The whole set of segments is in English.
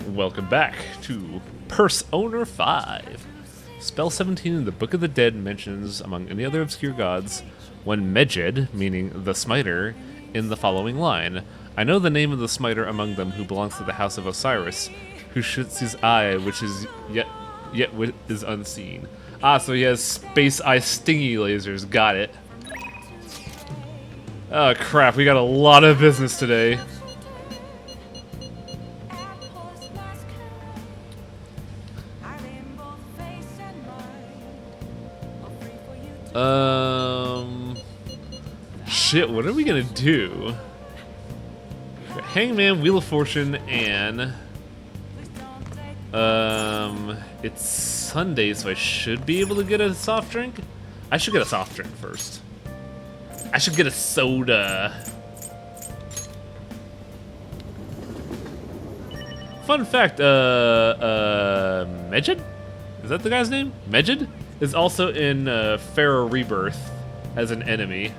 Welcome back to Persona 5. Spell 17 in the Book of the Dead mentions, among any other obscure gods, one Medjed, meaning the Smiter, in the following line. I know the name of the Smiter among them who belongs to the house of Osiris, who shoots his eye, which is yet is unseen. Ah, so he has space eye stingy lasers. Got it. Oh crap, we got a lot of business today. Shit, what are we gonna do? Hangman, Wheel of Fortune, and it's Sunday, so I should be able to get a soft drink. I should get a soft drink first. I should get a soda. Fun fact, Medjed? Is that the guy's name? Medjed? Is also in Pharaoh Rebirth as an enemy.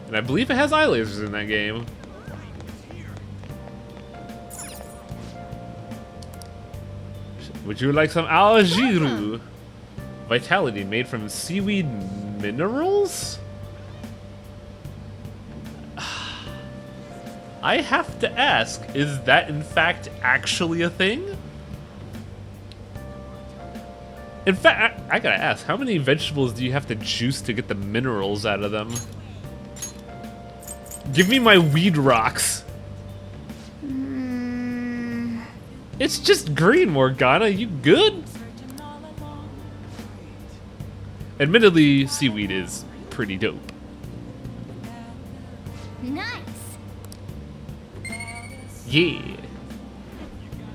And I believe it has eye lasers in that game. Would you like some Aojiru? Vitality made from seaweed minerals? I have to ask, is that in fact actually a thing? In fact, I gotta ask, how many vegetables do you have to juice to get the minerals out of them? Give me my weed rocks. It's just green, Morgana. You good? Admittedly, seaweed is pretty dope. Nice. Yeah.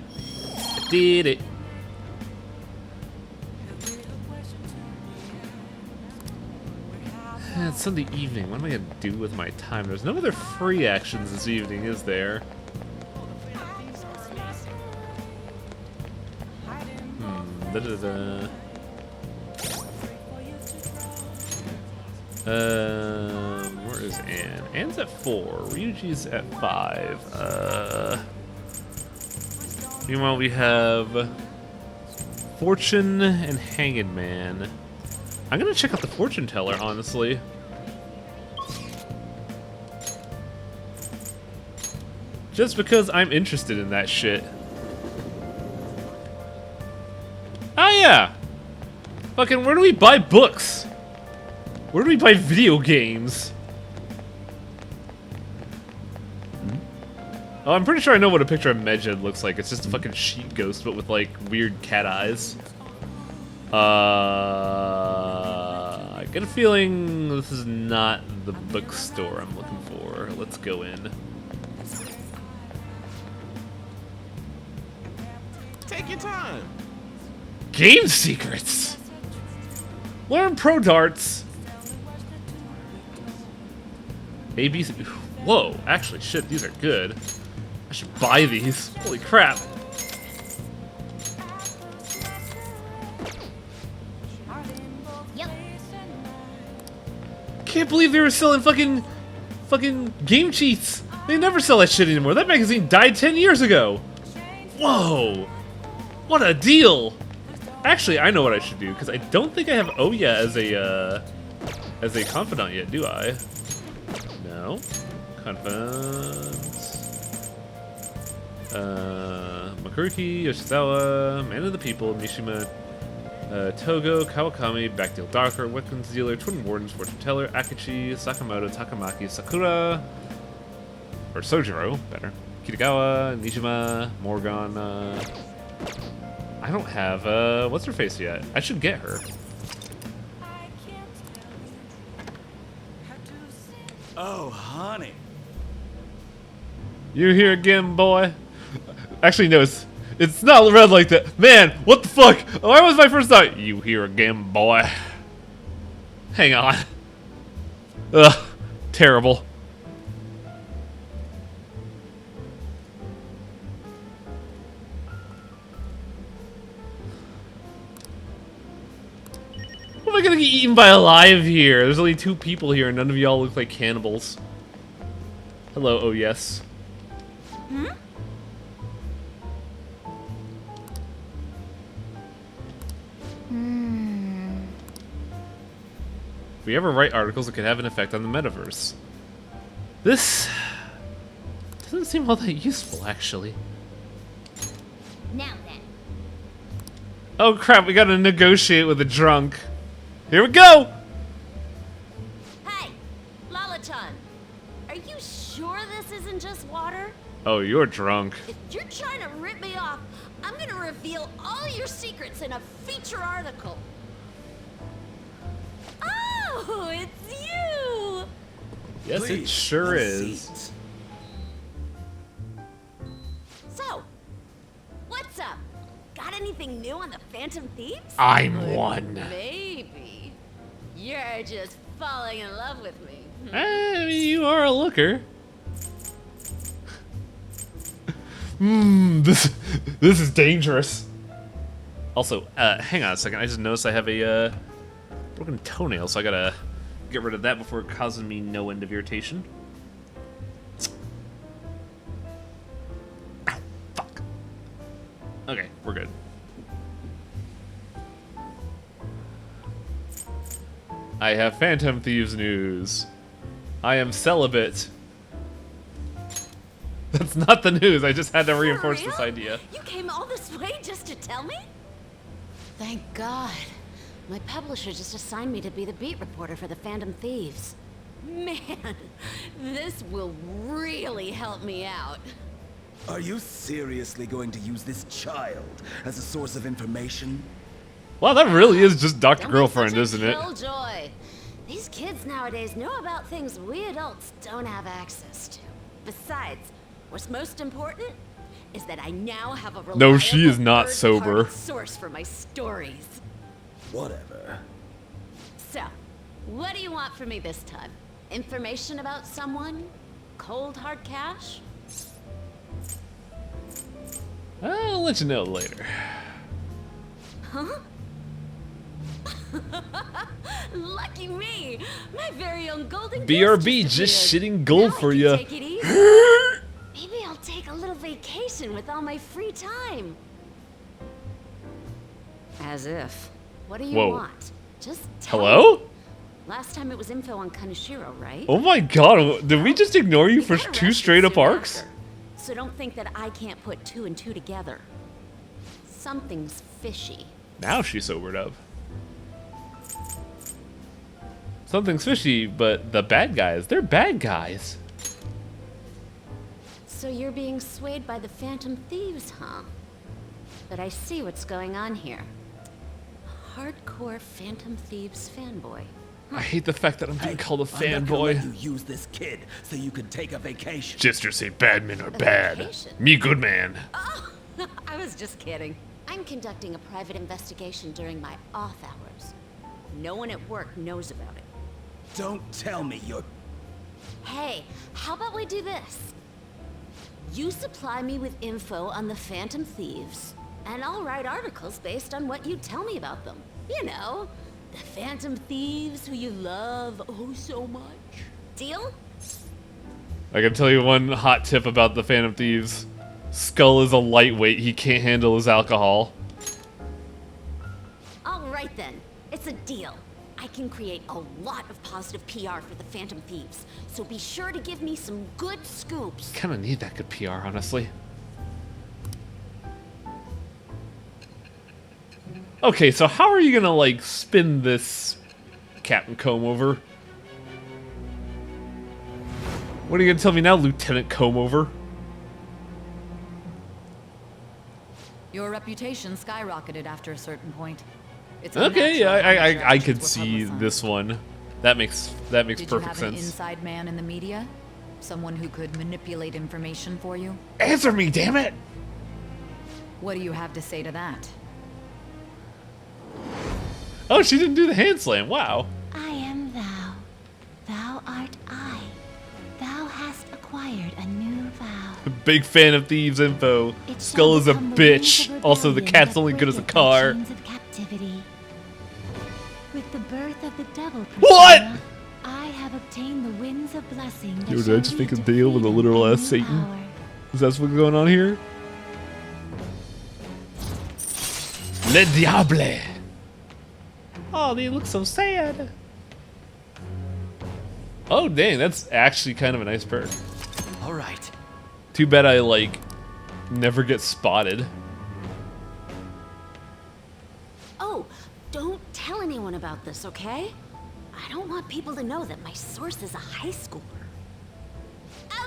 I did it. It's Sunday evening. What am I gonna do with my time? There's no other free actions this evening, is there? Where is Anne? Anne's at 4. Ryuji's at 5. Meanwhile, we have Fortune and Hanged Man. I'm gonna check out the fortune teller, honestly. Just because I'm interested in that shit. Oh yeah! Fucking, where do we buy books? Where do we buy video games? Oh, I'm pretty sure I know what a picture of Medjed looks like. It's just a fucking sheet ghost, but with like weird cat eyes. I get a feeling this is not the bookstore I'm looking for. Let's go in. Take your time. Game secrets! Learn pro darts! ABC. Whoa, actually, shit, these are good. I should buy these. Holy crap. Yep. Can't believe they were selling fucking game cheats. They never sell that shit anymore. That magazine died 10 years ago. Whoa. What a deal. Actually, I know what I should do, because I don't think I have Oya as a confidant yet, do I? No. Confidants. Makuruki, Yoshizawa, Man of the People, Mishima, Togo, Kawakami, Backdeal Darker, Weapons Dealer, Twin Wardens, Fortune Teller, Akichi, Sakamoto, Takamaki, Sakura, or Sojiro, better. Kitagawa, Nijima, Morgana. I don't have, what's her face yet? I should get her. Oh, honey. You here again, boy? Actually, no, it's not read like that. Man, what the fuck? Why was my first thought? You here again, boy? Hang on. Ugh, terrible. What am I gonna get eaten by alive here? There's only 2 people here and none of y'all look like cannibals. Hello, oh yes. Hmm? we ever write articles, it could have an effect on the metaverse. This doesn't seem all that useful, actually. Now then. Oh crap, we gotta negotiate with a drunk. Here we go! Hey, Lala-chan. Are you sure this isn't just water? Oh, you're drunk. If you're trying to rip me off, I'm gonna reveal all your secrets in a feature article. Oh, it's you! Yes, it Please, sure have a is. seat. So, what's up? Got anything new on the Phantom Thieves? I'm one. Maybe. You're just falling in love with me. You are a looker. This is dangerous. Also, hang on a second. I just noticed I have a broken toenail, so I gotta get rid of that before it causes me no end of irritation. Ow, fuck. Okay, we're good. I have Phantom Thieves news. I am celibate. That's not the news. I just had to reinforce this real? idea. You came all this way just to tell me? Thank God. My publisher just assigned me to be the beat reporter for the Phantom Thieves. Man, this will really help me out. Are you seriously going to use this child as a source of information? Wow, that really is just Dr. Don't be Girlfriend, such a isn't it? killjoy. These kids nowadays know about things we adults don't have access to. Besides, what's most important is that I now have a reliable No, she is not third-party sober. source for my stories. Whatever. So, what do you want from me this time? Information about someone? Cold hard cash? I'll let you know later. Huh? Lucky me! My very own golden goose BRB, just appeared. shitting gold Now I for can ya. take it easy. Maybe I'll take a little vacation with all my free time. As if. What do you Whoa. want? Just tell me. Hello? Last time it was info on Kaneshiro, right? Oh my god, did we just ignore you for got 2 arrested straight up soon arcs? after. So don't think that I can't put 2 and 2 together. Something's fishy. Now she's sobered up. Something's fishy, but the bad guys, they're bad guys. So you're being swayed by the Phantom Thieves, huh? But I see what's going on here. Hardcore Phantom Thieves fanboy. I hate the fact that I'm being called a I'm not gonna let fanboy. you use this kid so you could take a vacation. Just say bad men are bad. vacation? Me good man. Oh, I was just kidding. I'm conducting a private investigation during my off hours. No one at work knows about it. Don't tell me you're... Hey, how about we do this? You supply me with info on the Phantom Thieves, and I'll write articles based on what you tell me about them. You know, the Phantom Thieves who you love oh so much. Deal? I can tell you one hot tip about the Phantom Thieves. Skull is a lightweight, he can't handle his alcohol. All right then, it's a deal. I can create a lot of positive PR for the Phantom Thieves, so be sure to give me some good scoops. Kinda need that good PR, honestly. Okay, so how are you gonna, like, spin this Captain Comb over? What are you gonna tell me now, Lieutenant Comb over? Your reputation skyrocketed after a certain point. It's Okay, yeah, unnatural how much your I actions could were see publicized. this one. That makes Did you perfect have an sense. inside man in the media? Someone who could manipulate information for you? Answer me, damn it! What do you have to say to that? Oh, she didn't do the hand slam. Wow. I am thou. Thou art I. Thou hast acquired a new vow. Big fan of Thieves info. It Skull shall is a become the wings bitch. of Also, the rebellion cat's that only good as a breaketh the car. chains of captivity. With the birth of the devil What? persona, I have obtained the winds of blessing. that Yo, did I shall just lead make a to deal with a freedom literal and ass new Satan? power. Is that what's going on here? Le Diable. Oh, they look so sad. Oh, dang, that's actually kind of a nice perk. All right. Too bad I, like, never get spotted. Oh, don't tell anyone about this, okay? I don't want people to know that my source is a high schooler.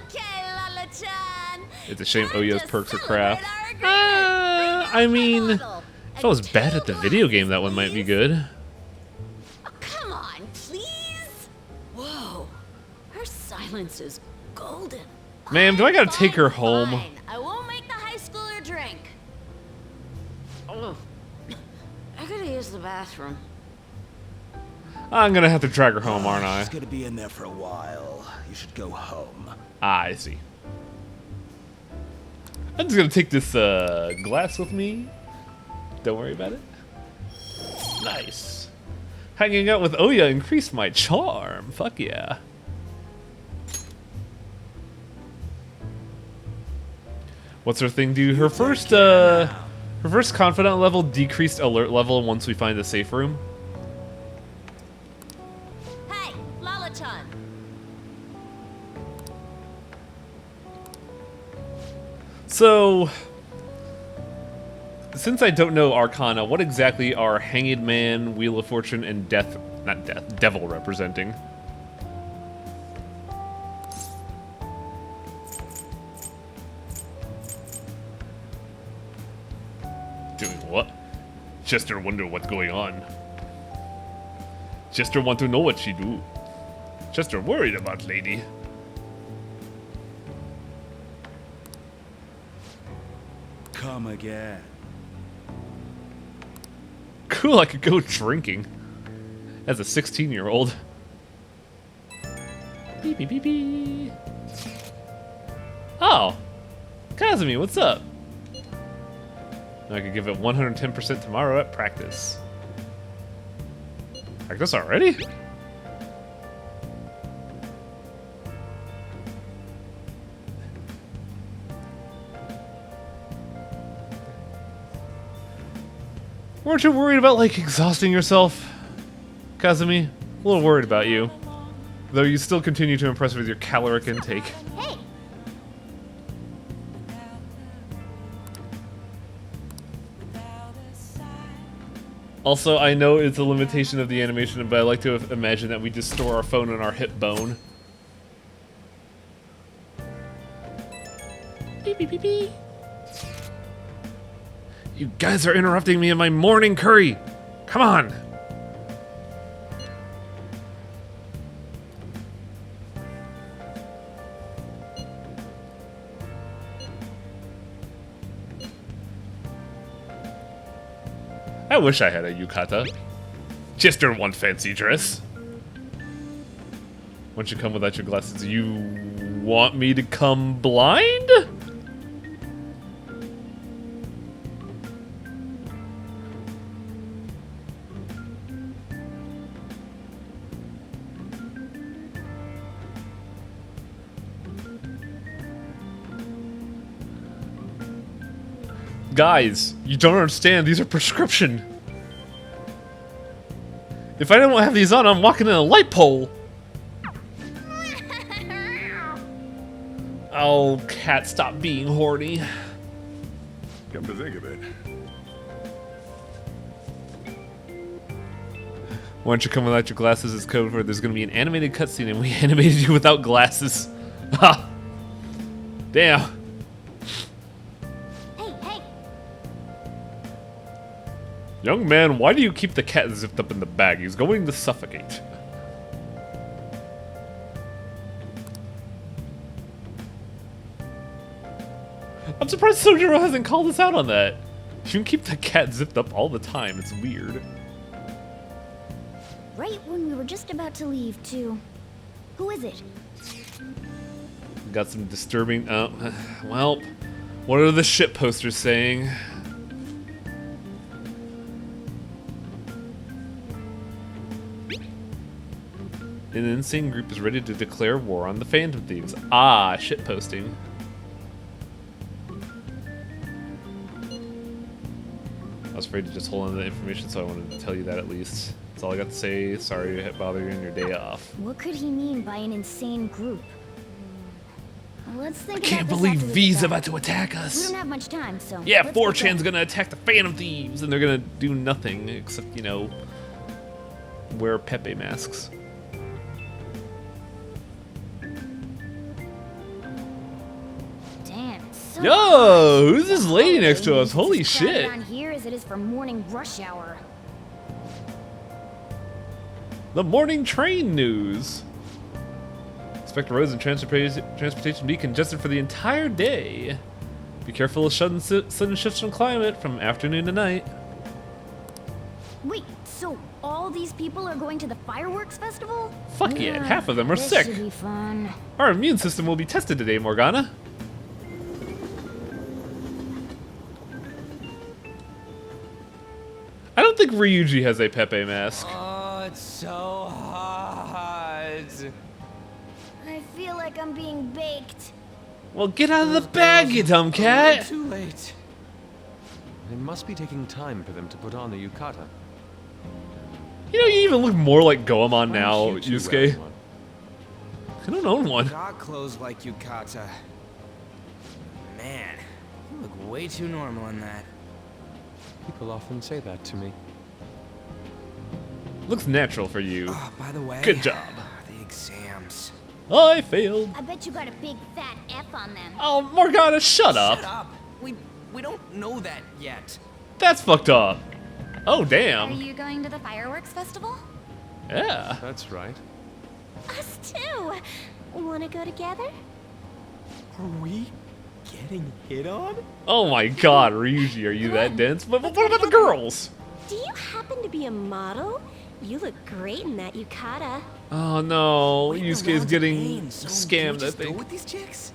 Okay, Lala-chan. It's a shame time Oyo's to perks are celebrate crap. our agreement. I mean, Bottle. if I was bad at the video game, that one might be good. Oh, come on, please. Whoa, her silence is golden. Ma'am, do I gotta take her Fine, home? fine. I won't make the high schooler drink. Oh, I gotta use the bathroom. I'm gonna have to drag her home, aren't I? She's gonna be in there for a while. You should go home. Ah, I see. I'm just gonna take this glass with me. Don't worry about it. Nice. Hanging out with Oya increased my charm. Fuck yeah. What's her thing do? Her first confidant level decreased alert level once we find a safe room. Hey, Lala-chan. So, since I don't know Arcana, what exactly are Hanged Man, Wheel of Fortune, and Devil representing? Doing what? Chester wonder what's going on. Chester want to know what she do. Chester worried about lady. Come again. Cool, I could go drinking. As a 16-year-old. Beep, beep, beep, beep. Oh! Kazumi, what's up? I could give it 110% tomorrow at practice. Practice already? Weren't you worried about, like, exhausting yourself, Kazumi? A little worried about you. Though you still continue to impress with your caloric intake. Hey, Also, I know it's a limitation of the animation, but I like to imagine that we just store our phone on our hip bone. Beep, beep, beep, beep. You guys are interrupting me in my morning curry! Come on! I wish I had a yukata. Chester want fancy dress. Once you come without your glasses, you want me to come blind? Guys, you don't understand. These are prescription. If I didn't have these on, I'm walking in a light pole. Oh, cat, stop being horny. Come to think of it. Why don't you come without your glasses as code for there's going to be an animated cutscene and we animated you without glasses. Ha! Damn. hey, hey. Young man, why do you keep the cat zipped up in the bag? He's going to suffocate. I'm surprised Sojiro hasn't called us out on that. You can keep the cat zipped up all the time. It's weird. Right when we were just about to leave, too. Who is it? Got some disturbing... well, what are the shit posters saying? An insane group is ready to declare war on the Phantom Thieves. Ah, shit posting. I was afraid to just hold on to the information, so I wanted to tell you that at least. That's all I got to say. Sorry to bother you on your day off. What could he mean by an insane group? Let's think I can't about this believe after this V's is about done. to attack We us. don't have much time, so Yeah, let's get 4chan's going. gonna attack the Phantom Thieves, and they're gonna do nothing except, you know, wear Pepe masks. Damn. So Yo, who's this lady next to us? It's Holy as crowded shit. Around here as it is for morning rush hour. The morning train news. Expect roads and transportation to be congested for the entire day. Be careful of sudden shifts in climate from afternoon to night. Wait, so all these people are going to the fireworks festival? Fuck yeah, half of them are this sick. Should be fun. Our immune system will be tested today, Morgana. I don't think Ryuji has a Pepe mask. Oh, it's so hot. I feel like I'm being baked. Well, get out of the bag, you dumb cat! Too late. It must be taking time for them to put on the yukata. You know, you even look more like Goemon now, Aren't you two Yusuke. wearing one? I don't own one. Got clothes like Yukata. Man, you look way too normal in that. People often say that to me. Looks natural for you. Oh, by the way. Good job. The exams. I failed. I bet you got a big fat F on them. Oh, Morgana, shut up. Shut up. We don't know that yet. That's fucked up. Oh, Are damn. you going to the fireworks festival? Yeah. That's right. Us too. Wanna go together? Are we getting hit on? Oh my god, Ryuji, are you that dense? But what about the girls? Do you happen to be a model? You look great in that yukata. Oh no, Waiting Yusuke's around to getting aim, so scammed, can we I just go think. with these chicks?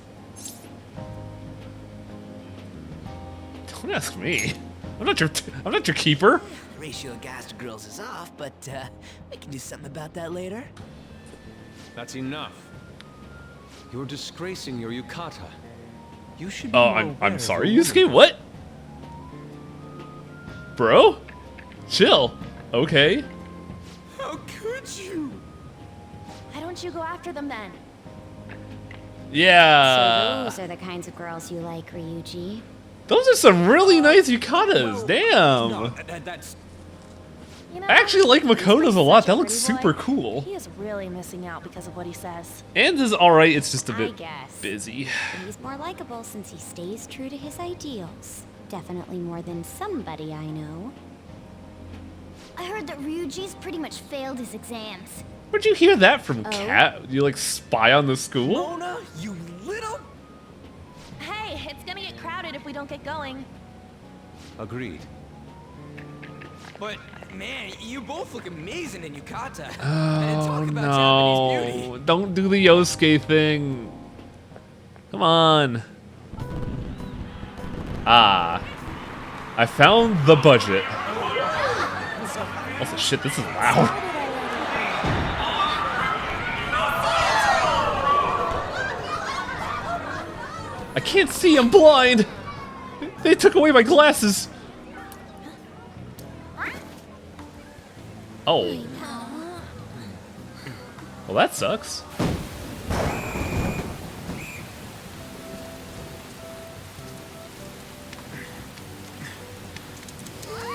Don't ask me. I'm not your keeper. The ratio of guys to girls is off, but we can do something about that later. That's enough. You're disgracing your yukata. You should be Oh, more I'm aware of sorry, your Yusuke. woman. What? Bro? Chill. Okay. How could you? Why don't you go after them then? Yeah. So those are the kinds of girls you like, Ryuji. Those are some really nice yukatas. Damn. No, that's You know, I actually like he's Makoto's a such lot. That pretty looks super boy. cool. He is really missing out because of what he says. And is alright, it's just a I bit guess. busy. But he's more likable since he stays true to his ideals. Definitely more than somebody I know. I heard that Ryuji's pretty much failed his exams. Where'd you hear that from, Oh. Cat? You like spy on the school? Mona, you little. Hey, it's gonna get crowded if we don't get going. Agreed. But man, you both look amazing in yukata. And Oh talk about Japanese beauty. no. Don't do the Yosuke thing. Come on. Ah. I found the budget. Also, shit, this is loud. I can't see, I'm blind! They took away my glasses! Oh. Well, that sucks.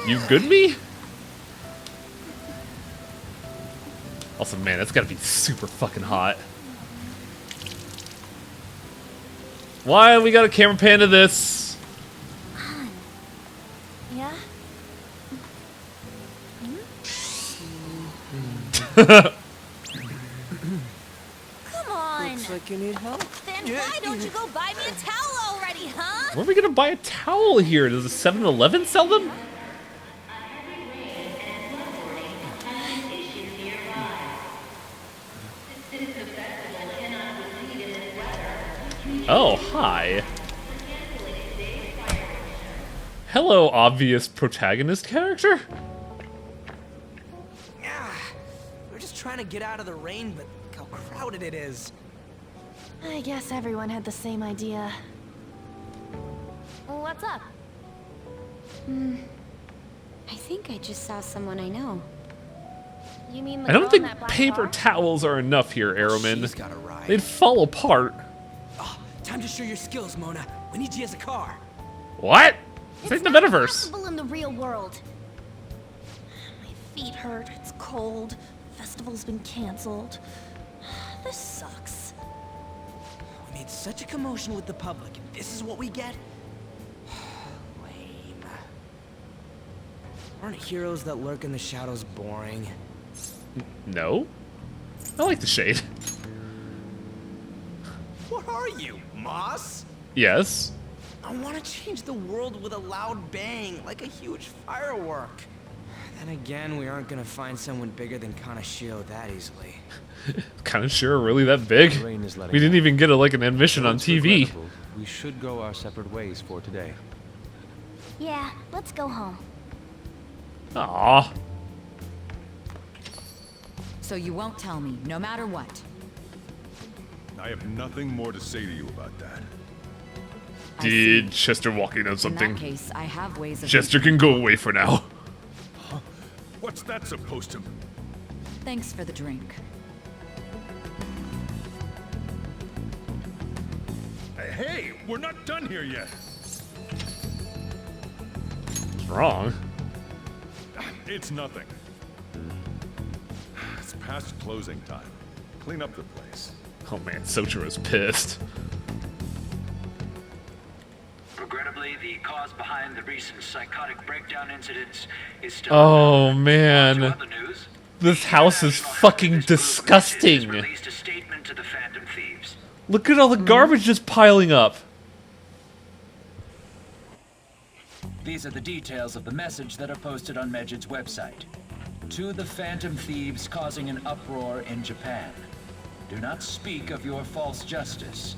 You good me? Also, man, that's gotta be super fucking hot. Why we got a camera pan to this? Yeah? Come on! Looks like you need help. Then why don't you go buy me a towel already, huh? Where are we gonna buy a towel here? Does a 7-Eleven sell them? Oh, hi. Hello, obvious protagonist character. We're just trying to get out of the rain, but look how crowded it is. I guess everyone had the same idea. What's up? I think I just saw someone I know. You mean the I don't girl in think that black paper car? towels are enough here, Arrowman. She's got a ride. They'd fall apart. Oh, time to show your skills, Mona. We need you as a car. What? This ain't the not metaverse. possible in the real world. My feet hurt. It's cold. Festival's been canceled. This sucks. We made such a commotion with the public, and this is what we get? Lame. Aren't heroes that lurk in the shadows boring? No. I like the shade. What are you, Moss? Yes. I want to change the world with a loud bang, like a huge firework. Then again, we aren't gonna find someone bigger than Kanashiro that easily. Kind of sure, really that big. The rain is letting We didn't up. even get like an admission on It's TV. regrettable. We should go our separate ways for today. Yeah, let's go home. Aw. So you won't tell me, no matter what. I have nothing more to say to you about that. I see. Did Chester walking on In something? that case, I have ways of... Chester can go away for now. What's that supposed to... Thanks for the drink. Hey, we're not done here yet. What's wrong? It's nothing. It's past closing time. Clean up the place. Oh man, Sochiro's pissed. Regrettably, the cause behind the recent psychotic breakdown incidents is still Oh unknown. To man. other news, This house is fucking disgusting. released a statement to the Phantom Thieves. Look at all the garbage just piling up. These are the details of the message that are posted on Medjid's website. To the Phantom Thieves causing an uproar in Japan. Do not speak of your false justice.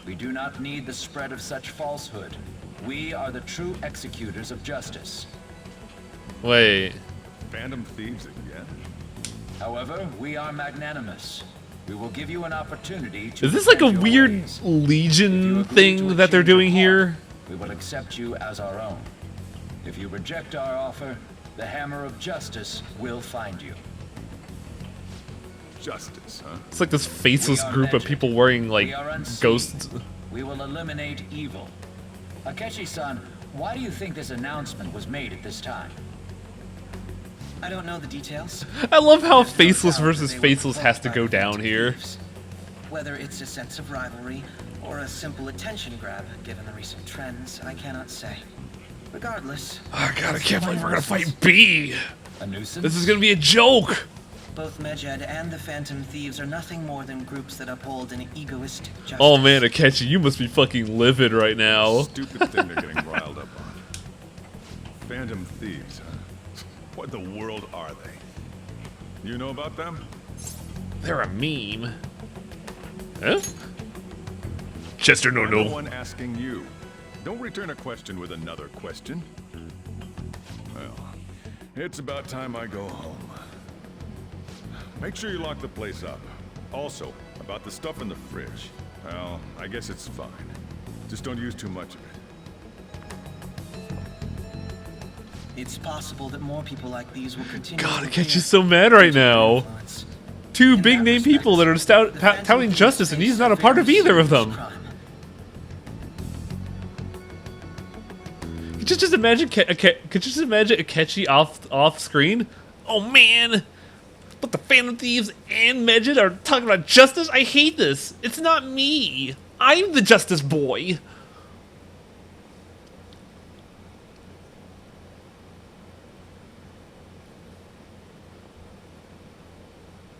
We do not need the spread of such falsehood. We are the true executors of justice. Wait. Phantom Thieves again? However, we are magnanimous. We will give you an opportunity to... Is this like a defend your weird ways. If you Legion agree thing to a that they're change of doing heart, here? we will accept you as our own. If you reject our offer, the hammer of justice will find you. Justice, huh? It's like this faceless We are group of Medjid. people wearing like We are unseen. ghosts. We will eliminate evil. Akechi-san, why do you think this announcement was made at this time? I don't know the details. I love how There's no faceless doubt that versus they were faceless has to provoked go by the down Phantom here. Thieves. Whether it's a sense of rivalry or a simple attention grab, given the recent trends, I cannot say. Regardless, Oh god, I can't believe we're gonna fight B! A nuisance? This is gonna be a joke! both Medjed and the Phantom Thieves are nothing more than groups that uphold an egoistic justice. Oh man, Akechi, you must be fucking livid right now. Stupid thing they're getting riled up on. Phantom Thieves, huh? What in the world are they? You know about them? They're a meme. Huh? Chester, no, I'm the no. one asking you. Don't return a question with another question. Well, it's about time I go home. Make sure you lock the place up. Also, about the stuff in the fridge. Well, I guess it's fine. Just don't use too much of it. It's possible that more people like these will continue. God, to Akechi's so mad right now. influence. Two In big that name respect, people that are the Phantom touting Thieves justice, and face he's not a a part of very either of serious them. crime. Could you just imagine? Could you just imagine Akechi off screen? Oh man! But the Phantom Thieves and Medjid are talking about justice. I hate this. It's not me. I'm the justice boy.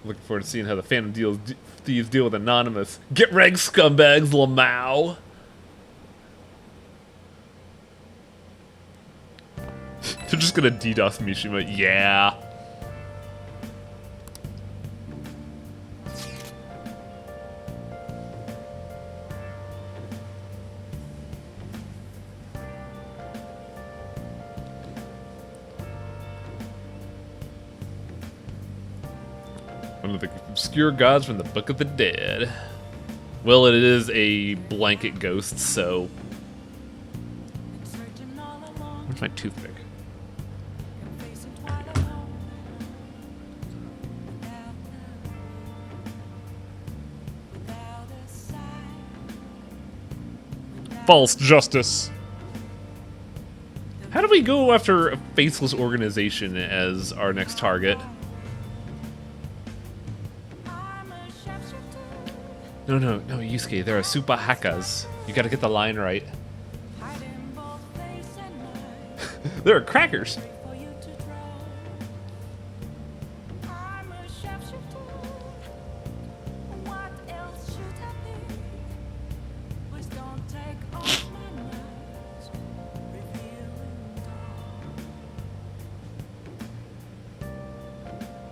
Looking forward to seeing how the Phantom Thieves deal with Anonymous. Get wrecked, scumbags, Lamau. They're just gonna DDoS Mishima. Yeah. One of the obscure gods from the Book of the Dead. Well, it is a blanket ghost, so... Where's my toothpick? False justice. How do we go after a faceless organization as our next target? No, Yusuke, there are super hackers. You gotta get the line right. There are crackers.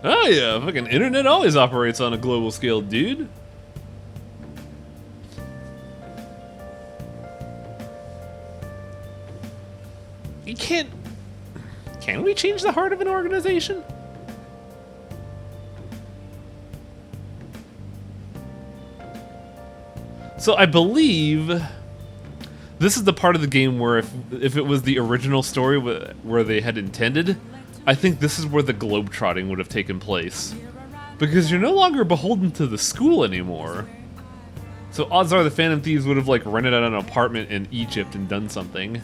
Oh yeah, fucking internet always operates on a global scale, dude. You can't... Can we change the heart of an organization? So I believe this is the part of the game where if it was the original story where they had intended, I think this is where the globetrotting would have taken place. Because you're no longer beholden to the school anymore. So odds are the Phantom Thieves would have like rented out an apartment in Egypt and done something.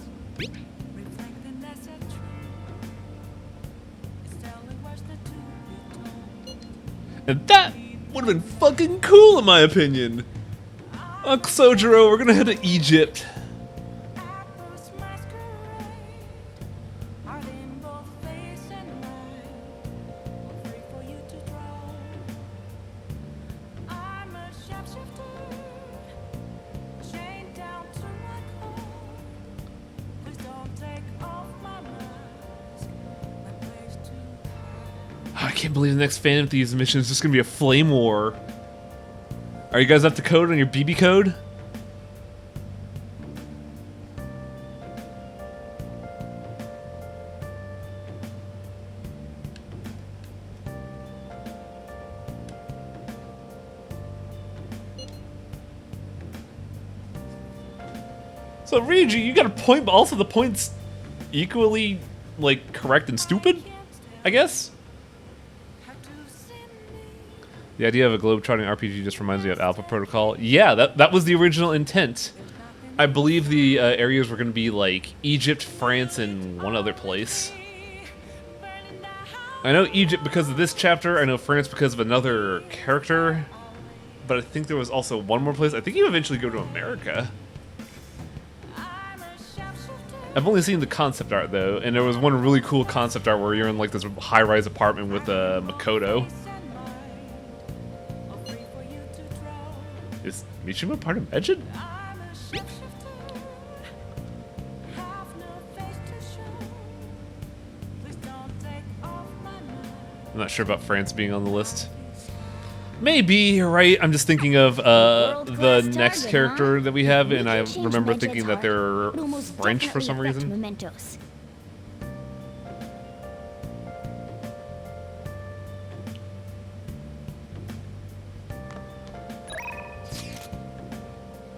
And that would have been fucking cool in my opinion. Uncle Sojiro, we're gonna head to Egypt. I can't believe the next Phantom Thieves mission is just gonna be a flame war. Are you guys up to code on your BB code? So Ryuji, you got a point, but also the point's equally, like, correct and stupid, I guess? The idea of a globetrotting RPG just reminds me of Alpha Protocol. Yeah, that was the original intent. I believe the areas were going to be like Egypt, France, and one other place. I know Egypt because of this chapter, I know France because of another character, but I think there was also one more place. I think you eventually go to America. I've only seen the concept art though, and there was one really cool concept art where you're in like this high-rise apartment with Makoto. Is Mishima part of Megid? I'm not sure about France being on the list. Maybe, you're right. I'm just thinking of the next character that we have, and I remember thinking that they're French for some reason.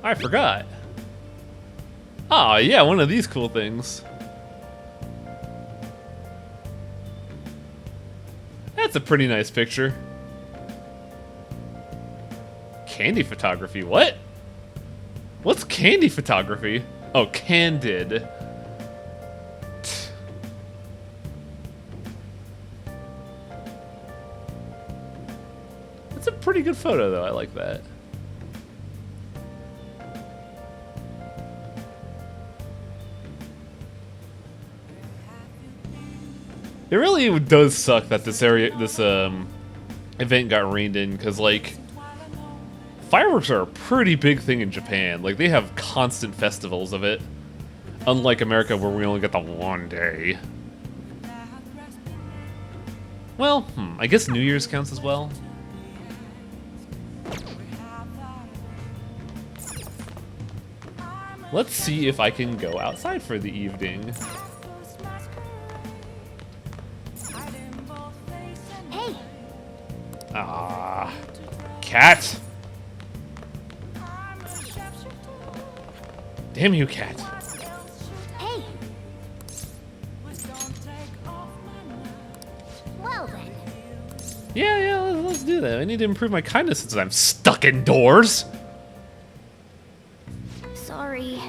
I forgot. Oh, yeah, one of these cool things. That's a pretty nice picture. Candy photography, what? What's candy photography? Oh, Candid. That's a pretty good photo, though. I like that. It really does suck that this event got reined in, because, like, fireworks are a pretty big thing in Japan. Like, they have constant festivals of it. Unlike America, where we only get the one day. Well, I guess New Year's counts as well. Let's see if I can go outside for the evening. Hey! Ah, cat! Damn you, cat! Hey! Well then. Yeah, let's do that. I need to improve my kindness since I'm stuck indoors. Sorry.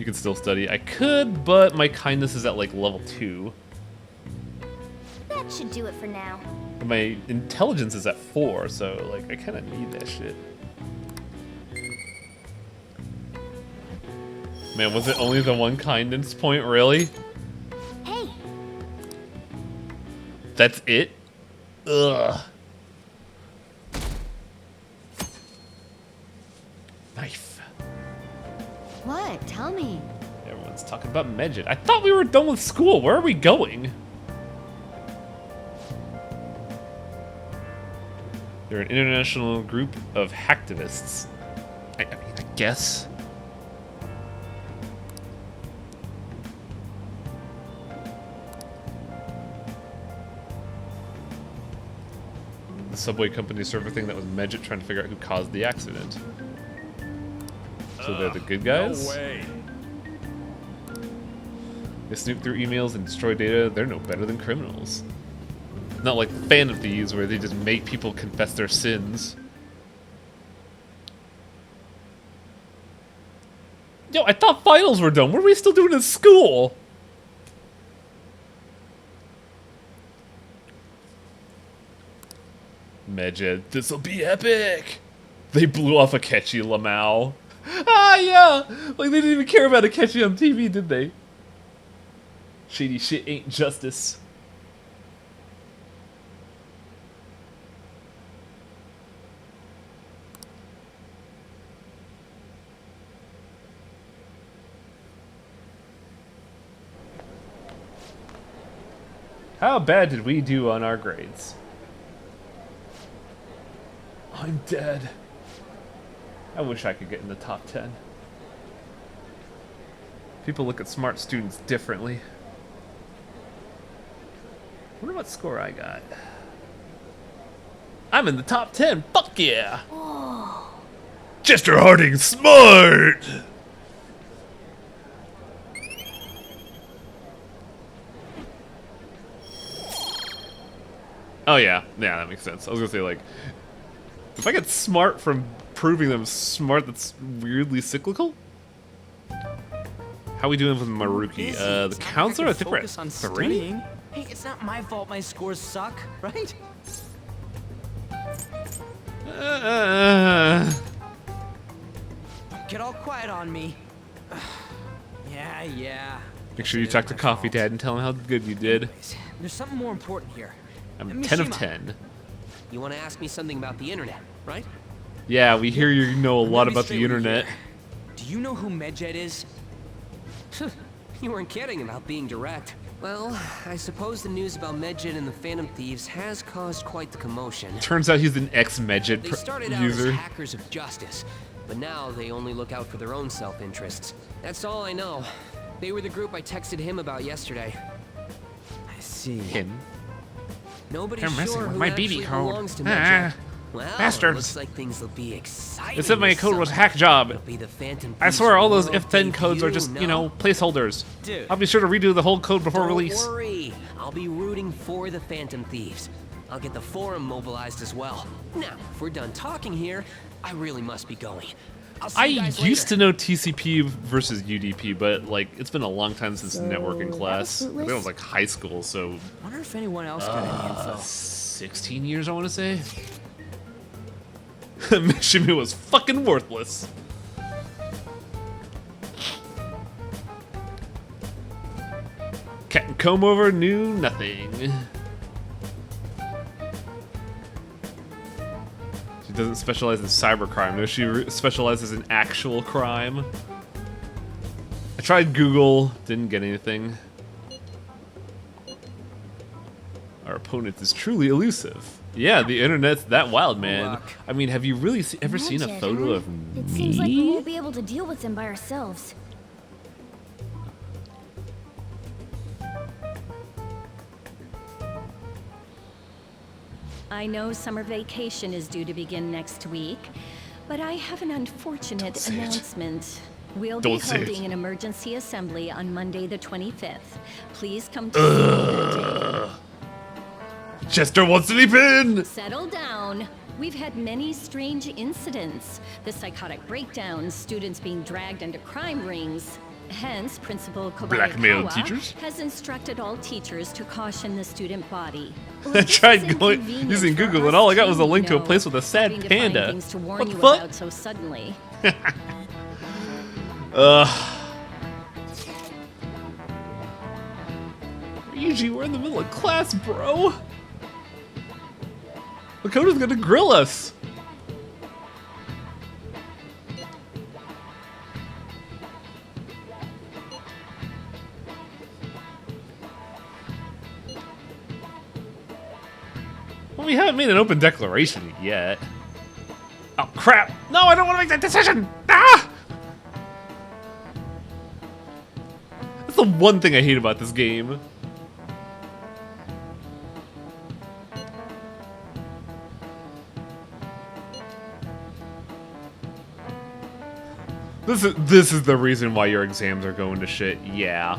can still study. I could, but my kindness is at like level 2. That should do it for now. And my intelligence is at 4, so like I kind of need that shit. Man, was it only the one kindness point, really? Hey, That's it? Ugh. Knife. What? Tell me. Everyone's talking about Medjed. I thought we were done with school. Where are we going? They're an international group of hacktivists. I mean, I guess. The subway company server thing that was Medjed trying to figure out who caused the accident. So they're the good guys? No way. They snoop through emails and destroy data. They're no better than criminals. Not like Phantom Thieves where they just make people confess their sins. Yo, I thought finals were done. What are we still doing in school? Medjed, this'll be epic. They blew off Akechi Lamau. Ah, yeah! Like, they didn't even care about Akechi on TV, did they? Shady shit ain't justice. How bad did we do on our grades? I'm dead. I wish I could get in the top 10. People look at smart students differently. Wonder what score I got. I'm in the top 10. Fuck yeah! Chester Harding smart! Oh yeah, that makes sense. I was gonna say, like, if I get smart from proving them smart, that's weirdly cyclical. How we doing with Maruki? The counselor, I think we're at 3? Studying. Hey, it's not my fault my scores suck, right? Don't get all quiet on me. Yeah. Make sure you talk to Coffee Dad and tell him how good you did. There's something more important here. I'm 10 of 10. You want to ask me something about the internet, right? Yeah, we hear you know a lot Let me about the straight with you internet. here. Do you know who Medjed is? You weren't kidding about being direct. Well, I suppose the news about Medjed and the Phantom Thieves has caused quite the commotion. Turns out he's an ex-Medjed They started out user. as hackers of justice, but now they only look out for their own self-interests. That's all I know. They were the group I texted him about yesterday. I see. Him? Nobody's They're messing sure with who my actually BB code. belongs to Ah, Medjed. Well, bastards. looks like things will be exciting. They said my this code was summer. hack job. It'll be the Phantom I Thieves swear all those world if-then codes are debut, just, you know, no? placeholders. Dude. I'll be sure to redo the whole code before Don't release. worry, I'll be rooting for the Phantom Thieves. I'll get the forum mobilized as well. Now, if we're done talking here, I really must be going. I'll see I you guys used to later. know TCP versus UDP, but like it's been a long time since networking class. I think it was like high school, so Wonder if anyone else got any info. 16 years I want to say. Mishimi was fucking worthless. Captain Combover knew nothing. She doesn't specialize in cybercrime. No, she specializes in actual crime. I tried Google, didn't get anything. Our opponent is truly elusive. Yeah, the internet's that wild, man. I mean, have you really ever seen a Medjed, photo huh? of It seems like we me? won't be able to deal with them by ourselves. I know summer vacation is due to begin next week, but I have an unfortunate announcement. We'll be Don't say it. holding an emergency assembly on Monday the 25th. Please come to see me that day. Chester wants to leap in! Settle down. We've had many strange incidents. The psychotic breakdowns, students being dragged into crime rings. Hence, Principal Blackmail Kobayakawa teachers? has instructed all teachers to caution the student body. I tried using Google and all I got was a link to a place with a sad having to panda. find things to warn What you the fuck? about so suddenly. Ryuji, we're in the middle of class, bro. Makoto's gonna grill us. Well, we haven't made an open declaration yet. Oh, crap. No, I don't want to make that decision. Ah! That's the one thing I hate about this game. This is the reason why your exams are going to shit. Yeah.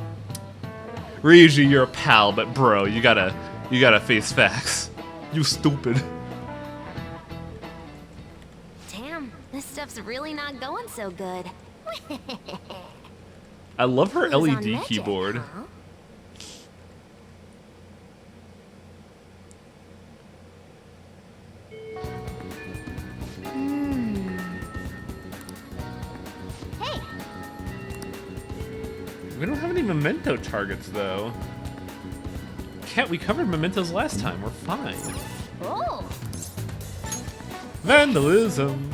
Ryuji, you're a pal, but bro, you gotta face facts. You stupid. Damn, this stuff's really not going so good. I love her Who's on LED Magic, keyboard. huh? Hey, We don't have any memento targets though. Cat, we covered mementos last time. We're fine. oh, Vandalism.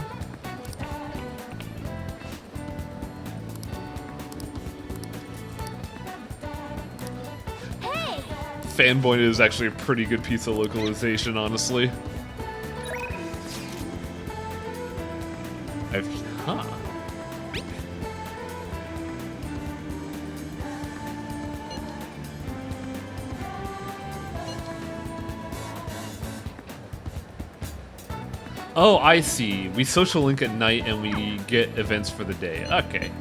hey! Fanboy is actually a pretty good piece of localization, honestly. Huh. Oh, I see. We social link at night and we get events for the day. Okay.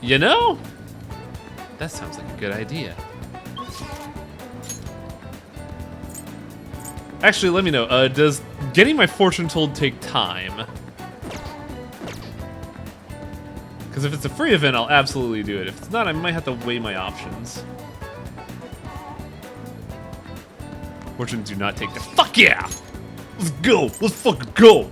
You know? That sounds like a good idea. Actually, let me know. Does getting my fortune told take time? Because if it's a free event, I'll absolutely do it. If it's not, I might have to weigh my options. Fortunes do not take the— Fuck yeah! Let's go! Let's fucking go!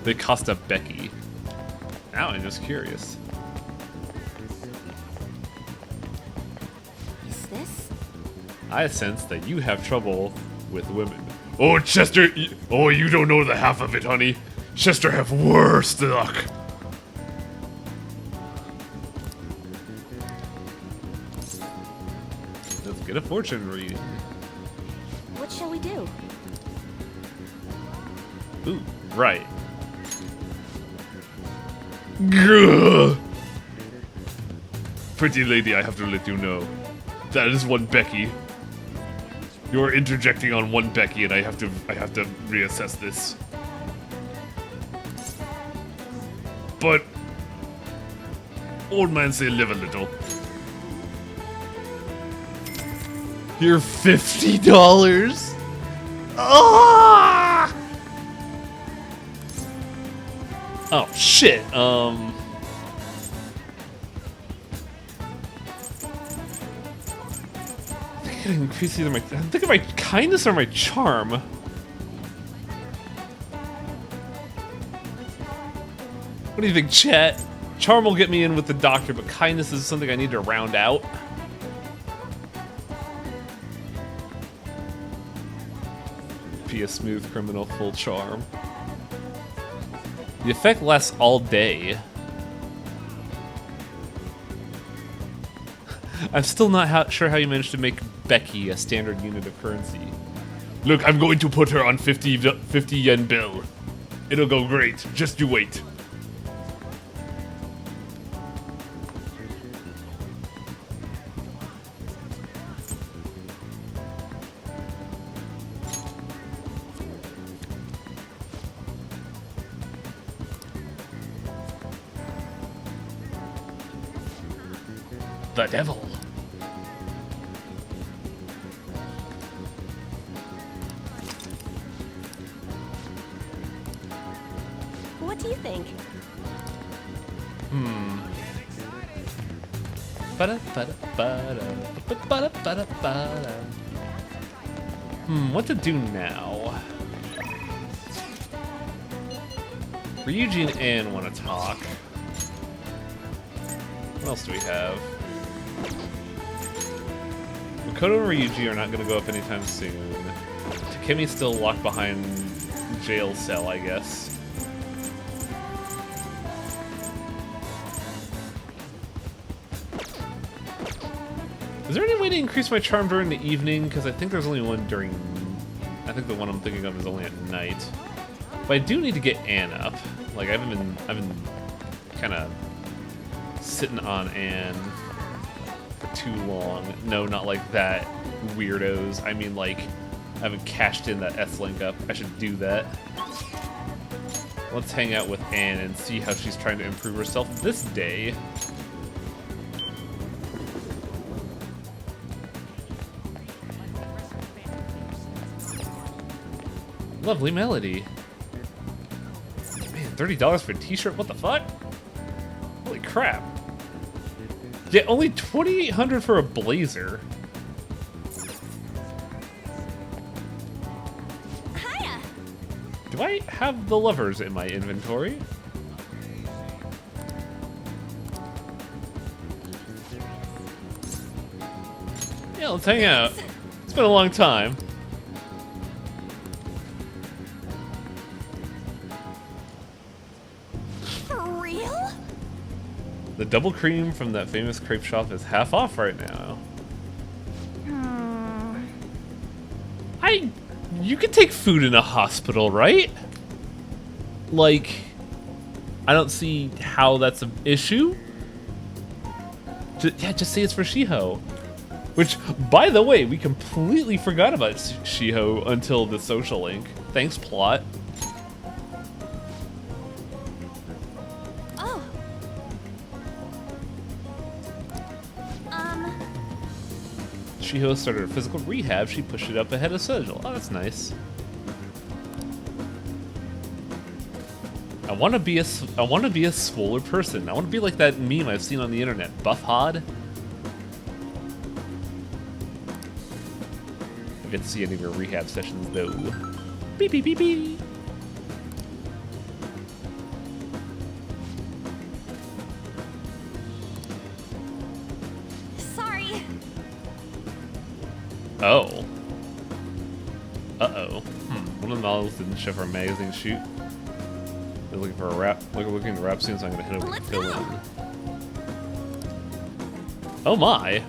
They cost a Becky. Now I'm just curious. Is this? I sense that you have trouble with women. Oh, Chester! Oh, you don't know the half of it, honey. Chester have worse luck. Let's get a fortune reading. What shall we do? Ooh, right. Gah! Pretty lady, I have to let you know. That is one Becky. You're interjecting on one Becky, and I have to reassess this. But old man say live a little. You're $50. Ah! Oh shit. I could increase either my— I'm thinking my kindness or my charm. What do you think, chat? Charm will get me in with the doctor, but kindness is something I need to round out. Be a smooth criminal, full charm. The effect lasts all day. I'm still not sure how you managed to make Becky a standard unit of currency. Look, I'm going to put her on 50 yen bill. It'll go great. Just you wait. The devil. do you think? What to do now? Ryuji and Ann want to talk. What else do we have? Makoto and Ryuji are not going to go up anytime soon. Takemi's still locked behind jail cell, I guess. Is there any way to increase my charm during the evening? Because I think there's only one during... I think the one I'm thinking of is only at night. But I do need to get Ann up. Like, I've been kind of sitting on Ann for too long. No, not like that, weirdos. I mean, like, I haven't cashed in that S-Link up. I should do that. Let's hang out with Ann and see how she's trying to improve herself this day. Lovely melody. Man, $30 for a t-shirt? What the fuck? Holy crap. Yeah, only $2,800 for a blazer. Hiya. Do I have the lovers in my inventory? Yeah, let's hang out. It's been a long time. The double cream from that famous crepe shop is half off right now. You can take food in a hospital, right? Like, I don't see how that's an issue. Yeah, just say it's for Shiho. Which, by the way, we completely forgot about Shiho until the social link. Thanks, plot. Shiho started her physical rehab, she pushed it up ahead of schedule. Oh, that's nice. I want to be a swoller person. I want to be like that meme I've seen on the internet, Buff Hod. I get to see any of your rehab sessions though. Beep beep beep beep. Oh. Uh-oh. One of the models didn't show for a magazine shoot. They're looking for a rap. Looking to rap soon, so I'm gonna hit over and fill in. Oh my.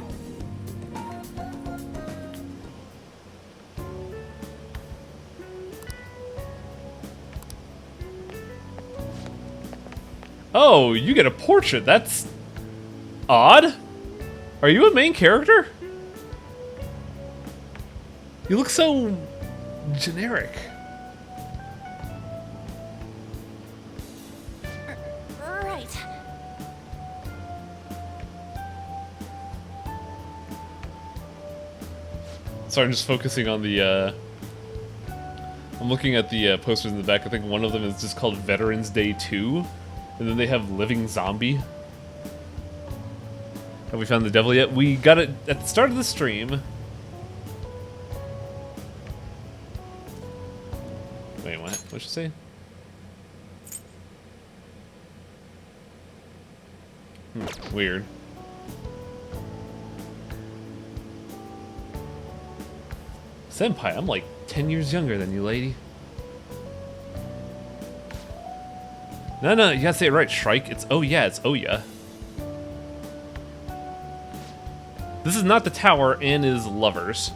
Oh, you get a portrait. That's odd. Are you a main character? You look so generic. Right. Sorry, I'm just focusing on the, I'm looking at the posters in the back. I think one of them is just called Veterans Day 2. And then they have Living Zombie. Have we found the devil yet? We got it at the start of the stream. Wait, what? What'd you say? Weird. Senpai, I'm like 10 years younger than you, lady. No, you gotta say it right, Shrike. It's oh yeah, it's Oya. This is not the tower, and is lovers.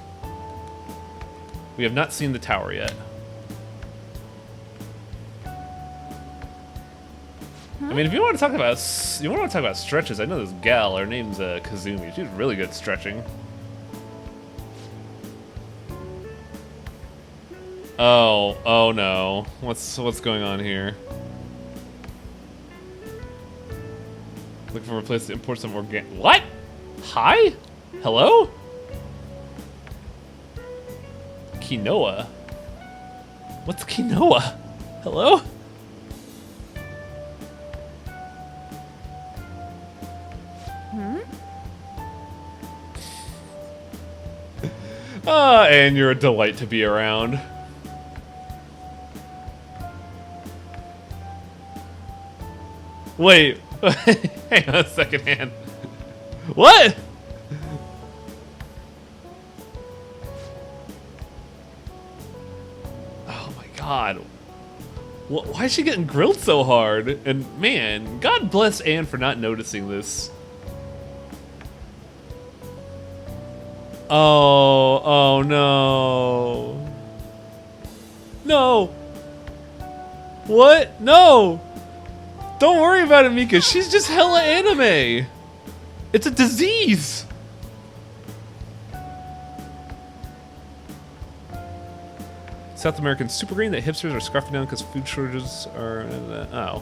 We have not seen the tower yet. I mean, if you want to talk about stretches, I know this gal. Her name's Kazumi. She's really good at stretching. Oh no. What's going on here? Looking for a place to import some organic. What? Hi? Hello? Quinoa. What's quinoa? Hello? And you're a delight to be around. Wait, hang on a second, hand. What? Oh my god. Why is she getting grilled so hard? And man, God bless Anne for not noticing this. Oh no. No. What? No. Don't worry about it, Mika. She's just hella anime. It's a disease. South American super green that hipsters are scarfing down because food shortages are. Oh.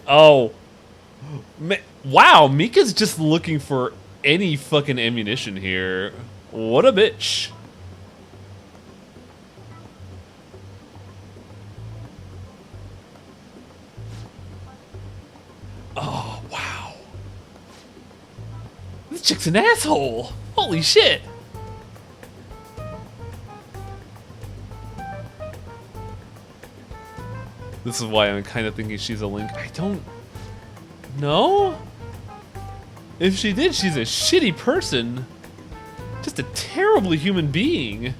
Oh. Wow, Mika's just looking for any fucking ammunition here. What a bitch. Oh, wow. This chick's an asshole. Holy shit. This is why I'm kind of thinking she's a Link. I don't know. If she did, she's a shitty person. Just a terrible human being.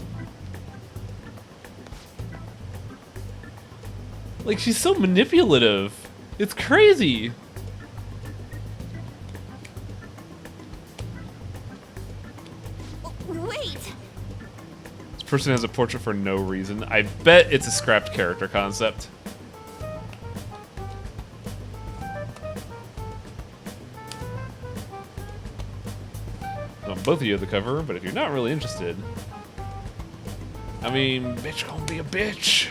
Like, she's so manipulative. It's crazy. Wait! This person has a portrait for no reason. I bet it's a scrapped character concept. Well, both of you have the cover, but if you're not really interested, I mean, bitch gonna be a bitch.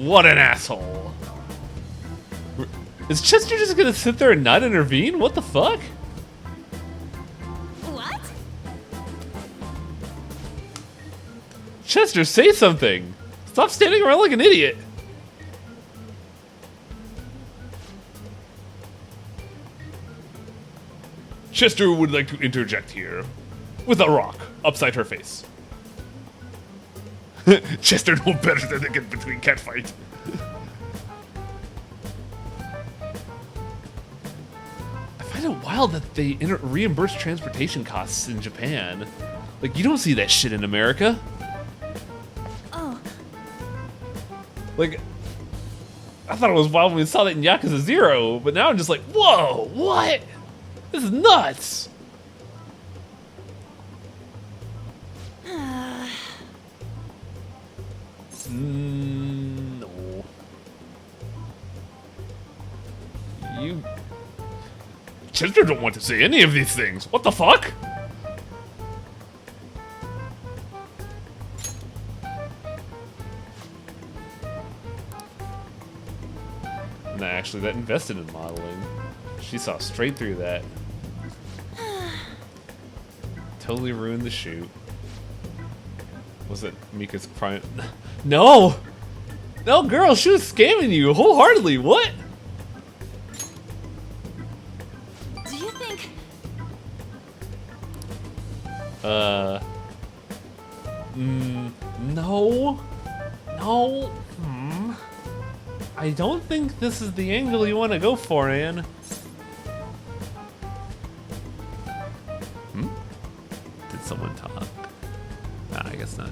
What an asshole. Is Chester just gonna sit there and not intervene? What the fuck? What? Chester, say something. Stop standing around like an idiot. Chester would like to interject here with a rock upside her face. Chester no better than to get between catfight. I find it wild that they reimburse transportation costs in Japan. Like, you don't see that shit in America. Oh. Like, I thought it was wild when we saw that in Yakuza 0, but now I'm just like, whoa, what? This is nuts. No. You... Chester don't want to say any of these things. What the fuck? Nah, actually, that invested in modeling. She saw straight through that. Totally ruined the shoot. Was it Mika's prime? No! No, girl, she was scamming you wholeheartedly. What? Do you think... No. No. I don't think this is the angle you want to go for, Anne. Did someone talk? Nah, I guess not.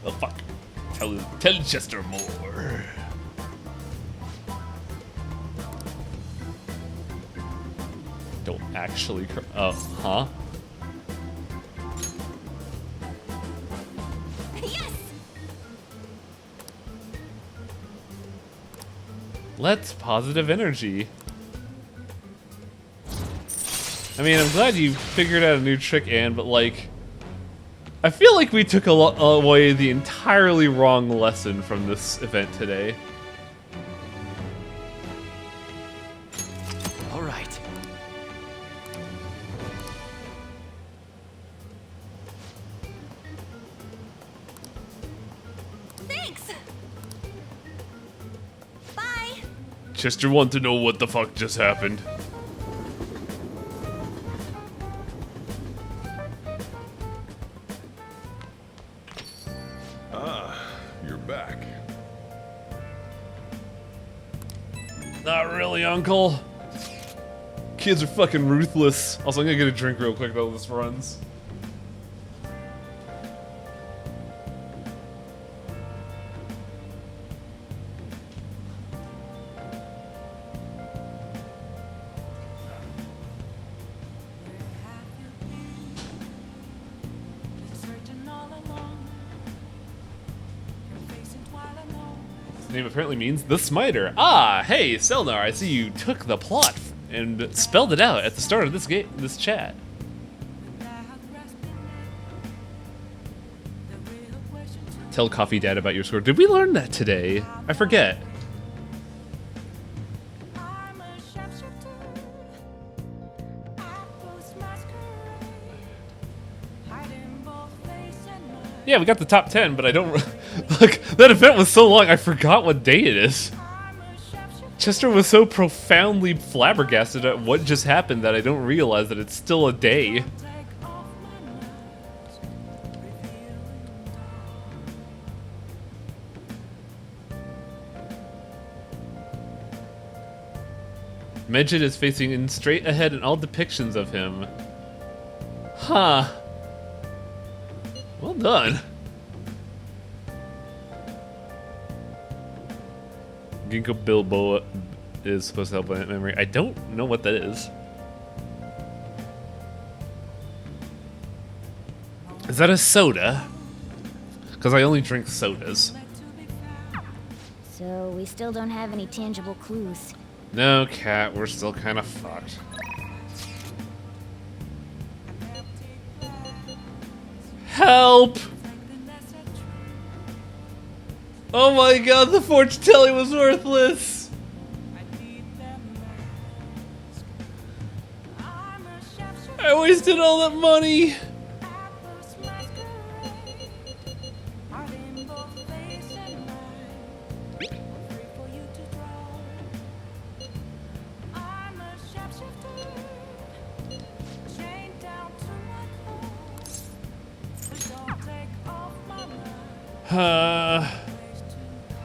Oh, fuck. Tell Chester more. Don't actually huh? Yes! Let's positive energy. I mean, I'm glad you figured out a new trick, Anne, but like, I feel like we took away the entirely wrong lesson from this event today. All right. Chester want to know what the fuck just happened. You're back. Not really, Uncle. Kids are fucking ruthless. Also, I'm gonna get a drink real quick while this runs. His name apparently means the Smiter. Ah, hey, Selnar, I see you took the plot and spelled it out at the start of this game, this chat. Tell Coffee Dad about your score. Did we learn that today? I forget. Yeah, we got the top 10, but I don't... Look, that event was so long, I forgot what day it is. Chester was so profoundly flabbergasted at what just happened that I don't realize that it's still a day. Medjed is facing in straight ahead in all depictions of him. Huh. Well done. Ginkgo Bilboa is supposed to help with memory. I don't know what that is. Is that a soda? Because I only drink sodas. So we still don't have any tangible clues. No, Cat, we're still kind of fucked. Help! Oh my god, the fortune telling was worthless! I wasted all that money!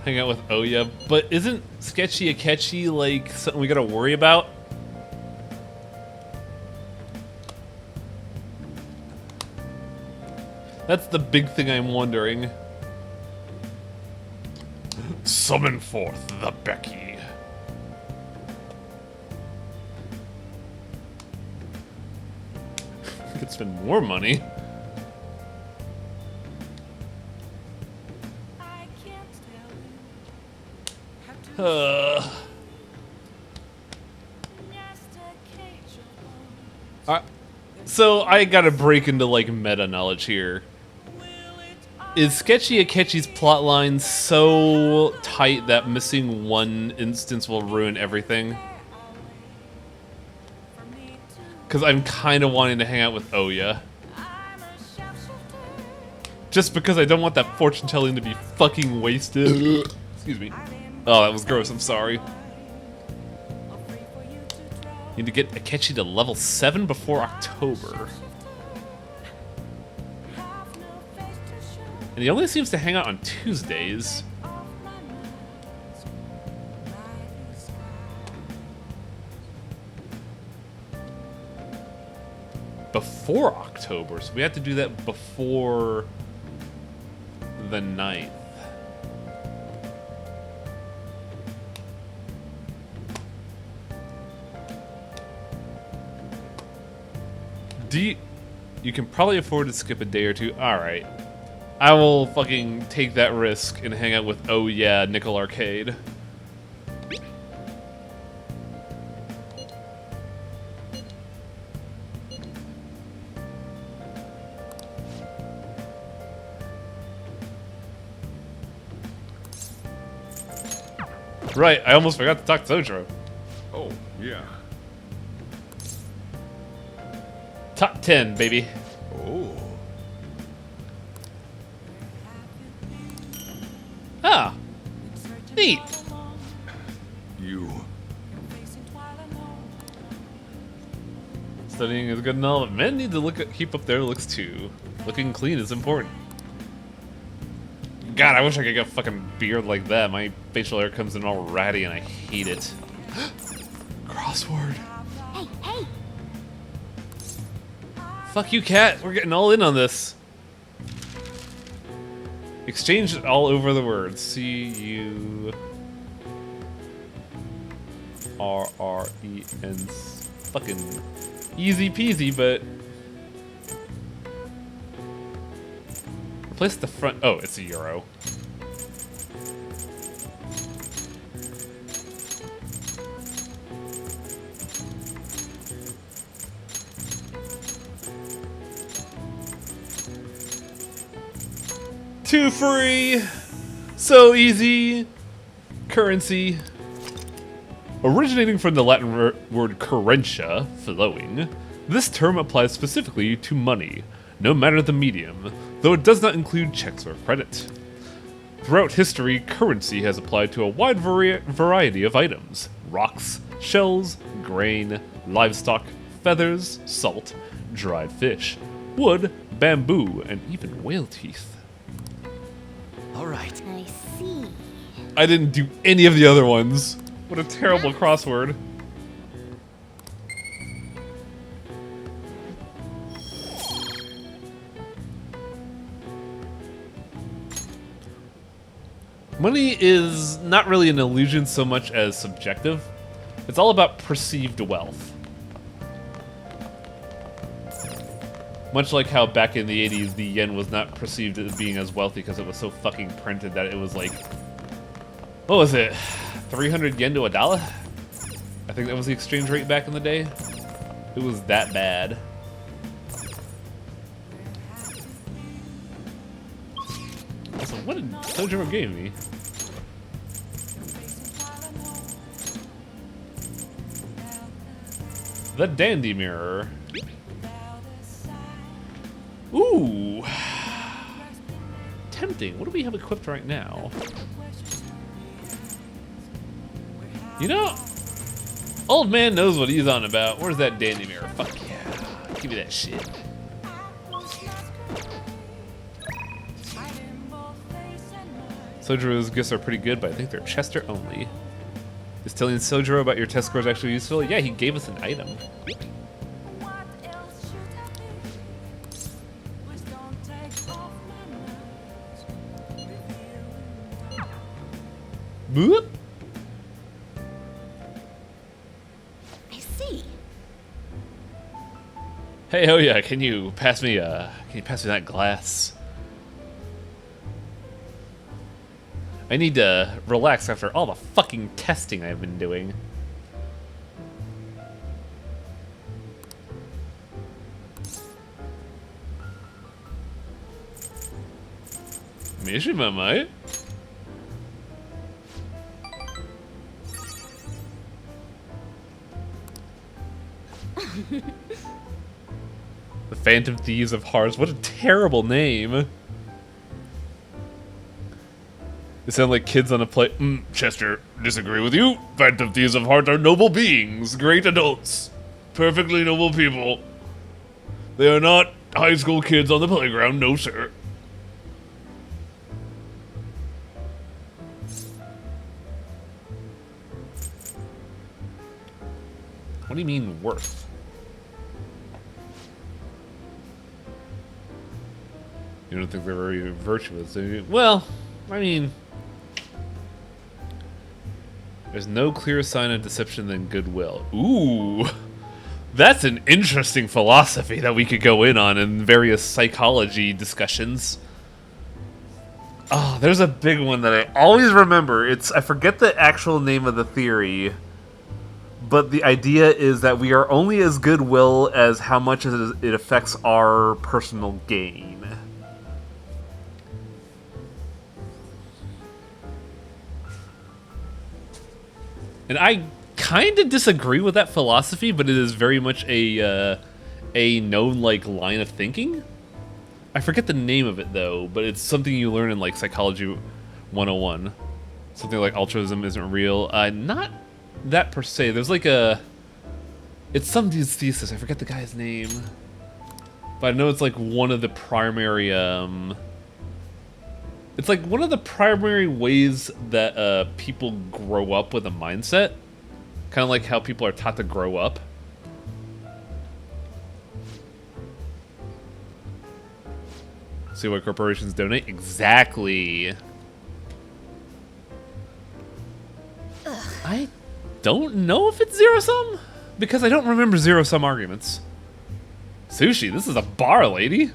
Hang out with Oya, but isn't Sketchy Akechi like something we gotta worry about? That's the big thing I'm wondering. Summon forth the Becky. Could spend more money. So I gotta break into like meta knowledge here. Is Sketchy Akechi's plotline so tight that missing one instance will ruin everything? Because I'm kind of wanting to hang out with Oya. Just because I don't want that fortune telling to be fucking wasted. Excuse me. Oh, that was gross, I'm sorry. Need to get Akechi to level 7 before October. And he only seems to hang out on Tuesdays. Before October, so we have to do that before the 9th. You can probably afford to skip a day or two. Alright. I will fucking take that risk and hang out with, oh yeah, Nickel Arcade. Right, I almost forgot to talk to Sojiro. Oh, yeah. Top 10, baby. Oh. Ah. Neat. you. Studying is good and all, but men need to keep up their looks too. Looking clean is important. God, I wish I could get a fucking beard like that. My facial hair comes in all ratty and I hate it. Crossword. Hey, hey! Fuck you, cat. We're getting all in on this. Exchange all over the words. C-U-R-R-E-N. Fucking easy peasy, but... Replace the front... Oh, it's a euro. Two free! So easy! Currency. Originating from the Latin word currentia, flowing, this term applies specifically to money, no matter the medium, though it does not include checks or credit. Throughout history, currency has applied to a wide variety of items: rocks, shells, grain, livestock, feathers, salt, dried fish, wood, bamboo, and even whale teeth. All right. I see. I didn't do any of the other ones. What a terrible crossword. Money is not really an illusion so much as subjective. It's all about perceived wealth. Much like how back in the 80s, the yen was not perceived as being as wealthy because it was so fucking printed that it was like... What was it? 300 yen to a dollar? I think that was the exchange rate back in the day. It was that bad. Also, what did Sojiro give me? The Dandy Mirror. Ooh! Tempting. What do we have equipped right now? You know, old man knows what he's on about. Where's that Dandy Mirror? Fuck yeah. Give me that shit. Sojiro's gifts are pretty good, but I think they're Chester only. Is telling Sojiro about your test scores actually useful? Yeah, he gave us an item. Boop. I see. Hey, oh yeah, can you pass me that glass? I need to relax after all the fucking testing I've been doing. Mishima, mate. The Phantom Thieves of Hearts. What a terrible name. They sound like kids on a play. Chester, disagree with you. Phantom Thieves of Hearts are noble beings, great adults, perfectly noble people. They are not high school kids on the playground, no sir. What do you mean worth? You don't think they're very virtuous, do you? Well, I mean, there's no clearer sign of deception than goodwill. Ooh, that's an interesting philosophy that we could go in on in various psychology discussions. Oh, there's a big one that I always remember. I forget the actual name of the theory, but the idea is that we are only as goodwill as how much it affects our personal gain. And I kind of disagree with that philosophy, but it is very much a known like line of thinking. I forget the name of it though, but it's something you learn in like Psychology 101. Something like altruism isn't real. Not that per se. There's like a... It's some dude's thesis. I forget the guy's name. But I know it's like one of the primary... It's like one of the primary ways that people grow up with a mindset. Kind of like how people are taught to grow up. See why corporations donate? Exactly. I don't know if it's zero-sum, because I don't remember zero-sum arguments. Sushi, this is a bar, lady.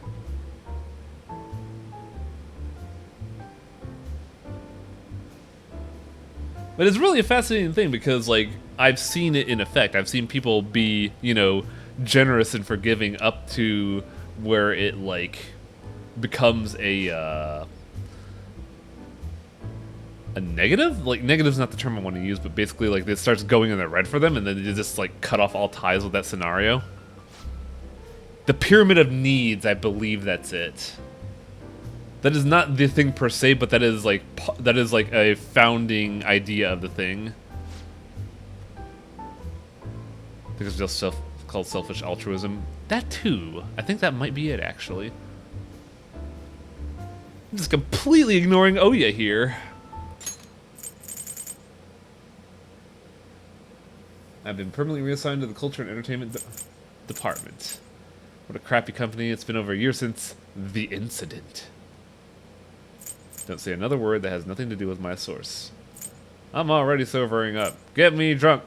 But it's really a fascinating thing because, like, I've seen it in effect. I've seen people be, you know, generous and forgiving up to where it, like, becomes a negative? Like, negative's not the term I want to use, but basically, like, it starts going in the red for them, and then you just, like, cut off all ties with that scenario. The pyramid of needs, I believe that's it. That is not the thing per se, but that is like a founding idea of the thing. I think it's just called selfish altruism. That too. I think that might be it, actually. I'm just completely ignoring Oya here. I've been permanently reassigned to the culture and entertainment department. What a crappy company. It's been over a year since the incident. Don't say another word that has nothing to do with my source. I'm already sobering up. Get me drunk.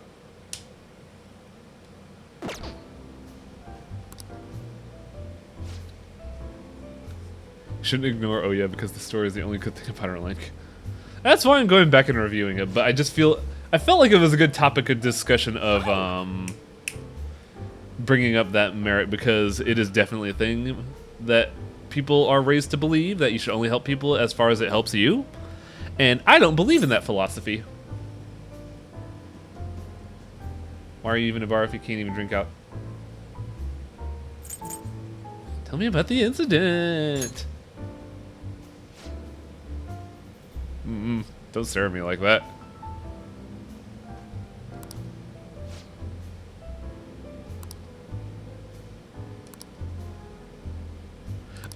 Shouldn't ignore Oh Yeah because the story is the only good thing about her link. That's why I'm going back and reviewing it, but I just I felt like it was a good topic of discussion of bringing up that merit because it is definitely a thing that people are raised to believe, that you should only help people as far as it helps you. And I don't believe in that philosophy. Why are you even a bar if you can't even drink out? Tell me about the incident. Don't stare at me like that.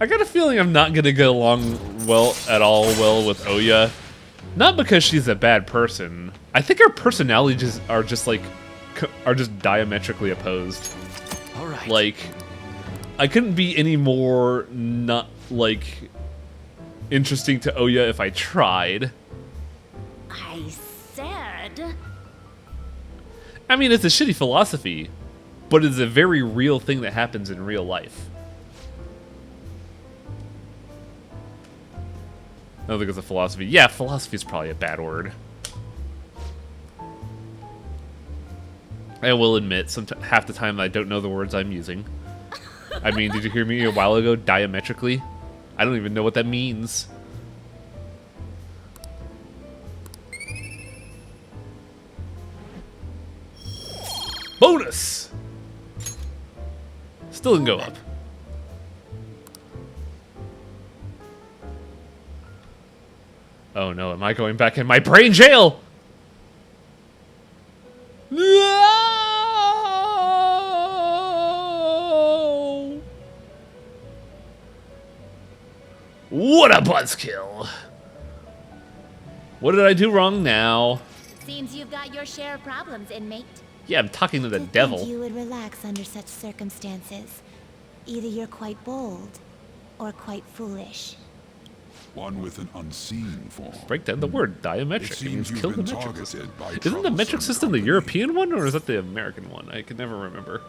I got a feeling I'm not gonna get along at all with Oya. Not because she's a bad person. I think her personalities are just diametrically opposed. All right. Like, I couldn't be any more not like interesting to Oya if I tried. I said. I mean, it's a shitty philosophy, but it's a very real thing that happens in real life. I don't think it's a philosophy. Yeah, philosophy is probably a bad word. I will admit, half the time I don't know the words I'm using. I mean, did you hear me a while ago? Diametrically? I don't even know what that means. Bonus! Still didn't go up. Oh no, am I going back in my brain jail? No! What a buzzkill! What did I do wrong now? Seems you've got your share of problems, inmate. Yeah, I'm talking to the To devil. think you would relax under such circumstances. Either you're quite bold, or quite foolish. One with an unseen form. Break down the word diametric. It seems means you've kill the been metric system. targeted by Isn't the metric troublesome system the European one, or is that the American one? I can never remember.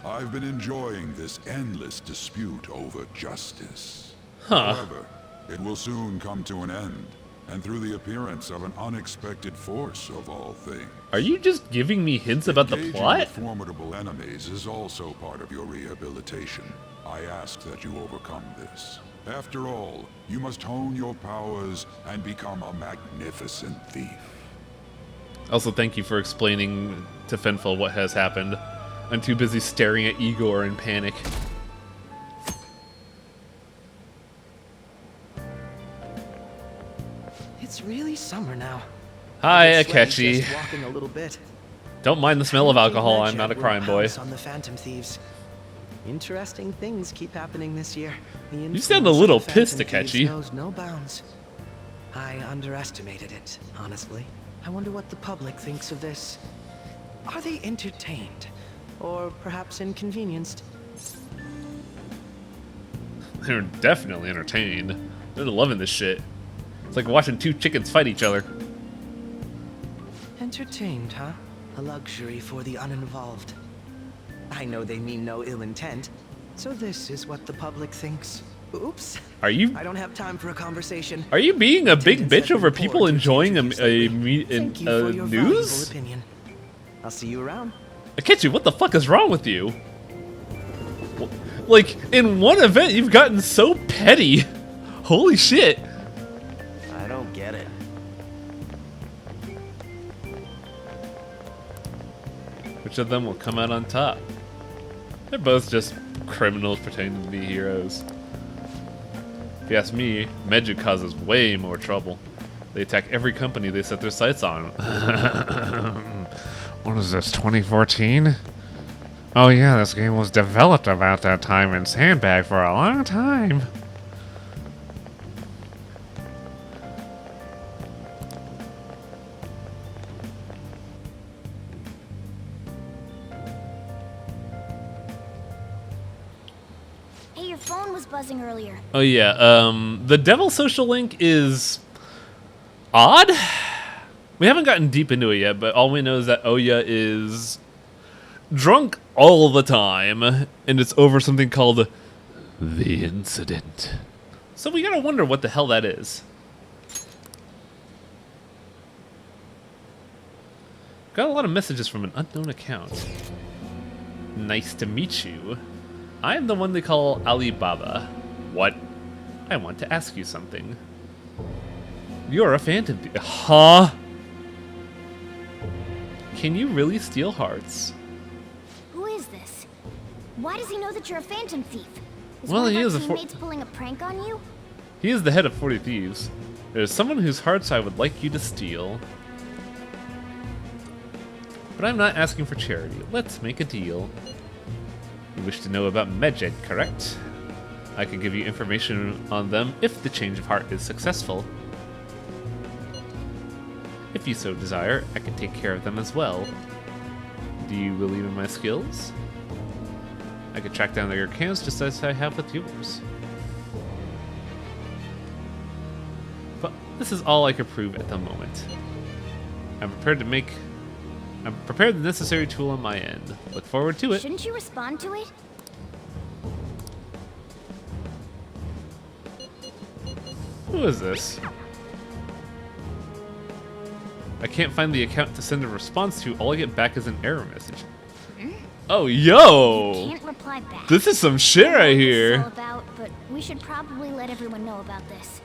I've been enjoying this endless dispute over justice. Huh. However, it will soon come to an end, and through the appearance of an unexpected force of all things. Are you just giving me hints about the Engaging plot? with formidable enemies is also part of your rehabilitation. I ask that you overcome this. After all, you must hone your powers and become a magnificent thief. Also, thank you for explaining to Fenfel what has happened. I'm too busy staring at Igor in panic. It's really summer now. Hi, I get sweaty Akechi. just walking a little bit. Don't mind the smell of I didn't think alcohol. I'm Medjed not a would crime boy. pounce on the Phantom Thieves. Interesting things keep happening this year. The You sound a influence of little the pissed, Phantom Thieves Akechi. knows no bounds. I underestimated it, honestly. I wonder what the public thinks of this. Are they entertained? Or perhaps inconvenienced? They're definitely entertained. They're loving this shit. It's like watching two chickens fight each other. Entertained, huh? A luxury for the uninvolved. I know they mean no ill intent. So this is what the public thinks. Oops. Are you I don't have time for a conversation. Are you being a big Attendance bitch at over the people board enjoying Thank you for your valuable news? opinion. I'll see you around. Akechi, what the fuck is wrong with you? Like, in one event, you've gotten so petty. Holy shit. I don't get it. Which of them will come out on top? They're both just criminals pretending to be heroes. If you ask me, Medjed causes way more trouble. They attack every company they set their sights on. What is this, 2014? Oh yeah, this game was developed about that time in Sandbag for a long time. Hey, your phone was buzzing earlier. Oh yeah, the Devil Social Link is odd. We haven't gotten deep into it yet, but all we know is that Oya is drunk all the time, and it's over something called The Incident. So we gotta wonder what the hell that is. Got a lot of messages from an unknown account. Nice to meet you. I am the one they call Alibaba. What? I want to ask you something. You're a phantom thief. Huh? Can you really steal hearts? Who is this? Why does he know that you're a phantom thief? Is Well, one of he our is a teammates pulling a prank on you? He is the head of 40 Thieves. There's someone whose hearts I would like you to steal. But I'm not asking for charity. Let's make a deal. You wish to know about Medjed, correct? I can give you information on them if the change of heart is successful. If you so desire, I can take care of them as well. Do you believe in my skills? I could track down their accounts just as I have with yours. But this is all I can prove at the moment. I'm prepared the necessary tool on my end. Look forward to it. Shouldn't you respond to it? Who is this? I can't find the account to send a response to. All I get back is an error message. Oh, yo! Can't reply back. This is some shit I don't know right what this is here. all about, but we should probably let everyone know about this.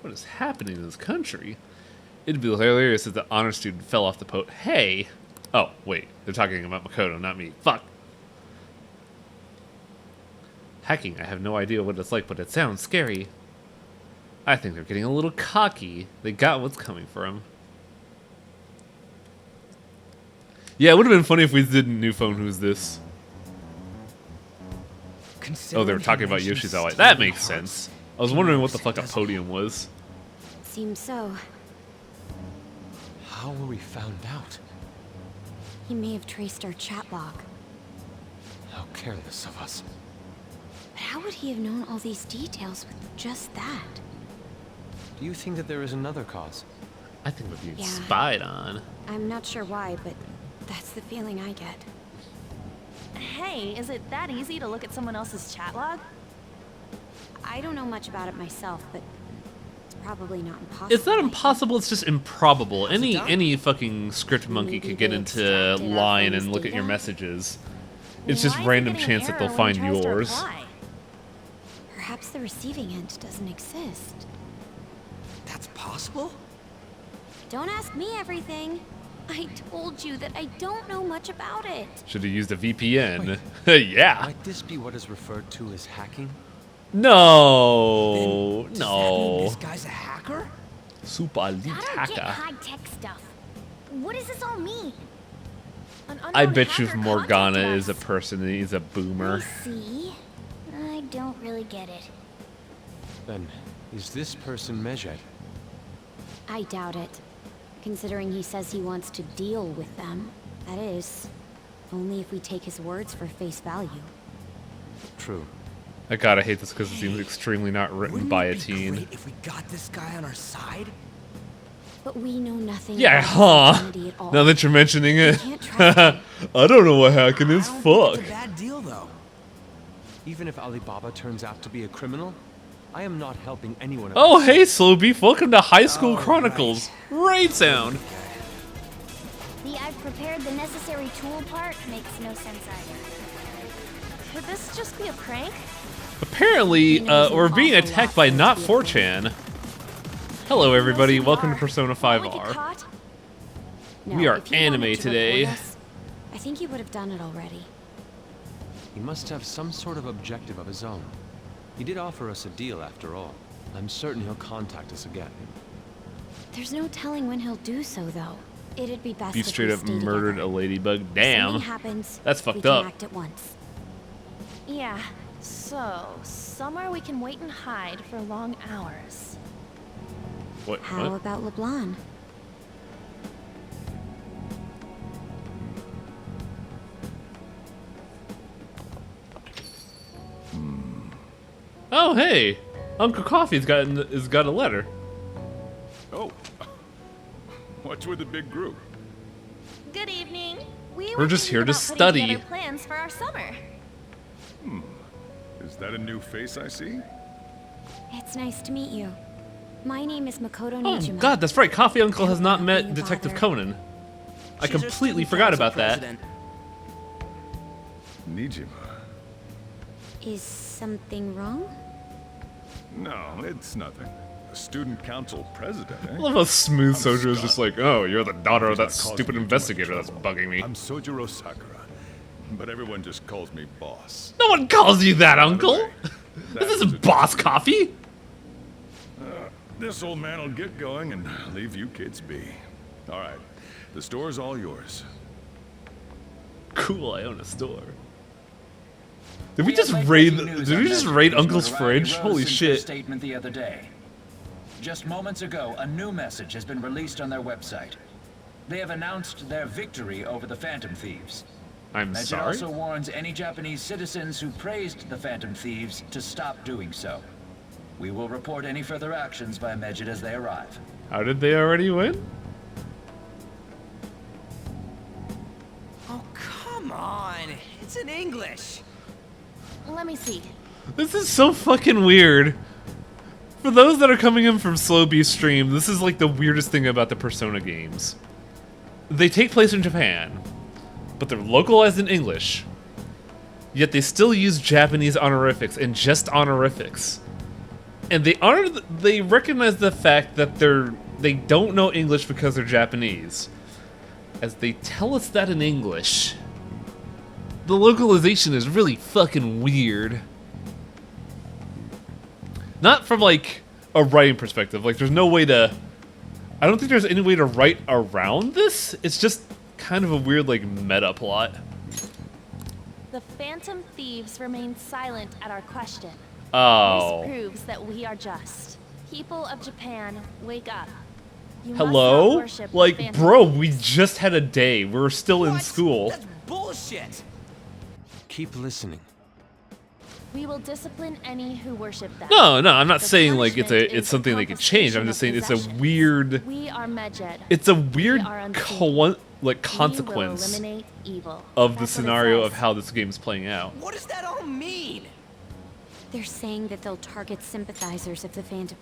What is happening in this country? It'd be hilarious if the honor student fell off the boat. Hey! Oh, wait. They're talking about Makoto, not me. Fuck! Hacking, I have no idea what it's like, but it sounds scary. I think they're getting a little cocky. They got what's coming for them. Yeah, it would have been funny if we did New Phone Who's This. Oh, they were talking about Yoshizawa. That makes sense. I was wondering what the fuck a podium was. Seems so. How were we found out? He may have traced our chat log. How careless of us. But how would he have known all these details with just that? Do you think that there is another cause? I think we're being Yeah. spied on. I'm not sure why, but that's the feeling I get. Hey, is it that easy to look at someone else's chat log? I don't know much about it myself, but it's probably not impossible. It's not impossible, it's just improbable. Any fucking script monkey could get into line and look at your messages. It's just random chance that they'll find yours. Perhaps the receiving end doesn't exist. That's possible? Don't ask me everything. I told you that I don't know much about it. Should have used a VPN. Yeah. Might this be what is referred to as hacking? No. Does that mean this No. guy's a hacker? Super elite I don't get hacker. high-tech stuff. What does this all mean? An I unknown bet you if hacker Morgana contacted is a us. person and he's a boomer. See? I don't really get it. Then, is this person Medjed? I doubt it. Considering he says he wants to deal with them. That is, only if we take his words for face value. True. I gotta hate this because it seems extremely not written Wouldn't by it a be teen. great if we got this guy on our side? But we know nothing Yeah, about his huh? identity at all. Now that you're mentioning it. can't trust him. I don't know what hacking is. I don't Fuck. think it's a bad deal, though. Even if Alibaba turns out to be a criminal, I am not helping anyone. Oh, hey, Slow Beef. Welcome to High School Chronicles. Right sound. The I've prepared the necessary tool part makes no sense either. Could this just be a prank? Apparently, we're being attacked by not 4chan. Hello, everybody. Welcome to Persona 5R. No, We are if he anime wanted to today. report us, I think he would have done it already. He must have some sort of objective of his own. He did offer us a deal after all. I'm certain he'll contact us again. There's no telling when he'll do so, though. It'd be best You if straight we up stay murdered together. a ladybug. If Damn. something happens, That's we fucked can up. act at once. Yeah. So, somewhere we can wait and hide for long hours. What? How What? about LeBlanc? Oh, hey. Uncle Coffee's got a letter. Oh. What's with the big group? Good evening. We We're were just thinking here to about putting study. together plans for our summer. Is that a new face I see? It's nice to meet you. My name is Makoto Oh, Nijima. God, that's right. Coffee Uncle has not met being a Detective bother. Conan. I She's our completely student forgot council about that. president. Nijima. Is something wrong? No, it's nothing. A student council president, eh? I love how Smooth I'm Soju is just stunned. like, oh, you're the daughter of He's that not causing stupid me too much investigator that's trouble. bugging me. I'm Sojiro Sakura, but everyone just calls me boss. No one calls you that, By the Uncle. way, This that's isn't Boss Coffee. This old man will get going and leave you kids be. All right, the store's all yours. Cool, I own a store. Did we had just late raid? breaking news Did on we just Medjed raid when Uncle's Notoriety fridge? rose Holy into a shit! Statement the other day. Just moments ago, a new message has been released on their website. They have announced their victory over the Phantom Thieves. I'm Medjed sorry. also warns any Japanese citizens who praised the Phantom Thieves to stop doing so. We will report any further actions by Medjed as they arrive. How did they already win? Oh, come on. It's in English. Let me see. This is so fucking weird. For those that are coming in from Slow Beef Stream, this is like the weirdest thing about the Persona games. They take place in Japan, but they're localized in English. Yet they still use Japanese honorifics and just honorifics. And they recognize the fact that they don't know English because they're Japanese. As they tell us that in English. The localization is really fucking weird. Not from like a writing perspective. Like there's no way to I don't think there's any way to write around this. It's just kind of a weird like meta plot. The Phantom Thieves remain silent at our question. Oh. This proves that we are just. People of Japan, wake up. You must not Hello? worship the Like, Phantom bro, Thieves. we just had a day. We're still in school. That's bullshit. Keep listening. We will discipline any who worship them. No, I'm not The saying like punishment it's is something the they could change. I'm just saying it's a confiscation of weird We are Medjed. it's a weird are unseen. We consequence will eliminate evil. of the That's what it scenario says. of how this game's playing out. What does that all mean? They're saying that they'll target sympathizers of the Phantom.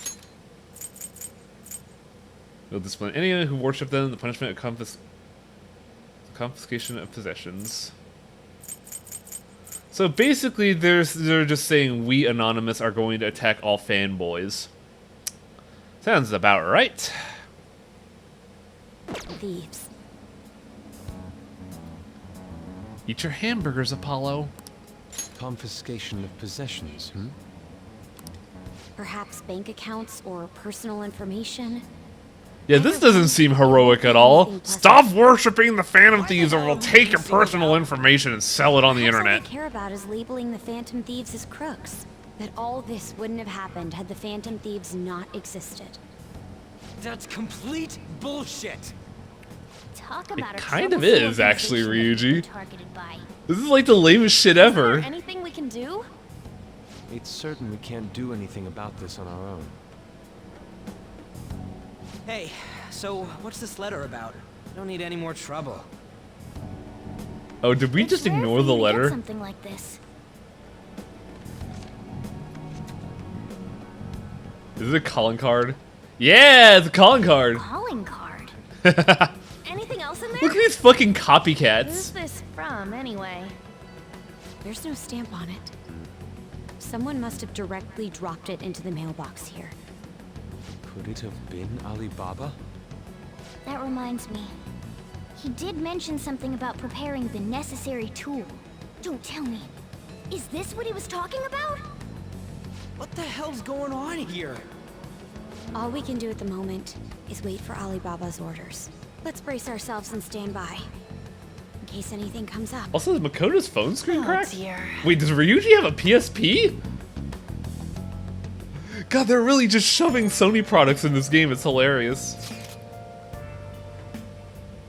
They'll discipline anyone who worship them. The punishment of confiscation of possessions. So basically, they're just saying we Anonymous are going to attack all fanboys. Sounds about right. Thieves. Eat your hamburgers, Apollo. Confiscation of possessions, Perhaps bank accounts or personal information? Yeah, this doesn't seem heroic at all. Stop worshipping the Phantom Thieves or we'll take your personal information and sell it on the Perhaps internet. All they care about is labeling the Phantom Thieves as crooks. That all this wouldn't have happened had the Phantom Thieves not existed. That's complete bullshit. Talk It about a kind of troublesome is, actually, organization that Ryuji. we're targeted by. This is like the lamest shit Is there ever. anything we can do? It's certain we can't do anything about this on our own. Hey, so what's this letter about? Don't need any more trouble. Oh, did we just ignore the letter? Something like this. Is it a calling card? Yeah, it's a calling card. Calling card. Anything else in there? Look at these fucking Who's copycats. this from, anyway? There's no stamp on it. Someone must have directly dropped it into the mailbox here. Could it have been Alibaba? That reminds me. He did mention something about preparing the necessary tool. Don't tell me. Is this what he was talking about? What the hell's going on here? All we can do at the moment is wait for Alibaba's orders. Let's brace ourselves and stand by. In case anything comes up. Also, is Makoto's phone screen Oh, cracked? dear. Wait, does Ryuji have a PSP? God, they're really just shoving Sony products in this game. It's hilarious.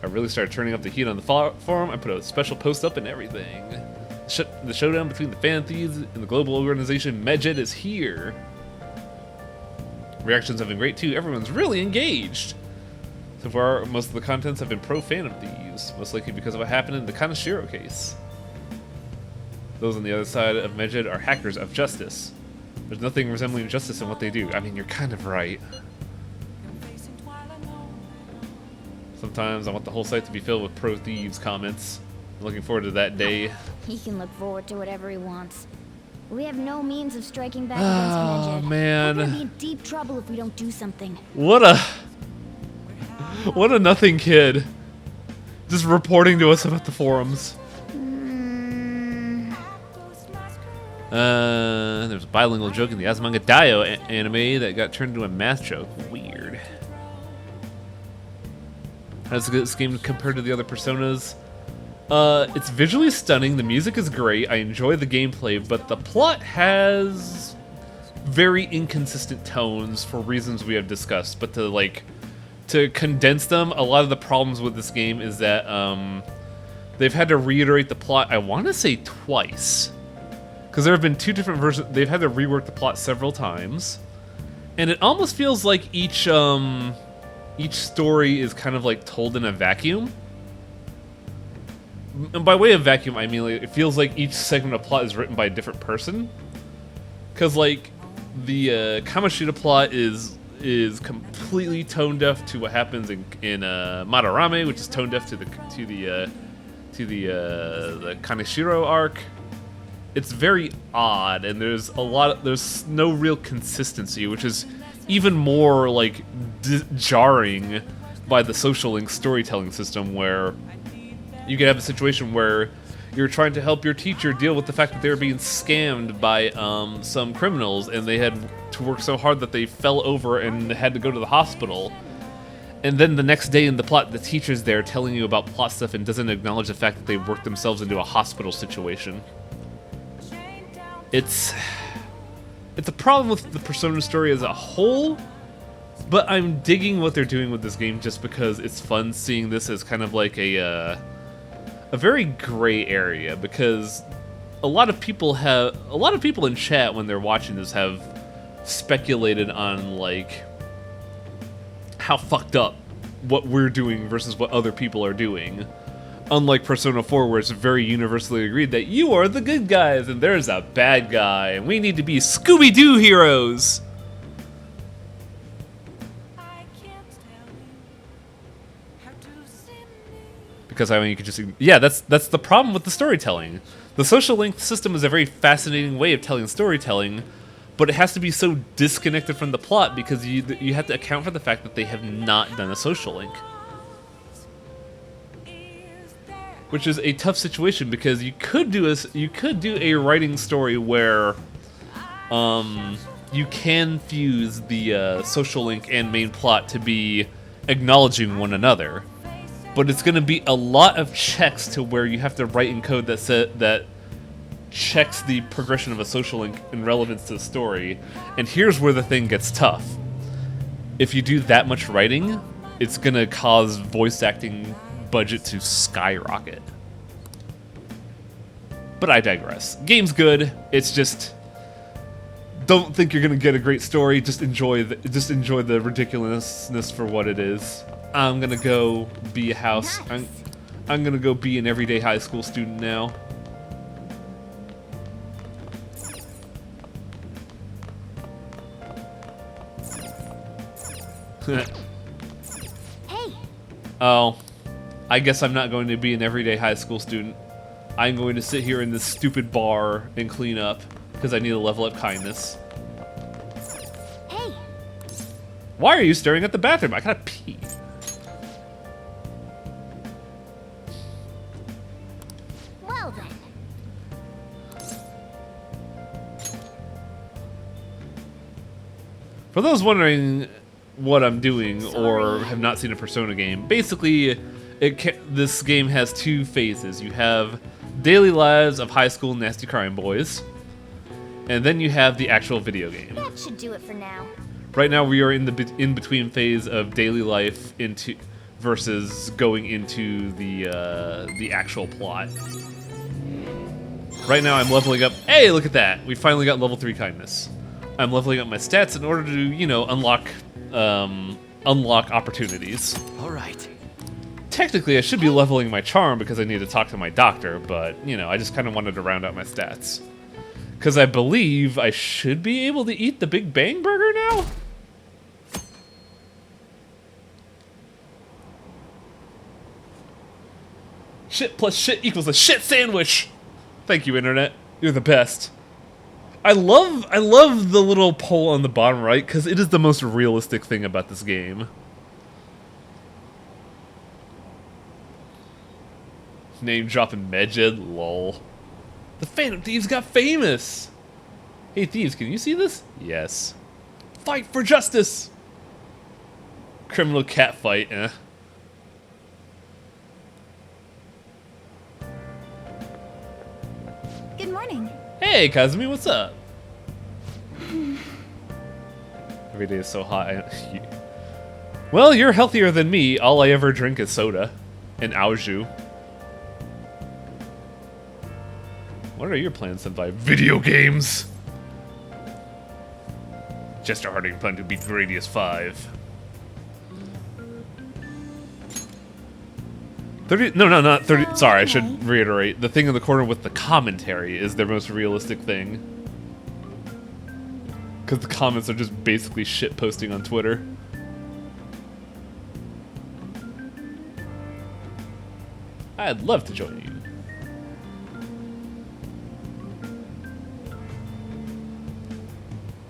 I really started turning up the heat on the forum. I put a special post up and everything. The showdown between the Phantom Thieves and the global organization Medjed is here. Reactions have been great too. Everyone's really engaged. So far, most of the contents have been pro-Phantom Thieves, most likely because of what happened in the Kaneshiro case. Those on the other side of Medjed are hackers of justice. There's nothing resembling justice in what they do. I mean, you're kind of right. Sometimes I want the whole site to be filled with pro-thieves comments. I'm looking forward to that day. He can look forward to whatever he wants. We have no means of striking back Oh, against Medjed. man. We're gonna be in deep trouble if we don't do something. What a nothing kid. Just reporting to us about the forums. There's a bilingual joke in the Azumanga Daioh anime that got turned into a math joke. Weird. How's this game compared to the other Personas? It's visually stunning, the music is great, I enjoy the gameplay, but the plot has very inconsistent tones for reasons we have discussed. But to condense them, a lot of the problems with this game is that they've had to reiterate the plot, I want to say twice. Because there have been two different versions, they've had to rework the plot several times. And it almost feels like each story is kind of like told in a vacuum. And by way of vacuum, I mean like, it feels like each segment of plot is written by a different person. Because like the Kamoshida plot is completely tone deaf to what happens in Madarame, which is tone deaf to the Kaneshiro arc. It's very odd, and there's no real consistency, which is even more like jarring by the Social Link storytelling system, where you can have a situation where you're trying to help your teacher deal with the fact that they were being scammed by some criminals, and they had to work so hard that they fell over and had to go to the hospital. And then the next day in the plot, the teacher's there telling you about plot stuff and doesn't acknowledge the fact that they worked themselves into a hospital situation. It's a problem with the Persona story as a whole, but I'm digging what they're doing with this game just because it's fun seeing this as kind of like a very gray area, because a lot of people in chat when they're watching this have speculated on like how fucked up what we're doing versus what other people are doing. Unlike Persona 4, where it's very universally agreed that you are the good guys and there's a bad guy, and we need to be Scooby-Doo heroes. Because I mean, you could just, yeah, that's the problem with the storytelling. The Social Link system is a very fascinating way of telling storytelling, but it has to be so disconnected from the plot because you have to account for the fact that they have not done a Social Link. which is a tough situation because you could do a writing story where you can fuse the social link and main plot to be acknowledging one another, but it's going to be a lot of checks to where you have to write in code that checks the progression of a social link in relevance to the story. And here's where the thing gets tough. If you do that much writing, it's going to cause voice acting budget to skyrocket. But I digress. Game's good. It's just, don't think you're gonna get a great story. Just enjoy the ridiculousness for what it is. I'm gonna go be a house. Nice. I'm gonna go be an everyday high school student now. Hey. Oh, I guess I'm not going to be an everyday high school student. I'm going to sit here in this stupid bar and clean up because I need to level up kindness. Hey. Why are you staring at the bathroom? I gotta pee. Well then. For those wondering what I'm doing or have not seen a Persona game, basically this game has two phases. You have daily lives of high school nasty crime boys, and then you have the actual video game. That should do it for now. Right now we are in the in-between phase of daily life versus going into the actual plot. Right now I'm leveling up. Hey, look at that! We finally got level 3 kindness. I'm leveling up my stats in order to, you know, unlock opportunities. All right. Technically, I should be leveling my charm because I need to talk to my doctor, but, you know, I just kind of wanted to round out my stats. Because I believe I should be able to eat the Big Bang Burger now? Shit plus shit equals a shit sandwich! Thank you, Internet. You're the best. I love the little poll on the bottom right, because it is the most realistic thing about this game. Name dropping Medjed, lol. The Phantom Thieves got famous! Hey Thieves, can you see this? Yes. Fight for justice! Criminal cat fight, eh? Good morning. Hey Kazumi, what's up? Every day is so hot. Well, you're healthier than me. All I ever drink is soda. And Aoju. What are your plans, Senpai? Video games! Chester Harding planned to beat Gradius 5. 30, no, not 30. Sorry, I should reiterate. The thing in the corner with the commentary is their most realistic thing. Because the comments are just basically shit posting on Twitter. I'd love to join you.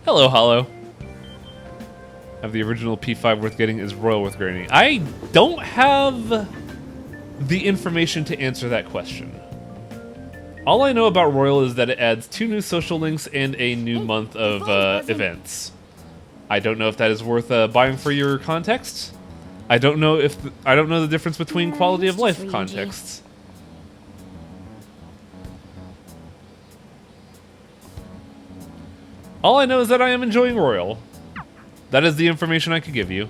Hello, Hollow. Have the original P5 worth getting? Is Royal worth grading? I don't have the information to answer that question. All I know about Royal is that it adds 2 new social links and a new month of events. I don't know if that is worth buying for your context. I don't know the difference between quality of life contexts. All I know is that I am enjoying Royal. That is the information I could give you.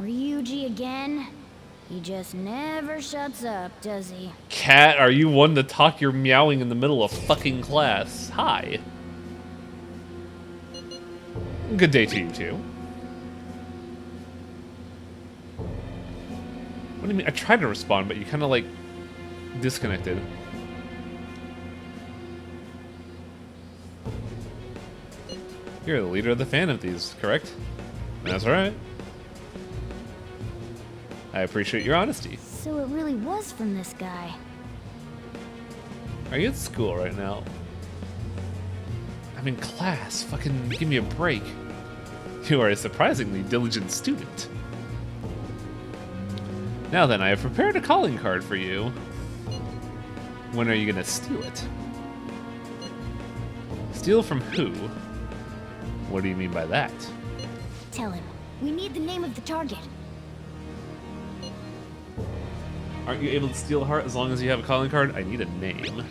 Ryuji again? He just never shuts up, does he? Cat, are you one to talk your meowing in the middle of fucking class? Hi. Good day to you, too. What do you mean? I tried to respond, but you kind of, like, disconnected. You're the leader of the Phantom Thieves, correct? That's right. I appreciate your honesty. So it really was from this guy. Are you at school right now? I'm in class. Fucking give me a break. You are a surprisingly diligent student. Now then, I have prepared a calling card for you. When are you gonna steal it? Steal from who? What do you mean by that? Tell him. We need the name of the target. Aren't you able to steal a heart as long as you have a calling card? I need a name.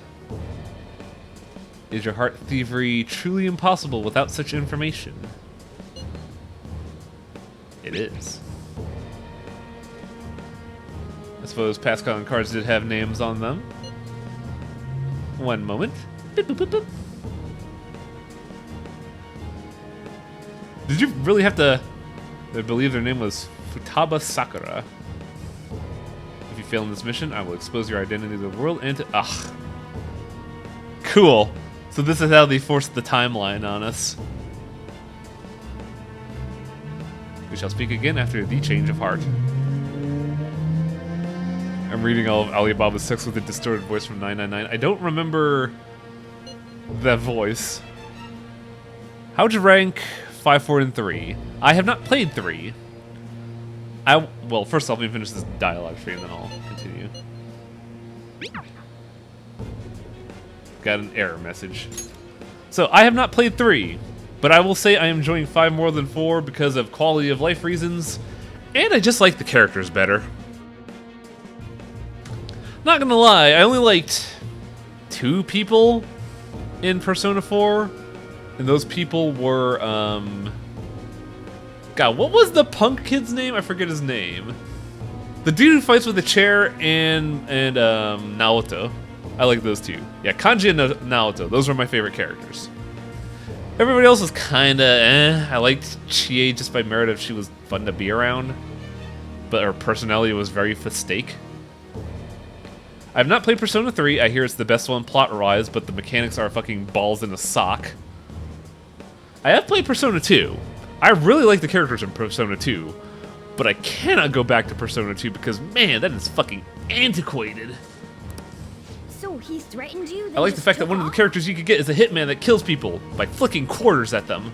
Is your heart thievery truly impossible without such information? It is. I suppose past calling cards did have names on them. One moment. Boop, boop, boop, boop. Did you really have to... I believe their name was Futaba Sakura. If you fail in this mission, I will expose your identity to the world and to... Ugh. Cool. So this is how they forced the timeline on us. We shall speak again after the change of heart. I'm reading all of Alibaba's text with a distorted voice from 999. I don't remember that voice. How'd you rank 5, 4, and 3? I have not played 3. Well, first off, let me finish this dialogue tree and then I'll continue. Got an error message. So, I have not played 3, but I will say I am enjoying 5 more than 4 because of quality of life reasons, and I just like the characters better. Not gonna lie, I only liked 2 people in Persona 4, and those people were, God, what was the punk kid's name? I forget his name. The dude who fights with a chair and Naoto. I like those 2. Yeah, Kanji and Naoto. Those were my favorite characters. Everybody else was kinda eh. I liked Chie just by merit of she was fun to be around, but her personality was very fastake. I have not played Persona 3. I hear it's the best one plot-wise, but the mechanics are fucking balls in a sock. I have played Persona 2. I really like the characters in Persona 2, but I cannot go back to Persona 2 because, man, that is fucking antiquated. So he threatened you? I like the fact that one of the characters you could get is a hitman that kills people by flicking quarters at them.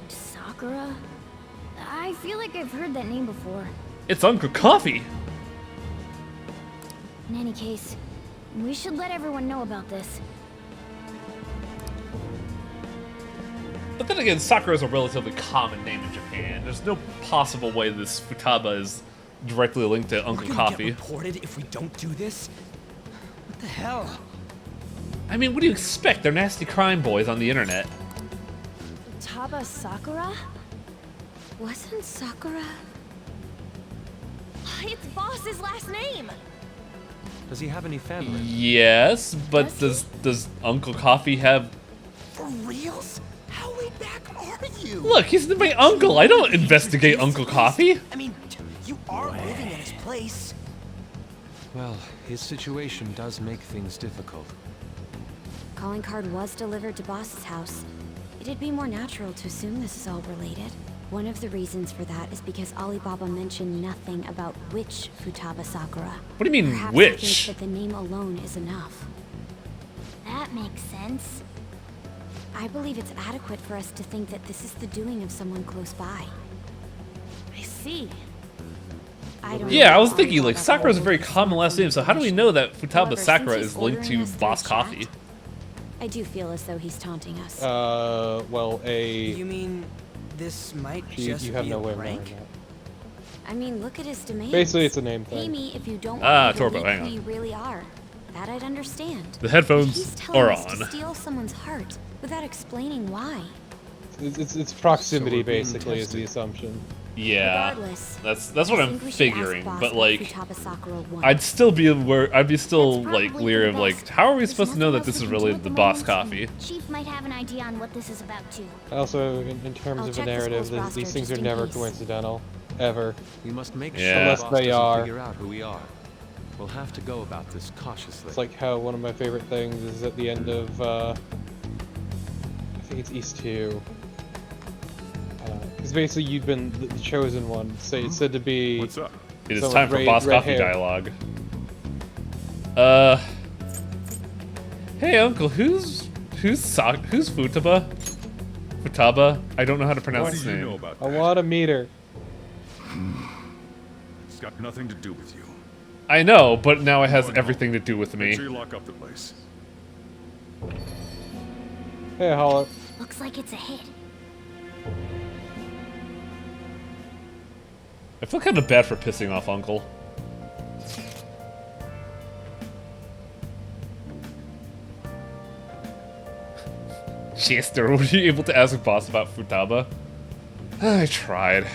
Sakura? I feel like I've heard that name before. It's Uncle Coffee! In any case, we should let everyone know about this. But then again, Sakura is a relatively common name in Japan. There's no possible way this Futaba is directly linked to Uncle Coffee. Get reported if we don't do this? What the hell? I mean, what do you expect? They're nasty crime boys on the internet. Futaba Sakura? Wasn't Sakura... It's Boss's last name! Does he have any family? Yes, but does Uncle Coffee have... For reals? How way back are you? Look, he's my uncle. I don't investigate Uncle Coffee. I mean, you are living at his place. Well, his situation does make things difficult. Calling card was delivered to Boss's house. It'd be more natural to assume this is all related. One of the reasons for that is because Alibaba mentioned nothing about which Futaba Sakura. What do you mean, Perhaps which? he thinks that the name alone is enough. That makes sense. I believe it's adequate for us to think that this is the doing of someone close by. I see. I don't Yeah, know I was if thinking, like, Alibaba Sakura's a will very hold common last name, so how do we know that Futaba However, Sakura since is he's linked to ordering us through Boss chat, Coffee? I do feel as though he's taunting us. Well, You mean this might just you have be no a way of knowing prank? that. I mean, look at his demands. Basically, it's a name Pay thing. me if you don't Ah, want me to Torbo, leak hang who on. you really are. That I'd understand. The headphones But he's telling are us to on. steal someone's heart without explaining why. It's proximity, So we're being basically, is the tested. assumption. Yeah, Regardless, that's what I I'm think we should ask figuring. Boss But what like, Futaba Sakura wants. I'd still be aware. I'd be still That's like probably leery for of the like, best. how are we There's supposed to know nothing that this else is we can do related at to the Boss moment. Coffee? Chief might have an idea on what this is about too. Also, in terms I'll of a check the narrative, school's roster these things are just in never case. coincidental. Ever. We must make Yeah. sure Unless Boss they doesn't are. figure out who we are. We'll have to go about this cautiously. It's like how one of my favorite things is at the end of, I think it's East 2. Because basically you'd been the chosen one. So it's said to be... What's up? It is someone time for with Boss red Coffee hair. dialogue. Hey, Uncle, who's Futaba? Futaba? I don't know how to pronounce his name. I want to meet her. It's got nothing to do with you. I know, but now it has everything to do with me. Make sure you lock up the place. Hey, Hollow. Looks like it's a hit. I feel kind of bad for pissing off Uncle. Chester, were you able to ask Boss about Futaba? I tried.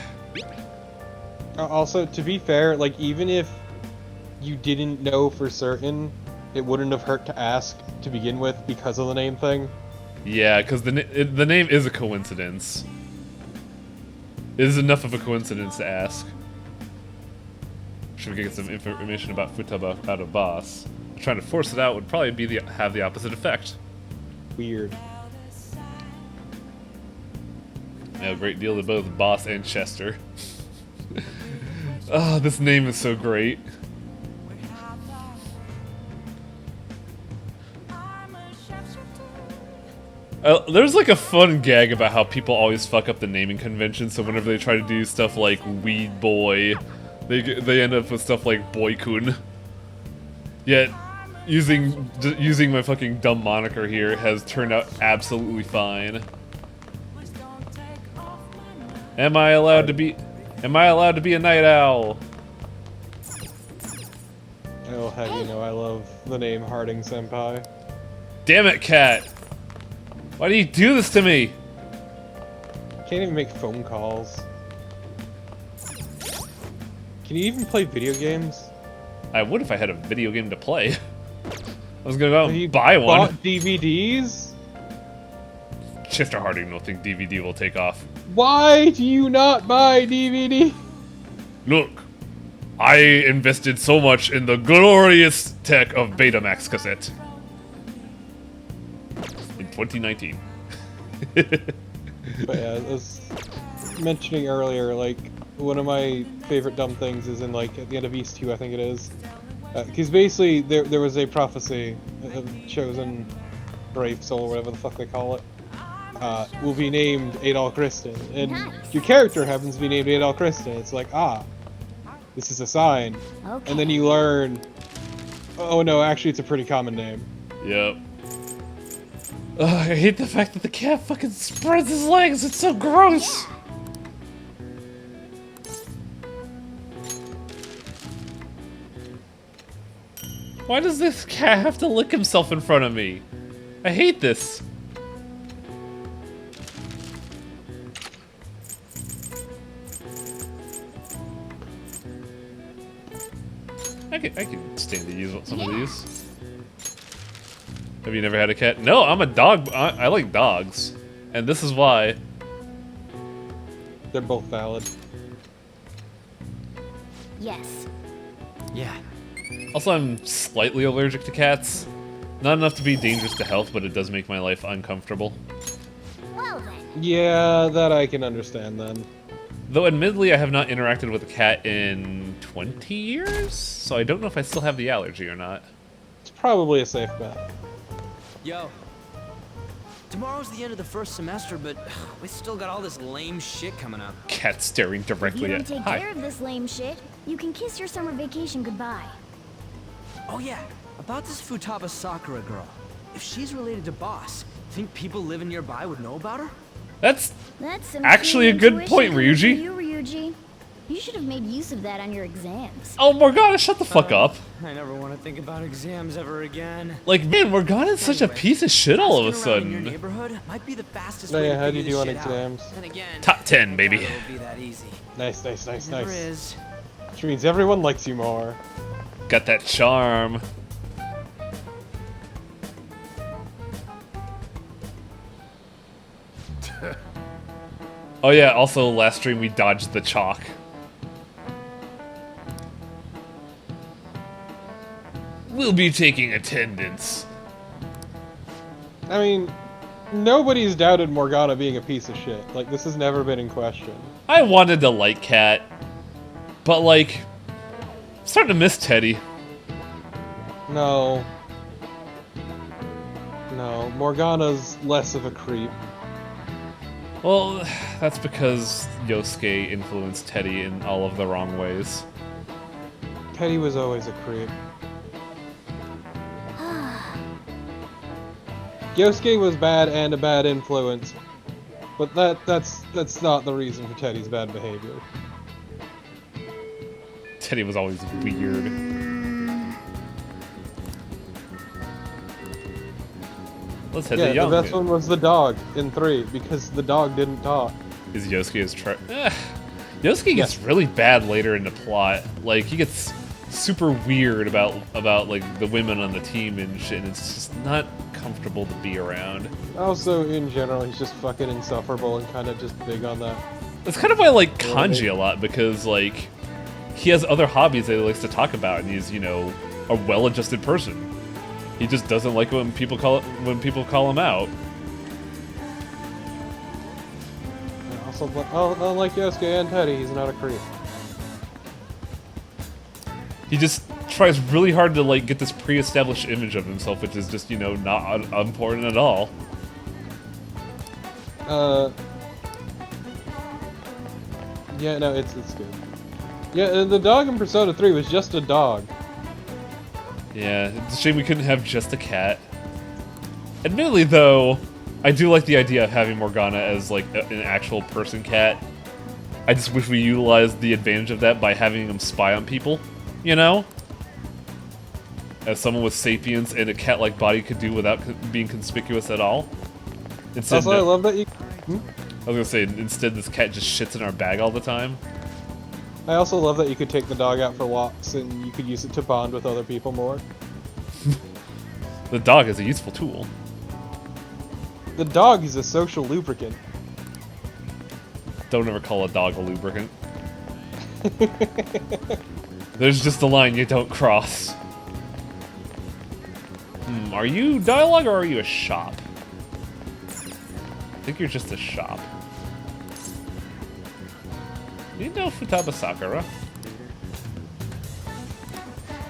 Also, to be fair, like, even if you didn't know for certain, it wouldn't have hurt to ask to begin with because of the name thing. Yeah, because the name is a coincidence. It is enough of a coincidence to ask. Should we get some information about Futaba out of Boss? Trying to force it out would probably have the opposite effect. Weird. Yeah, a great deal to both Boss and Chester. Oh, this name is so great. There's like a fun gag about how people always fuck up the naming convention, so whenever they try to do stuff like Weed Boy, they end up with stuff like Boy-kun. Yet, using my fucking dumb moniker here has turned out absolutely fine. Am I allowed to be a night owl? Oh, heck, you know I love the name Harding Senpai. Damn it, Cat! Why do you do this to me? Can't even make phone calls. Can you even play video games? I would if I had a video game to play. I was gonna go out and buy one. Bought DVDs? Chester Harding don't think DVD will take off. Why do you not buy DVD? Look, I invested so much in the glorious tech of Betamax cassette. In 2019. But yeah, as mentioning earlier, like, one of my favorite dumb things is in, like, at the end of East 2, I think it is. Because basically, there was a prophecy of chosen brave soul, whatever the fuck they call it, will be named Adol Kristen. And your character happens to be named Adol Kristen. It's like, this is a sign. Okay. And then you learn, oh no, actually it's a pretty common name. Yep. Ugh, I hate the fact that the cat fucking spreads his legs. It's so gross. Why does this cat have to lick himself in front of me? I hate this. I can stand to use some of these. Have you never had a cat? No, I'm a dog. I like dogs. And this is why. They're both valid. Yes. Yeah. Also, I'm slightly allergic to cats. Not enough to be dangerous to health, but it does make my life uncomfortable. Well then. Yeah, that I can understand then. Though admittedly, I have not interacted with a cat in 20 years, so I don't know if I still have the allergy or not. It's probably a safe bet. Yo. Tomorrow's the end of the first semester, but we still got all this lame shit coming up. Cat staring If you directly don't at. take Hi. care of this lame shit, you can kiss your summer vacation goodbye. Oh yeah, about this Futaba Sakura girl. If she's related to Boss, think people living nearby would know about her? That's some actually a keen good intuition point, coming from Ryuji. You, Ryuji. You should have made use of that on your exams. Oh, Morgana, shut the fuck up. I never want to think about exams ever again. Like, man, Morgana's such a piece of shit all of a Asking around in your sudden. neighborhood might be the fastest Oh way yeah, to how'd you figure do on this shit exams? out. Then again, Top 10, baby. it won't be that easy. Nice, nice, nice, Never nice. is. Which means everyone likes you more. Got that charm. Oh yeah, also last stream we dodged the chalk. We'll be taking attendance. I mean, nobody's doubted Morgana being a piece of shit. Like, this has never been in question. I wanted to like Cat, but like, I'm starting to miss Teddy. No. No, Morgana's less of a creep. Well, that's because Yosuke influenced Teddy in all of the wrong ways. Teddy was always a creep. Yosuke was bad and a bad influence, but that's not the reason for Teddy's bad behavior. Teddy was always weird. Let's head to Young. The best one was the dog in 3 because the dog didn't talk. Is Yosuke's Yosuke gets really bad later in the plot. Like he gets super weird about like the women on the team and shit, and it's just not comfortable to be around. Also, in general, he's just fucking insufferable and kind of just big on that. That's kind of why I like Kanji a lot, because like he has other hobbies that he likes to talk about, and he's, you know, a well-adjusted person. He just doesn't like when people call him out. Also, unlike Yosuke and Teddy, he's not a creep. He just tries really hard to like get this pre-established image of himself, which is just, you know, not important at all. Yeah, no, it's good. Yeah, the dog in Persona 3 was just a dog. Yeah, it's a shame we couldn't have just a cat. Admittedly, though, I do like the idea of having Morgana as like an actual person cat. I just wish we utilized the advantage of that by having him spy on people, you know? As someone with sapience and a cat-like body could do without being conspicuous at all. Instead, also, I love that you... I was gonna say, instead this cat just shits in our bag all the time. I also love that you could take the dog out for walks and you could use it to bond with other people more. The dog is a useful tool. The dog is a social lubricant. Don't ever call a dog a lubricant. There's just a line you don't cross. Are you dialogue or are you a shop? I think you're just a shop. You know Futaba Sakura.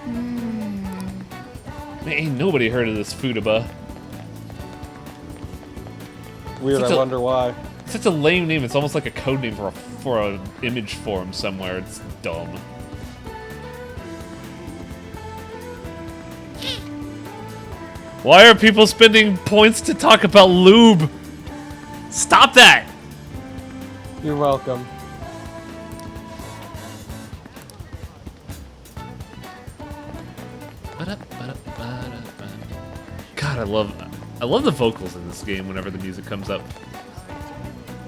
Man, ain't nobody heard of this Futaba. Weird, I wonder why. Such a lame name. It's almost like a code name for an image form somewhere. It's dumb. Why are people spending points to talk about lube? Stop that! You're welcome. God, I love the vocals in this game whenever the music comes up.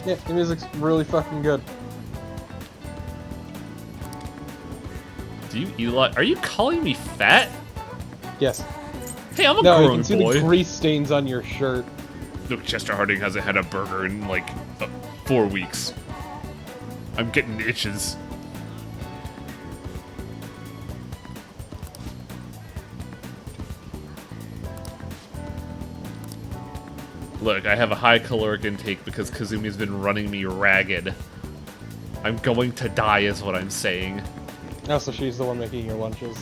Yeah, the music's really fucking good. Do you eat a lot? Are you calling me fat? Yes. Hey, I'm a no, grown you can see boy. the grease stains on your shirt. Look, Chester Harding hasn't had a burger in like 4 weeks. I'm getting itches. Look, I have a high caloric intake because Kazumi's been running me ragged. I'm going to die is what I'm saying. Also, she's the one making your lunches.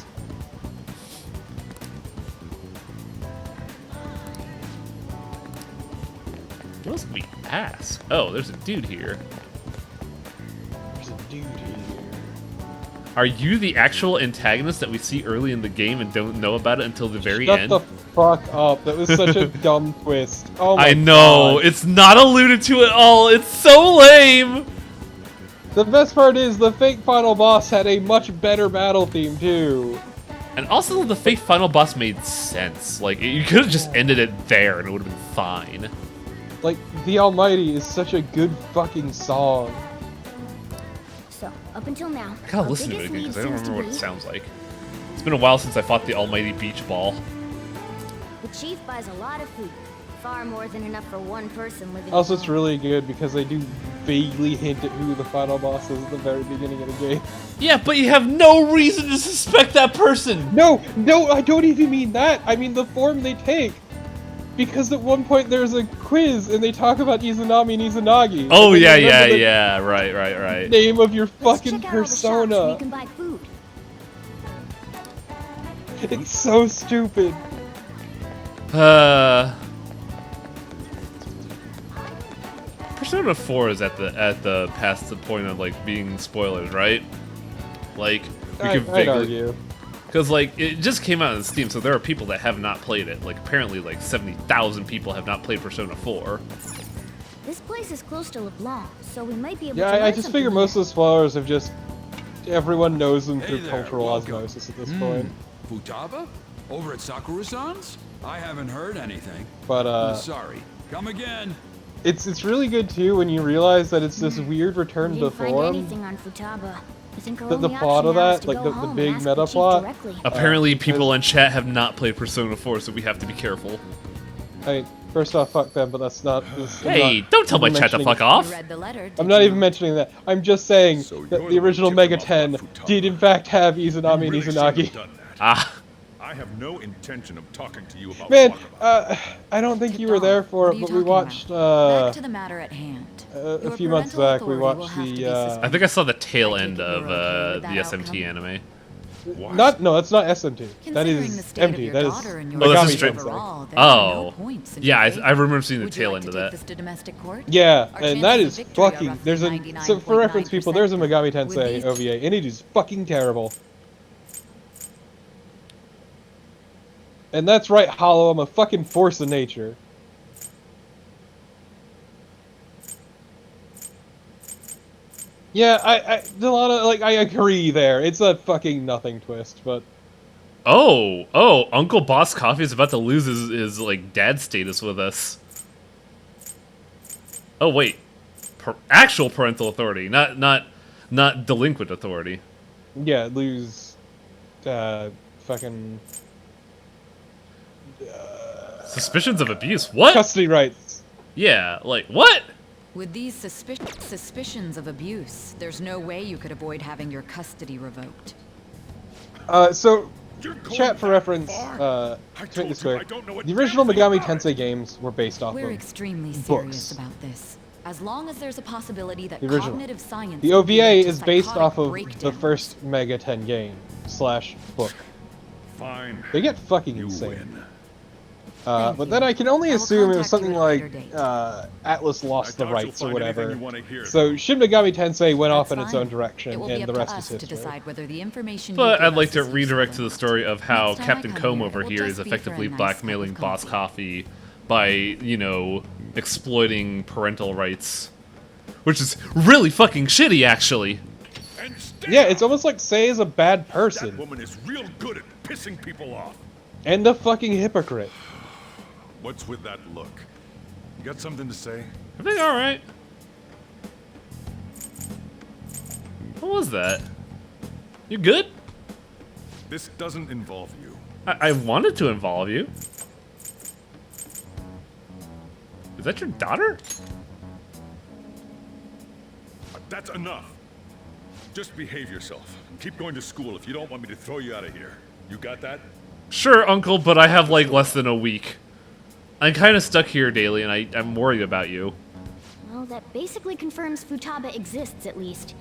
What else can we ask? Oh, there's a dude here. There's a dude here. Are you the actual antagonist that we see early in the game and don't know about it until the very Shut end? the fuck up. That was such a dumb twist. Oh my I know. God. It's not alluded to at all. It's so lame. The best part is the fake final boss had a much better battle theme too. And also the fake final boss made sense. Like, you could have just ended it there and it would have been fine. Like, The Almighty is such a good fucking song. So, up until now, I gotta listen to it again because I don't remember what it sounds like. It's been a while since I fought the almighty beach ball. The chief buys a lot of food. Far more than enough for one person living Also, alone. it's really good because they do vaguely hint at who the final boss is at the very beginning of the game. Yeah, but you have no reason to suspect that person! No, I don't even mean that! I mean the form they take! Because at one point there's a quiz and they talk about Izanami and Izanagi. Oh, and yeah, right. Name of your fucking Check out all the shops where persona. you can buy food. It's so stupid. Persona 4 is at the past the point of like being spoilers, right? Like I'd argue. Because like it just came out on Steam, so there are people that have not played it. Like apparently like 70,000 people have not played Persona 4. This place is close to LeBlanc, so we might be able Yeah, to I just figure most of the spoilers have just everyone knows them through there, cultural welcome. osmosis at this point. Futaba? Over at Sakura-san's? I haven't heard anything. But Sorry. Come again. it's really good too when you realize that it's this weird return We to the didn't find form. anything on Futaba. I think our The only plot option of now is that, to like go the home and big ask meta the chief plot. directly. Apparently, people in chat have not played Persona 4, so we have to be careful. Hey, first off, fuck them, but that's not. Hey, don't tell my chat to fuck off. I'm not even mentioning that. I'm just saying that the original Mega 10 did in fact have Izanami and Izanagi. Ah. I have no intention of talking to you about Man, I don't think you were there for it, but we watched Back to the matter at hand. a few months back. We watched the. I think I saw the tail end of the SMT anime. No, that's not SMT. That is MT. That is Megami Tensei. Oh, yeah, I remember seeing the tail end of that. Yeah, and that is fucking. There's a so for reference, people, there's a Megami Tensei OVA, and it is fucking terrible. And that's right, Hollow. I'm a fucking force of nature. Yeah, Delana, like, I agree there. It's a fucking nothing twist, but... Oh, Uncle Boss Coffee is about to lose his like, dad status with us. Oh, wait. Actual parental authority, not delinquent authority. Yeah, lose... fucking... Suspicions of abuse? What? Custody rights. Yeah, like, what? With these suspicions of abuse, there's no way you could avoid having your custody revoked. So, chat for reference, to make this clear, the original Megami Tensei games were based off We're of extremely books. serious about this. As long as there's a possibility that The original. cognitive science... The can lead OVA to is based psychotic off of the breakdowns. first Mega 10 game / book. Fine. They get fucking insane. But then I can only assume it was something like Atlas lost the rights or whatever. So Shin Megami Tensei went off in its own direction, and the rest is history. But I'd like to redirect to the story of how Captain Comb over here is effectively blackmailing Boss Coffee by, you know, exploiting parental rights. Which is really fucking shitty, actually. Yeah, it's almost like Sei is a bad person. That woman is real good at pissing people off. And a fucking hypocrite. What's with that look? You got something to say? I think alright. What was that? You good? This doesn't involve you. I wanted to involve you. Is that your daughter? That's enough. Just behave yourself. And keep going to school if you don't want me to throw you out of here. You got that? Sure, Uncle, but I have like less than a week. I'm kind of stuck here daily, and I'm worried about you. Well, that basically confirms Futaba exists, at least.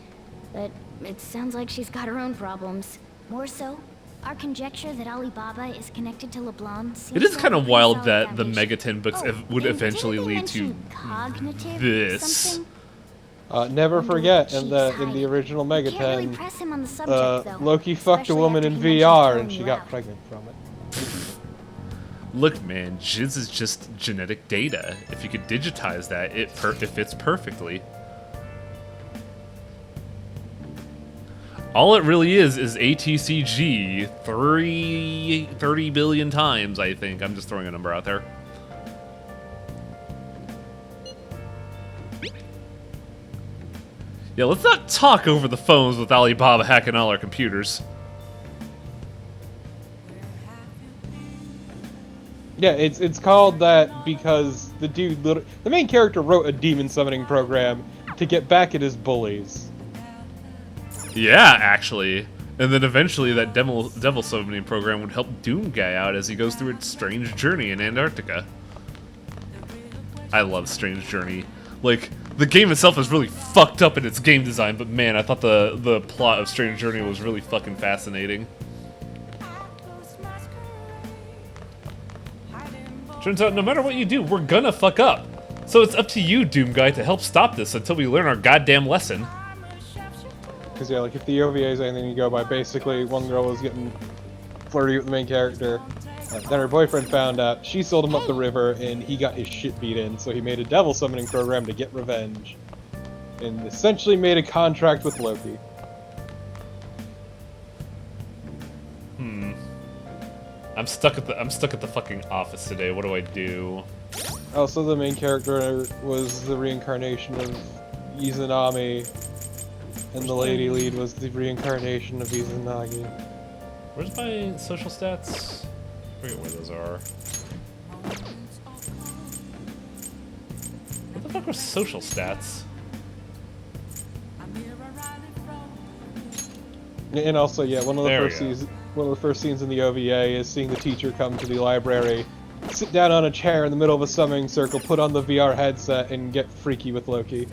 But it sounds like she's got her own problems. More so, our conjecture that Alibaba is connected to LeBlanc seems It is to kind have of a wild solid that the foundation. Mega 10 books would and eventually didn't they lead to mention cognitive this. something? Never forget, in the original Mega Can't really 10, press him on the subject, though, Loki fucked a especially woman after in he mentioned VR throwing and she you got out. pregnant from it. Look, man, jizz is just genetic data. If you could digitize that, it fits perfectly. All it really is ATCG 30 billion times, I think. I'm just throwing a number out there. Yeah, let's not talk over the phones with Alibaba hacking all our computers. Yeah, it's called that because the dude, the main character wrote a demon summoning program to get back at his bullies. Yeah, actually. And then eventually that devil summoning program would help Doom Guy out as he goes through its strange journey in Antarctica. I love Strange Journey. Like, the game itself is really fucked up in its game design, but man, I thought the plot of Strange Journey was really fucking fascinating. Turns out no matter what you do, we're gonna fuck up. So it's up to you, Doom Guy, to help stop this until we learn our goddamn lesson. Because yeah, like if the OVA is anything you go by, basically one girl was getting flirty with the main character. Then her boyfriend found out, she sold him up the river, and he got his shit beat in, so he made a devil summoning program to get revenge. And essentially made a contract with Loki. I'm stuck at the fucking office today. What do I do? Also, the main character was the reincarnation of Izanami, and the lady lead was the reincarnation of Izanagi. Where's my social stats? I forget where those are. What the fuck are social stats? And also, yeah, one of the first scenes in the OVA is seeing the teacher come to the library, sit down on a chair in the middle of a summoning circle, put on the VR headset, and get freaky with Loki.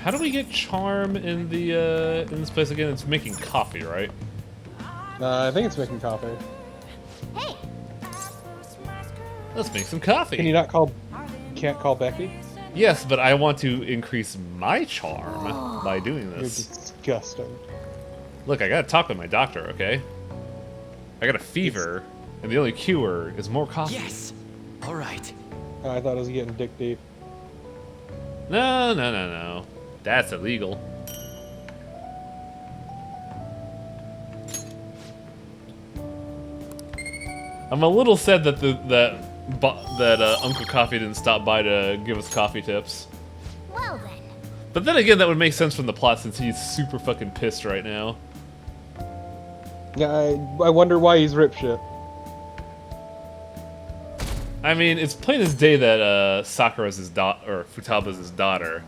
How do we get charm in this place again? It's making coffee, right? I think it's making coffee. Hey! Let's make some coffee. Can you can't call Becky? Yes, but I want to increase my charm by doing this. You're disgusting. Look, I gotta talk with my doctor, okay? I got a fever, and the only cure is more coffee. Yes! Alright. I thought it was getting dick deep. No. That's illegal. I'm a little sad that Uncle Coffee didn't stop by to give us coffee tips. Well then. But then again, that would make sense from the plot since he's super fucking pissed right now. Yeah, I wonder why he's rip shit. I mean, it's plain as day that Sakura's his daughter, or Futaba's his daughter.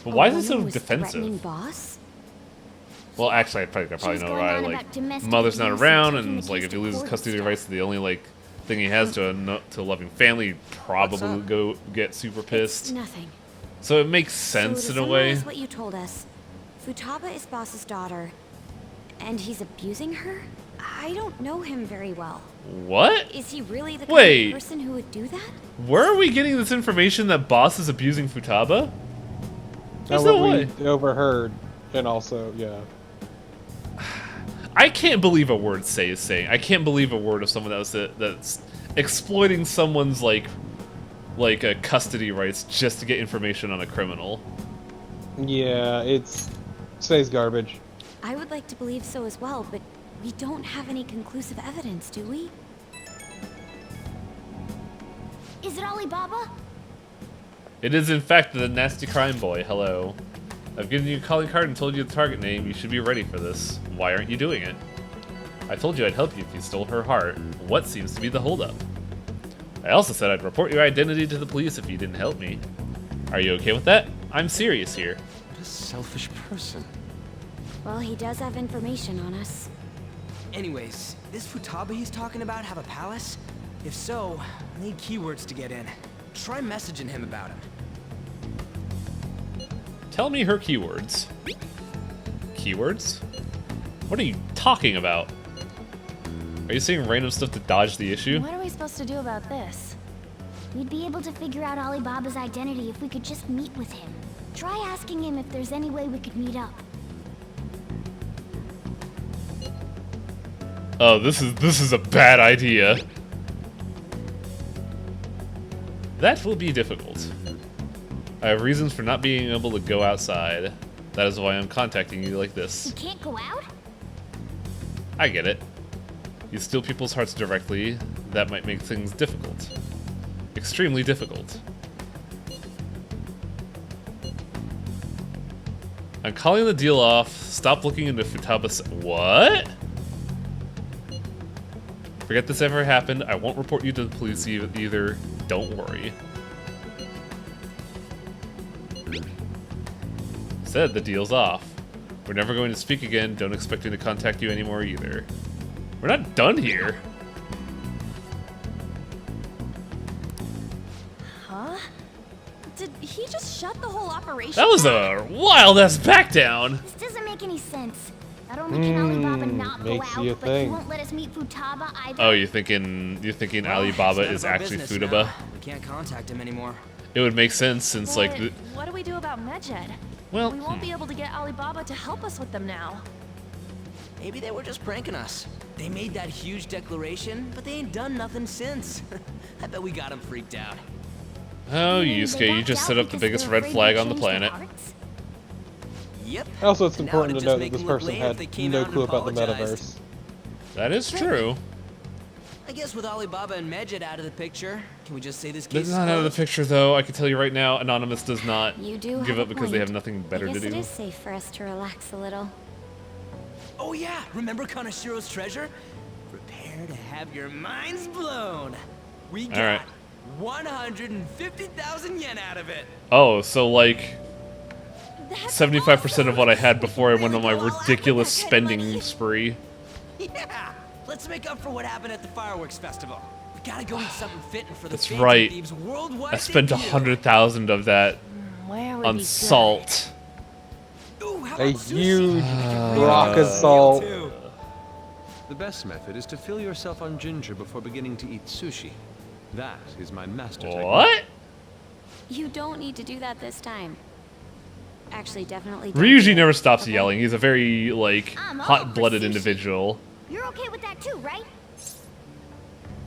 But why is he so defensive? Boss? Well, actually, I probably know why. Like, mother's not around, and like if he loses custody rights to the only like thing he has to a loving family, he'd probably go get super pissed. Nothing. So it makes sense in a way. What you told us. Futaba is Boss's daughter, and he's abusing her? I don't know him very well. What? Is he really the kind of person who would do that? Where are we getting this information that Boss is abusing Futaba? There's no way. We overheard, and also, yeah. I can't believe a word Sei is saying. I can't believe a word of someone that's exploiting someone's like custody rights just to get information on a criminal. Yeah, Sei's garbage. I would like to believe so as well, but we don't have any conclusive evidence, do we? Is it Alibaba? It is in fact the nasty crime boy. Hello. I've given you a calling card and told you the target name. You should be ready for this. Why aren't you doing it? I told you I'd help you if you stole her heart. What seems to be the holdup? I also said I'd report your identity to the police if you didn't help me. Are you okay with that? I'm serious here. What a selfish person. Well, he does have information on us. Anyways, this Futaba he's talking about have a palace? If so, I need keywords to get in. Try messaging him about him. Tell me her keywords. Keywords? What are you talking about? Are you saying random stuff to dodge the issue? What are we supposed to do about this? We'd be able to figure out Alibaba's identity if we could just meet with him. Try asking him if there's any way we could meet up. Oh, this is a bad idea. That will be difficult. I have reasons for not being able to go outside. That is why I'm contacting you like this. You can't go out? I get it. You steal people's hearts directly. That might make things difficult. Extremely difficult. I'm calling the deal off. Stop looking into Futaba's... What? Forget this ever happened. I won't report you to the police either. Don't worry. Said the deal's off. We're never going to speak again. Don't expect me to contact you anymore either. We're not done here. Huh? Did he just shut the whole operation? That was a wild ass back down. This doesn't make any sense. Not only can Alibaba not go makes you out, but think. he won't let us meet Futaba either. Oh, you're thinking Alibaba It's none is of our actually business Futaba? now. We can't contact him anymore. It would make sense since like But what do we do about Medjed? Well, we won't be able to get Alibaba to help us with them now. Maybe they were just pranking us. They made that huge declaration, but they ain't done nothing since. I bet we got them freaked out. Oh, Yusuke, you just set up the biggest red flag on the planet. Yep. Also, it's Now important it'd to just note that make this them look person lame if they had came no out and clue about the apologized. metaverse. That is true. I guess with Alibaba and Medjed out of the picture, can we just say this case This is is not out of the closed? picture, though. I can tell you right now, Anonymous does not You do give have up a because they have point. nothing better I to guess do. it is safe for us to relax a little. Oh yeah, remember Kanashiro's treasure? Prepare to have your minds blown. We got All right. 150,000 yen out of it. Oh, so like 75% of what I had before I went on my ridiculous spending spree. Yeah, let's make up for what happened at the fireworks festival. We gotta go eat something fitting for the That's Phantom right. Thieves worldwide I spent debut. 100,000 of that Where would on be good? salt. A huge rock of salt. The best method is to fill yourself on ginger before beginning to eat sushi. That is my master technique. What? You don't need to do that this time. Actually, definitely don't. Ryuji never stops yelling. He's a very like I'm all hot-blooded for sushi. individual. You're okay with that too, right?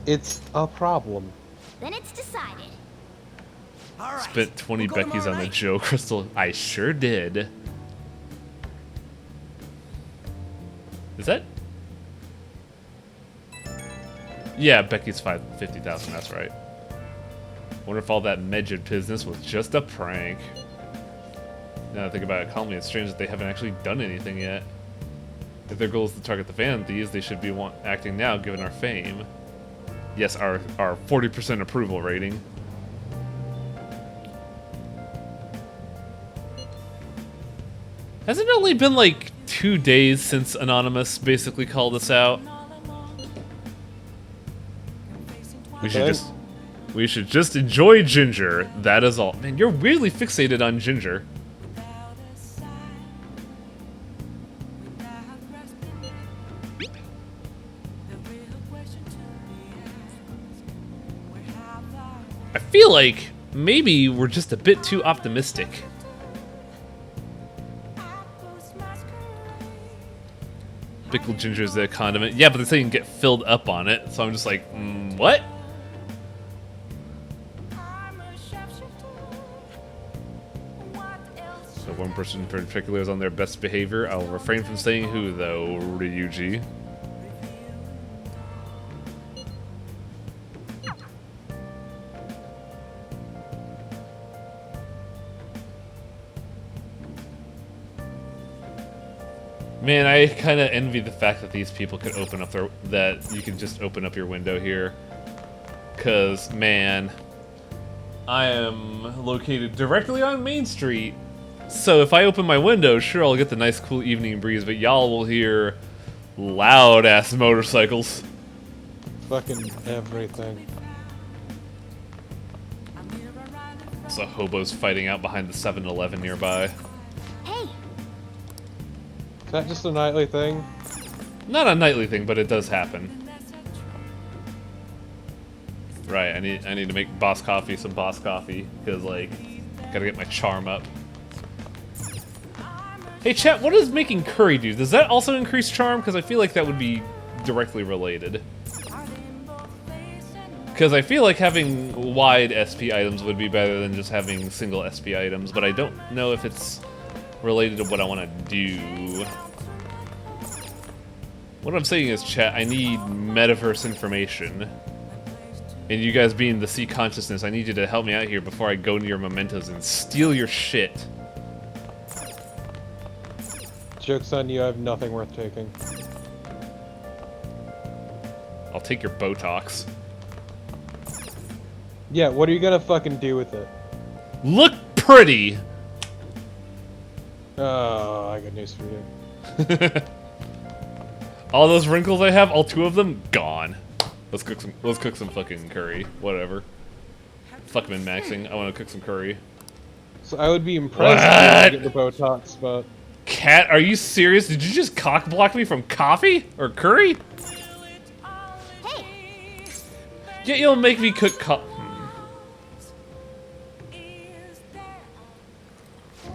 It's a problem. Then it's decided. Spent 20 Becky's on the Joe Crystal. I sure did. Is that? Yeah, Becky's 50,000. That's right. Wonder if all that Medjed business was just a prank. Now that I think about it calmly, it's strange that they haven't actually done anything yet. If their goal is to target the Phantom Thieves, they should be acting now, given our fame. Yes, our 40% approval rating. Hasn't it only been like 2 days since Anonymous basically called us out? We should just enjoy ginger. That is all. Man, you're weirdly fixated on ginger. I feel like maybe we're just a bit too optimistic. Pickled ginger is a condiment. Yeah, but they say you can get filled up on it. So I'm just like, what? So one person in particular is on their best behavior. I'll refrain from saying who, though, Ryuji. Man, I kind of envy the fact that these people could open up that you can just open up your window here. Cause, man, I am located directly on Main Street. So if I open my window, sure, I'll get the nice cool evening breeze, but y'all will hear loud-ass motorcycles. Fucking everything. So hobos fighting out behind the 7-Eleven nearby. Hey, Is that just a nightly thing? Not a nightly thing, but it does happen. Right, I need to make Boss Coffee some Boss Coffee, because, like, gotta get my charm up. Hey, chat, what does making curry do? Does that also increase charm? Because I feel like that would be directly related. Because I feel like having wide SP items would be better than just having single SP items, but I don't know if it's related to what I want to do. What I'm saying is, chat, I need metaverse information. And you guys being the Sea Consciousness, I need you to help me out here before I go into your mementos and steal your shit. Joke's on you, I have nothing worth taking. I'll take your Botox. Yeah, what are you gonna fucking do with it? Look pretty! Oh, I got news for you. All those wrinkles I have, all 2 of them, gone. Let's cook some fucking curry. Whatever. Fuck min-maxing. I want to cook some curry. So I would be impressed if you get the Botox, but... cat? Are you serious? Did you just cock block me from coffee? Or curry? Hey! Yeah, you'll make me cook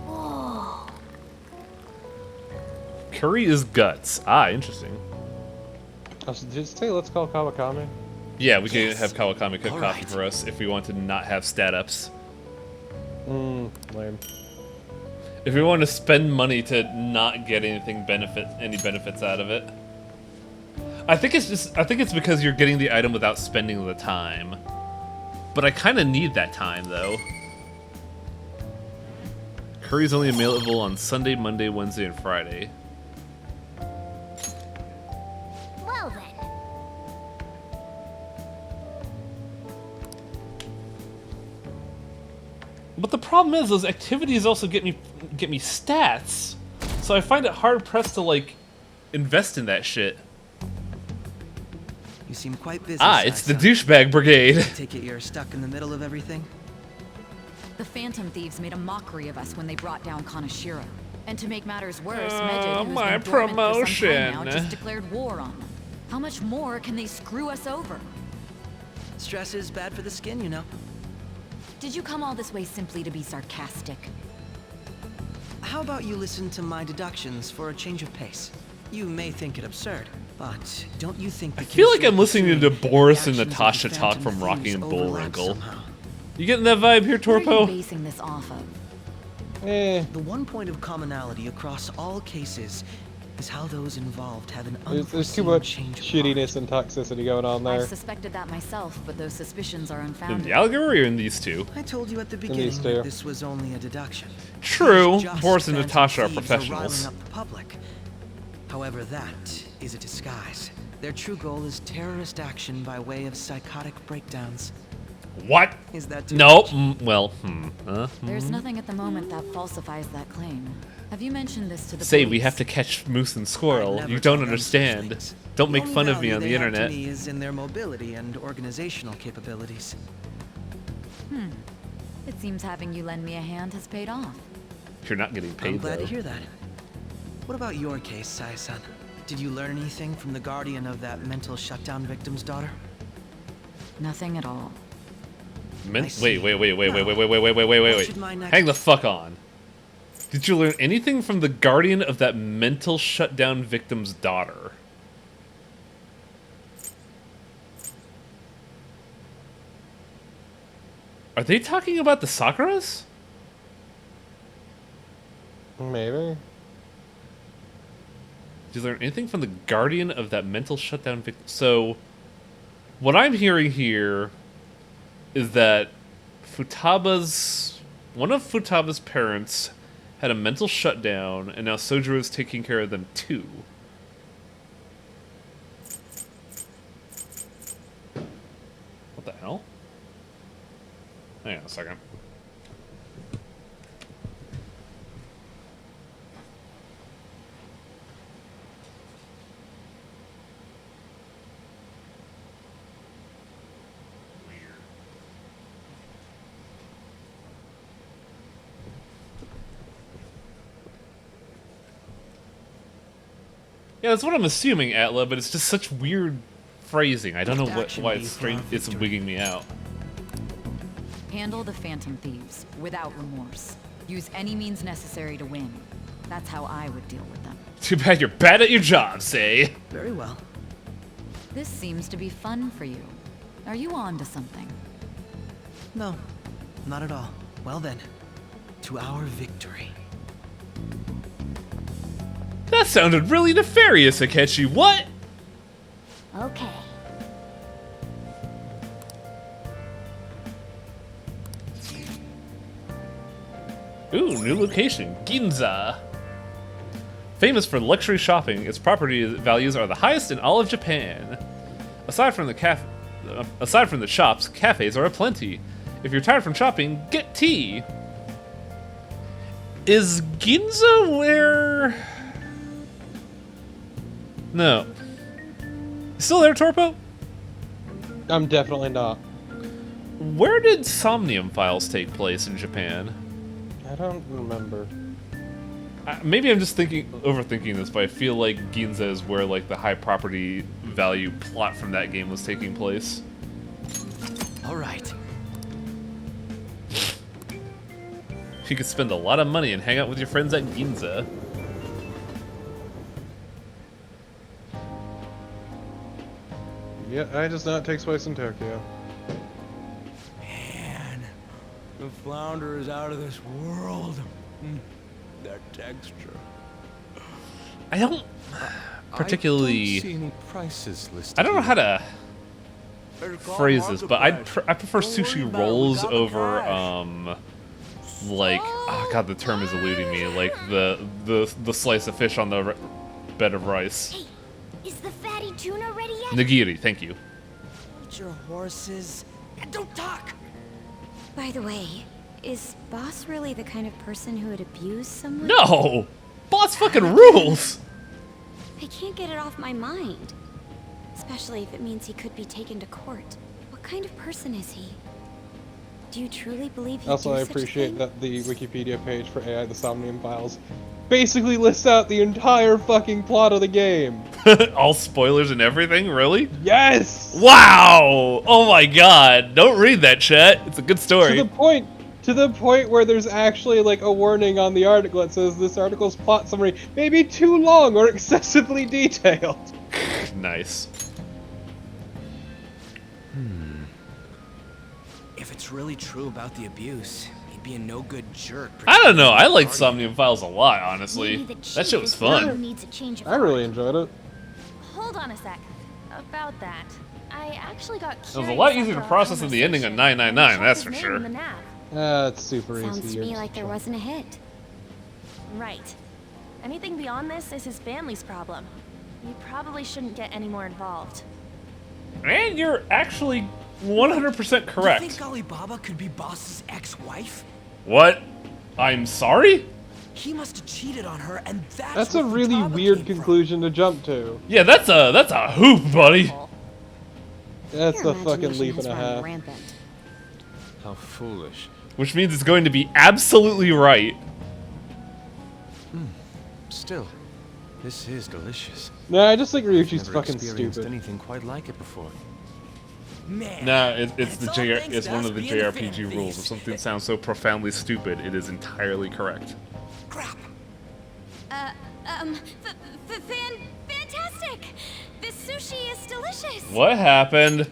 Whoa. Curry is guts. Ah, interesting. Oh, so did you say let's call Kawakami? Yeah, we can have Kawakami cook coffee for us if we want to not have stat ups. Lame. If we want to spend money to not get any benefits out of it. I think it's because you're getting the item without spending the time. But I kind of need that time though. Curry's only available on Sunday, Monday, Wednesday, and Friday. Well then. But the problem is, those activities also get me stats, so I find it hard pressed to like invest in that shit. You seem quite busy. It's the douchebag brigade. I take it you're stuck in the middle of everything? The Phantom Thieves made a mockery of us when they brought down Kanashiro. And to make matters worse, Medjed, who's my been dormant for some time now, promotion. just declared war on them. How much more can they screw us over? Stress is bad for the skin, you know. Did you come all this way simply to be sarcastic? How about you listen to my deductions for a change of pace? You may think it absurd, but don't you think I feel like I'm listening to Boris and Natasha talk from Rocky and Bullwinkle. You getting that vibe here, What are you Torpo? basing this off of? The one point of commonality across all cases is how those involved have an There's too much shittiness and toxicity going on I there. suspected that myself, but those suspicions are In unfounded. the allegory or in these two? I told you at the these beginning two. that this was only a deduction. True, These just Boris and phantom Natasha are thieves professionals. riling up the public. However, that is a disguise. Their true goal is terrorist action by way of psychotic breakdowns. What? Is that too No. much? There's nothing at the moment that falsifies that claim. Have you mentioned this to the Say police? we have to catch moose and squirrel. You don't understand. Don't make fun of me on the internet. To me is in their mobility and organizational capabilities. It seems having you lend me a hand has paid off. You're not getting I'm paid glad though. to hear that. What about your case, Sai-san? Did you learn anything from the guardian of that mental shutdown victim's daughter? Nothing at all. Wait. should my next- Hang the fuck on. Did you learn anything from the guardian of that mental shutdown victim's daughter? Are they talking about the Sakuras? Maybe. Did you learn anything from the guardian of that mental shutdown victim? So, what I'm hearing here is that one of Futaba's parents had a mental shutdown, and now Sojiro is taking care of them too. What the hell? Hang on a second. Yeah, that's what I'm assuming, Atla, but it's just such weird phrasing. I don't know why it's strange. It's wigging me out. Handle the Phantom Thieves without remorse. Use any means necessary to win. That's how I would deal with them. Too bad you're bad at your job, say. Very well. This seems to be fun for you. Are you on to something? No, not at all. Well then, to our victory. That sounded really nefarious, Akechi. What? Okay. Ooh, new location, Ginza. Famous for luxury shopping, its property values are the highest in all of Japan. Aside from the shops, cafes are aplenty. If you're tired from shopping, get tea. Is Ginza where? No. Still there, Torpo? I'm definitely not. Where did Somnium Files take place in Japan? I don't remember. Maybe I'm just overthinking this, but I feel like Ginza is where like the high property value plot from that game was taking place. All right. You could spend a lot of money and hang out with your friends at Ginza. Yeah, I just know it takes place in Tokyo. Man, the flounder is out of this world. That texture. I don't particularly. I don't see any prices listed. I don't know how to There's phrase this, but I marketplace. prefer Don't worry sushi about it, we rolls got the over cash. like oh god, the term is eluding me. Like the slice of fish on the bed of rice. Hey, is the fatty tuna ready yet? Nigiri, thank you. Hold your horses and don't talk. By the way, is Boss really the kind of person who would abuse someone? No! Boss fucking rules! I can't get it off my mind. Especially if it means he could be taken to court. What kind of person is he? Do you truly believe he'd Also, do I such a appreciate thing? that the Wikipedia page for AI the Somnium Files basically lists out the entire fucking plot of the game. All spoilers and everything, really? Yes! Wow! Oh my god! Don't read that, chat. It's a good story. To the point where there's actually like a warning on the article that says this article's plot summary may be too long or excessively detailed. Nice. If it's really true about the abuse, he'd be a no-good jerk. I don't know. I liked Somnium Files a lot, honestly. Maybe the That shit chief was is the one who fun. needs a change of I really enjoyed it. Hold on a sec. About that, I actually got curious. It was a lot easier to after our process than the ending of 999, that's for Checked his sure. name in the nav. It's super Sounds easy. to me like there wasn't a hit. Right. Anything beyond this is his family's problem. You probably shouldn't get any more involved. And you're actually 100% You correct. think Alibaba could be Boss's ex-wife? What? I'm sorry? He must have cheated on her, and That's a really weird conclusion to jump to. Yeah, that's a hoop, buddy. That's Your a fucking imagination leap has and a run half. rampant. How foolish. Which means it's going to be absolutely right. Still, this is delicious. No, I just think Ryuichi's Never fucking experienced stupid. anything quite like it before. Man. Nah, it's the all JR, thanks it's to one us of the being the JRPG fan rules. If thieves. something sounds so profoundly stupid, it is entirely correct. Fantastic! This sushi is delicious! What happened?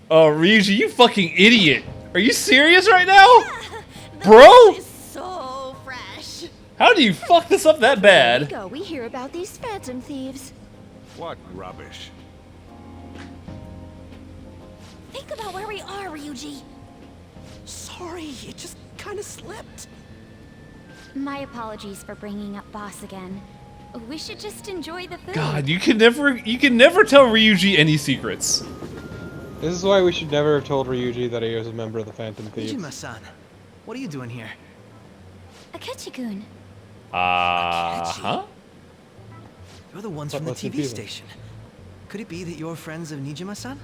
Oh, Ryuji, you fucking idiot! Are you serious right now? Bro? So fresh. How do you fuck this up that bad? Go, we hear about these phantom thieves. What rubbish? Think about where we are, Ryuji. Sorry, it just kind of slipped. My apologies for bringing up Boss again. We should just enjoy the food. God, you can never tell Ryuji any secrets. This is why we should never have told Ryuji that he was a member of the Phantom Thieves. Nijima-san, what are you doing here? Akechi-kun. Huh? You're the ones What from the must TV it be then? station. Could it be that you're friends of Nijima-san?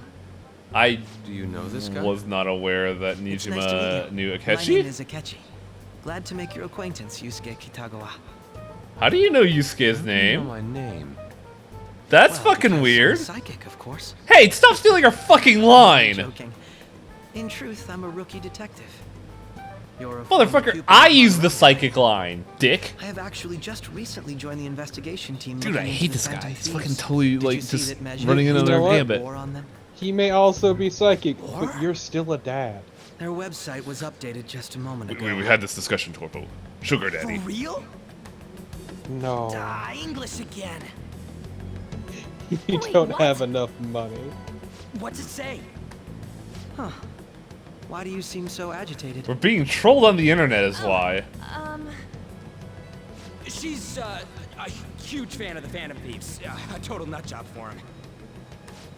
I Do you know this guy? was not aware that It's nice to Nijima meet knew you. My name Akechi. is Akechi. Glad to make your acquaintance, Yusuke Kitagawa. How do you know Yusuke's You know name? my name. That's Well, fucking because I'm a weird. psychic, of course. Hey, stop stealing our fucking line! Joking. In truth, I'm a rookie detective. You're a former Motherfucker, pupil I of use the Maruo. psychic line, dick. I have actually just recently joined the investigation team. Dude, I looking into hate the this guy. Phantom He's Thieves. fucking totally, Did you like, see just that Measure running You know another what? gambit. bore on them? He may also be psychic, but you're still a dad. Their website was updated just a moment ago. We had this discussion, Torpo. Sugar For daddy. real? No. Ah, English again. You don't have enough money. What's it say? Huh. Why do you seem so agitated? We're being trolled on the internet is why. She's a huge fan of the Phantom Thieves. A total nutjob for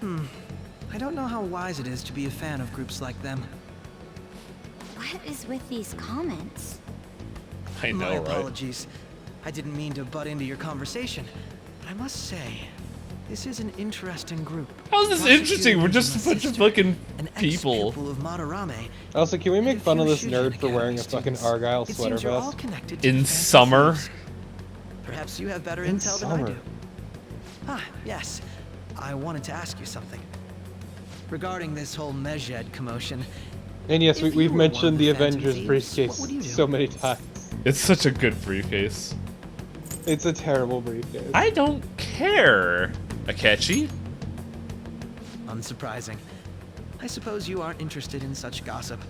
him. I don't know how wise it is to be a fan of groups like them. What is with these comments? I My know, right? apologies. I didn't mean to butt into your conversation, but I must say, This is an interesting group. How's this interesting? We're just a bunch of fucking people. Ex-pupil of Madarame. Also, can we make fun of this nerd for wearing a fucking Argyle It sweater seems you're all vest? connected to In the summer? Phantom Thieves. Perhaps you have better In intel than I summer. do. Ah, yes. I wanted to ask you something. Regarding this whole Medjed commotion. And yes, If we've you were one mentioned of the the Phantom Avengers Thieves, briefcase what would you do? so many times. It's such a good briefcase. It's a terrible briefcase. I don't care, Akechi. Unsurprising. I suppose you aren't interested in such gossip.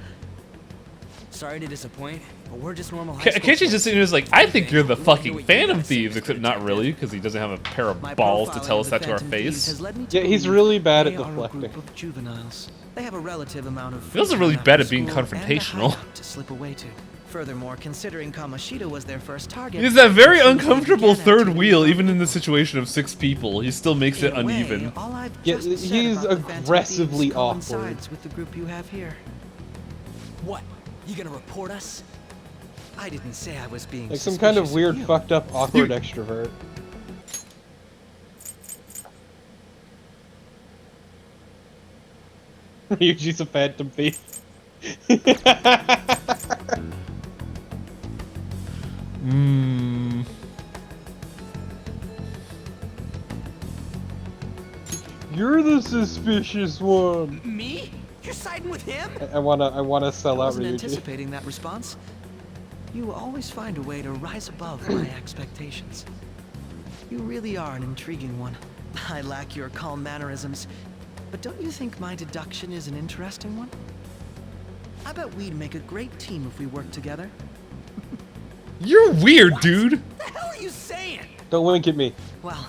Sorry to disappoint, but we're just normal high school Akechi's kids. just sitting there is like, I think you're the We'll do fucking what you Phantom gotta say, Thieves, except not really, because he doesn't have a pair of My balls to profiling tell of us the that to our Phantom Thieves face. has led me to Yeah, he's believe really bad at they are a deflecting. group of juveniles. They have a relative amount of He also free really time bad after at being school and a confrontational. hideout to slip away to. Furthermore, considering Kamoshida was their first target, He's that very it seems they uncomfortable began third activity wheel, from even in the the situation of 6 people. He still makes it In a way, uneven. all I've Yeah, just said he's about the Phantom aggressively Thieves awkward. coincides with the group you have here. What? You gonna report us? I didn't say I was being Like some kind of suspicious weird, you. fucked up, awkward extrovert. Ryuji's a Phantom Thief. You're the suspicious one. Me? You're siding with him? I wanna sell I out wasn't Ryuji. anticipating that response. You always find a way to rise above my expectations. You really are an intriguing one. I lack your calm mannerisms, but don't you think my deduction is an interesting one? I bet we'd make a great team if we worked together. You're weird, dude. What the hell are you saying? Don't wink at me. Well,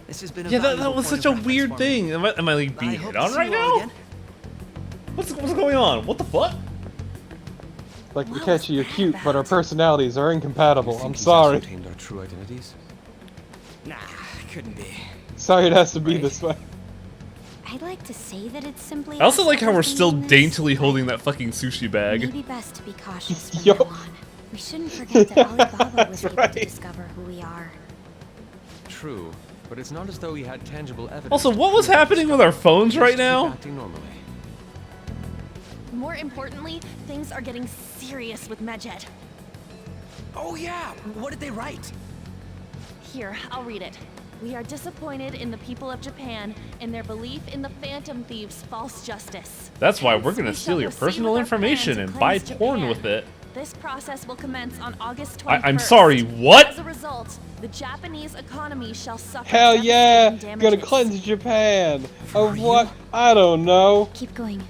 this has been a Yeah, that valuable was point such a of reference weird for me. thing. Am I like I being hope hit to on see right you all now? again. What's going on? What the fuck? Like, Akechi, you're cute, but our personalities are incompatible. I'm He's sorry. ascertained our true identities? Nah, couldn't be. Sorry it has to be this way. I'd like to say that it's simply. I also us like how we're still overthinking this, daintily holding that fucking sushi bag. Maybe best to be cautious from Yup. now on. We shouldn't forget that Alibaba was That's able right. to discover who we are. True, but it's not as though he had tangible evidence. Also, to what was prove it. happening with our phones Just right keep now? acting normally. More importantly, things are getting serious with Medjed. Oh yeah, what did they write? Here, I'll read it. We are disappointed in the people of Japan in their belief in the Phantom Thieves' false justice. That's why we're Hence, gonna we steal shall your proceed personal with our plan information to and buy cleanse porn Japan. with it. This process will commence on August 21st. I'm sorry, what? As a result, the Japanese economy shall suffer Hell yeah! devastating Gonna damages. cleanse Japan. Of what? I don't know. Keep going.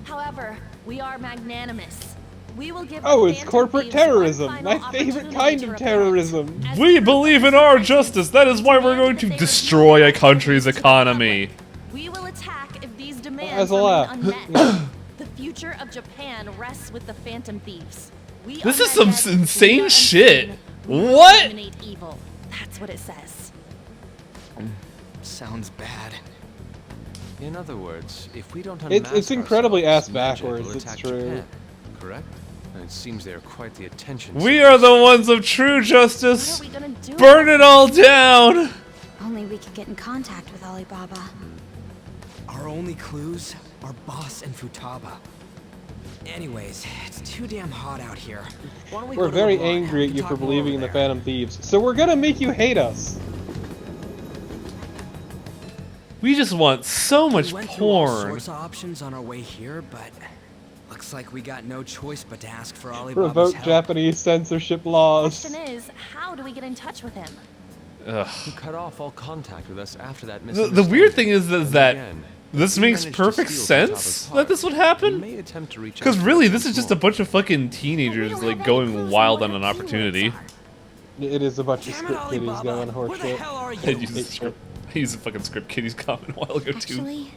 However, we are magnanimous. We will give Oh, the it's Phantom corporate Thieves one terrorism. final My favorite opportunity kind to of repent. terrorism. As We proof believe of in this our fact, justice. That is why we're going to destroy a country's economy. we will attack if these As demands a remain laugh. unmet. The future of Japan rests with the Phantom Thieves. We This are is some Medjed, we insane are shit. unseen. We will What? eliminate evil. That's what it says. Sounds bad. In other words, if we don't It's unmask incredibly ourselves, ass Medjed backwards, will it's attack true. Japan, correct? And it seems they are quite the attention. We are the ones of true justice. What are we gonna do? Burn it all down. Only we could get in contact with Alibaba. Our only clues are Boss and Futaba. Anyways, it's too damn hot out here. Why don't we We're go to very LeBlanc? angry We at can you talk for more believing in over the there. Phantom Thieves, so we're gonna make you hate us. We just want so much We went through all porn. sorts of options on our way here, but looks like we got no choice but to ask for Alibaba's Revoke help. Japanese censorship laws. Question is, how do we get in touch with him? He cut off all contact with us after that The weird thing is And that again, this he makes managed to perfect steal sense Futaba's that this would happen. He may attempt to reach Because out to really, us this is once just a more. bunch of fucking teenagers like going wild on an opportunity. It is a bunch of Damn it, script kiddies Alibaba. going Where the horseshit. hell are I you? used a script. I used a fucking script kiddies comment a while ago too. Actually,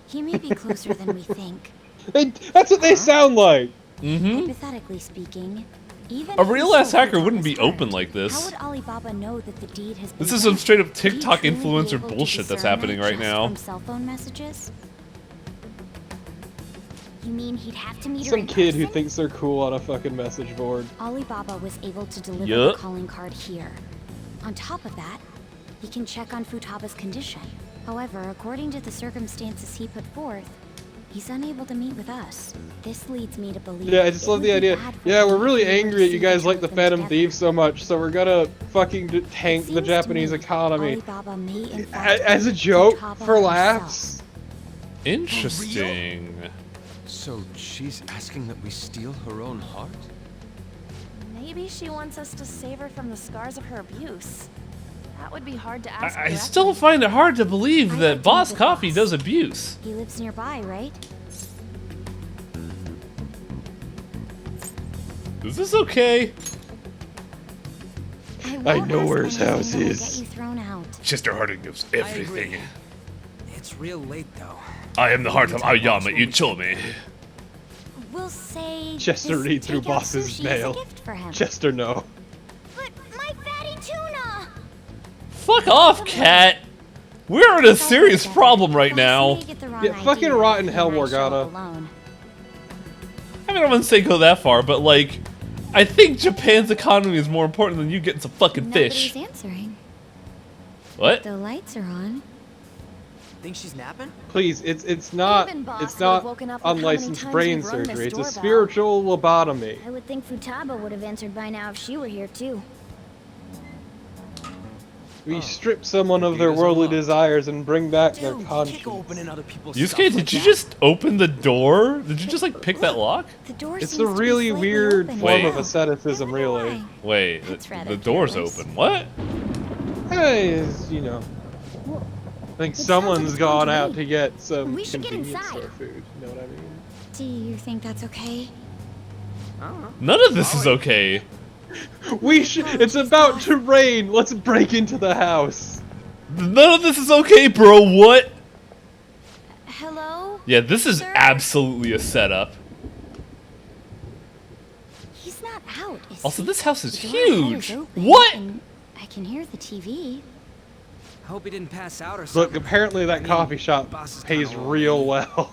he may be closer than we think. That's what they sound like. Mm-hmm. Hypothetically speaking, even A if we real ass stole hacker wouldn't be Futaba's open heart, like How this. would Alibaba know that the deed has been This is done? some straight up Would he TikTok truly be influencer able to bullshit that's discern happening that right just now. From cell phone messages? You mean he'd have to meet her Some in kid who person? thinks they're cool on a fucking message board. Alibaba was able to deliver Yup. the calling card here. On top of that, he can check on Futaba's condition. However, according to the circumstances he put forth, he's unable to meet with us. This leads me to believe. Yeah, I just love the idea. Yeah, we're really angry at you guys like the Phantom Thieves so much, so we're gonna fucking tank the Japanese economy. Alibaba may in fact As a be joke, Futaba for himself. laughs. Interesting. So she's asking that we steal her own heart? Maybe she wants us to save her from the scars of her abuse. That would be hard to ask. I directly. still find it hard to believe that Boss Coffee does abuse. He lives nearby, right? Is this okay? I know where his house Get is. you thrown out. Chester Harding knows everything. It's real late though. I am the heart of Aoyama Ichome. We'll say Chester this read through takeout boss's sushi is a mail. gift for him. Chester, no. But my fatty tuna! Fuck off, cat! We're in a serious problem right now. Yeah, fucking rotten hell, Morgana. I mean, I wouldn't say go that far, but like, I think Japan's economy is more important than you getting some fucking fish. Nobody's answering. What? The lights are on. Think she's napping? Please, it's not Even Boss it's would've not woken up with how many unlicensed times brain you've rung this surgery. It's a doorbell. spiritual lobotomy. I would think Futaba would have answered by now if she were here too. We strip someone of their worldly desires and bring back their conscience. Yusuke, did you just open the door? Did you just like pick that lock? The door It's seems a to be really slightly weird open. form Wait. of asceticism, really. Wait, the door's open. What? Hey, you know. I think someone's gone out to get some We should get convenience inside. store food. You know what I mean? Do you think that's okay? None of this is okay. We should. It's about to rain. Let's break into the house. None of this is okay, bro. What? Hello? Yeah, this is absolutely a setup. He's not out, is Also, he? this house is The door ahead huge. is open, What? and I can hear the TV. Hope he didn't pass out or something. Look, apparently that coffee shop pays real well.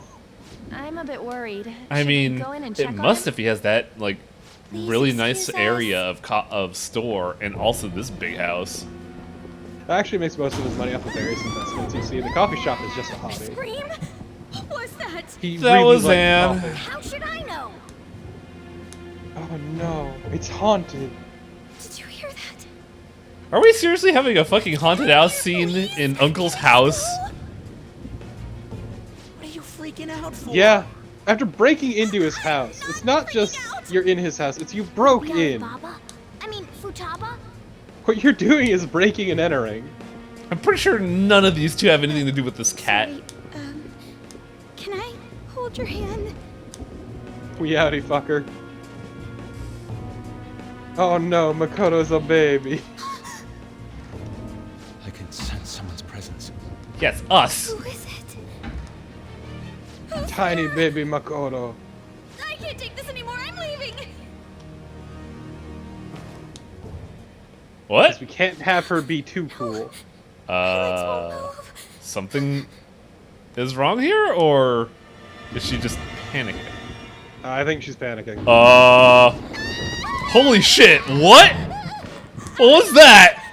I'm a bit worried. I Should we mean, go in and it check on must him? if he has that like Please really nice excuse us. area of store and also this big house. That actually makes most of his money off of various investments. You see, the coffee shop is just a hobby. Scream? What was that? He That really was likes Anne. coffee. How should I know? Oh no, it's haunted. Did you hear that? Are we seriously having a fucking haunted house scene in Uncle's house? What are you freaking out for? Yeah, after breaking into his house, it's not just you're in his house, it's you broke in. Baba? I mean, Futaba? What you're doing is breaking and entering. I'm pretty sure none of these two have anything to do with this cat. Can I hold your hand? We outie fucker. Oh no, Makoto's a baby. I can sense someone's presence. Yes, us. Who is it? Tiny baby Makoto. I can't take this anymore. I'm leaving. What? We can't have her be too cool. Something is wrong here, or is she just panicking? I think she's panicking. Holy shit! What? What was that?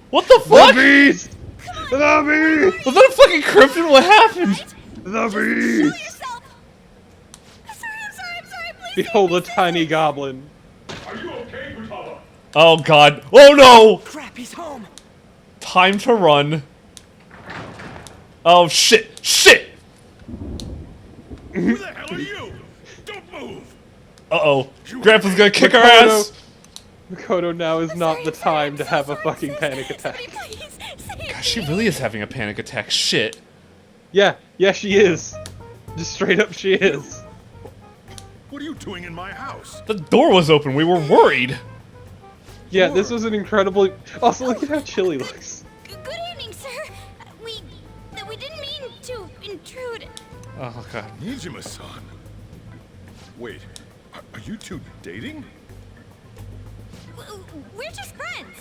What the fuck? The beast! The beast! Was that a fucking cryptid? What happened? The beast! Behold the tiny goblin. Oh god. Oh no! Crap, he's home. Time to run. Oh shit! Shit! Who the hell are you? Don't move! Uh-oh. Grandpa's gonna kick our ass! Makoto, now is not the time to have a fucking panic attack. God, she really is having a panic attack. Shit. Yeah, she is. Just straight up she is. What are you doing in my house? The door was open. We were worried. Yeah, this was an incredibly... Also, look at how chilly looks. Good evening, sir. We didn't mean to intrude. Oh god. Nijima-san. Wait, are you two dating? We're just friends.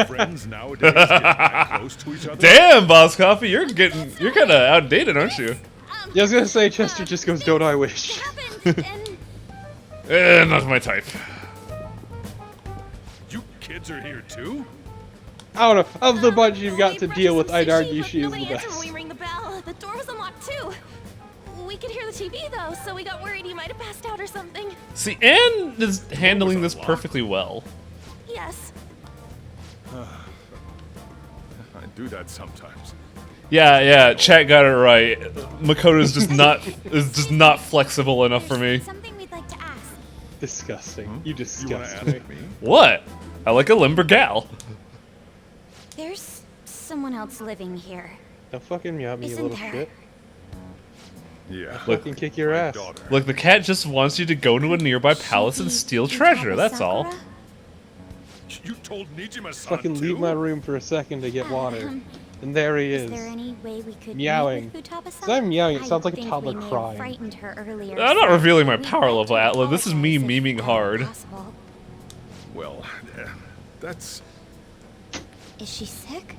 Friends nowadays get that close to each other? Damn, Boss Coffee, you're kind of outdated, aren't you? Yeah, I was gonna say, Chester just goes, don't I wish. Not my type. You kids guards are here too? I don't know. Of the bunch you've got to deal with, I'd argue she is the Nobody answered best. when we ring the bell. The door was unlocked too. We could hear the TV though, so we got worried he might have passed out or something. See, Anne is handling this perfectly well. Yes. I do that sometimes. Yeah, chat got it right. Makoto's just not flexible enough for me. Something we'd like to ask. Disgusting. You disgust ask me. me? What? I like a limber gal. There's someone else living here. Don't fucking meow me, you Isn't little there? shit. Yeah. Fucking kick your ass. Look, the cat just wants you to go to a nearby palace and steal treasure, that's all. You told Nijima-san Fucking leave my room for a second to get water. And there he is. Is there any way we could Meowing. meet with Futaba-san? As I'm meowing, it I sounds like a think toddler we may have crying. frightened her earlier, I'm not so revealing my we'd power like level, to Atla. This is me apologize if memeing that hard. were possible. Well, that's... Is she sick?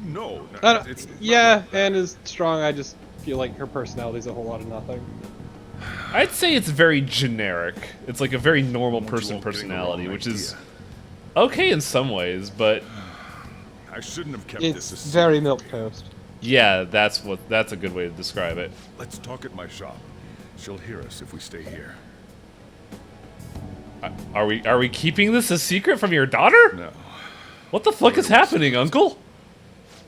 No, it's... Yeah, Anne is strong. I just feel like her personality's a whole lot of nothing. I'd say it's very generic. It's like a very normal person personality, which is okay in some ways, but I shouldn't have kept It's this a very milquetoast. yeah, that's a good way to describe it. Let's talk at my shop. She'll hear us if we stay here. Are we keeping this a secret from your daughter? No. What the fuck is happening, Uncle?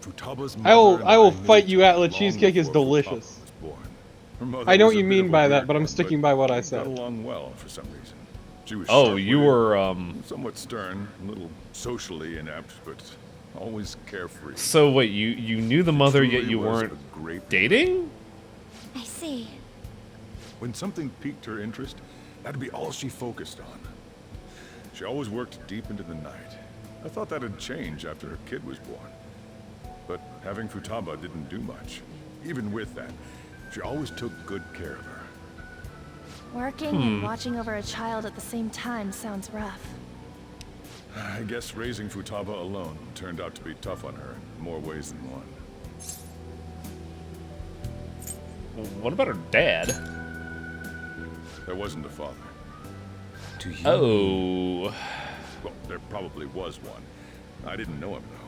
Futaba's I will mother fight you, Atla. long Cheesecake is before delicious. Futaba was born. Her mother I know was what a you bit mean of a by that, weird but I'm one, sticking by what I we said. got along well for some reason. She was Oh, you were somewhat stern, a little socially inept, but always carefree. So wait, you knew the mother yet Truly you was weren't a great dating? I see. When something piqued her interest, that'd be all she focused on. She always worked deep into the night. I thought that'd change after her kid was born. But having Futaba didn't do much. Even with that, she always took good care of her. Working and watching over a child at the same time sounds rough. I guess raising Futaba alone turned out to be tough on her in more ways than one. What about her dad? There wasn't a father. Do you? Oh. Well, there probably was one. I didn't know him, though.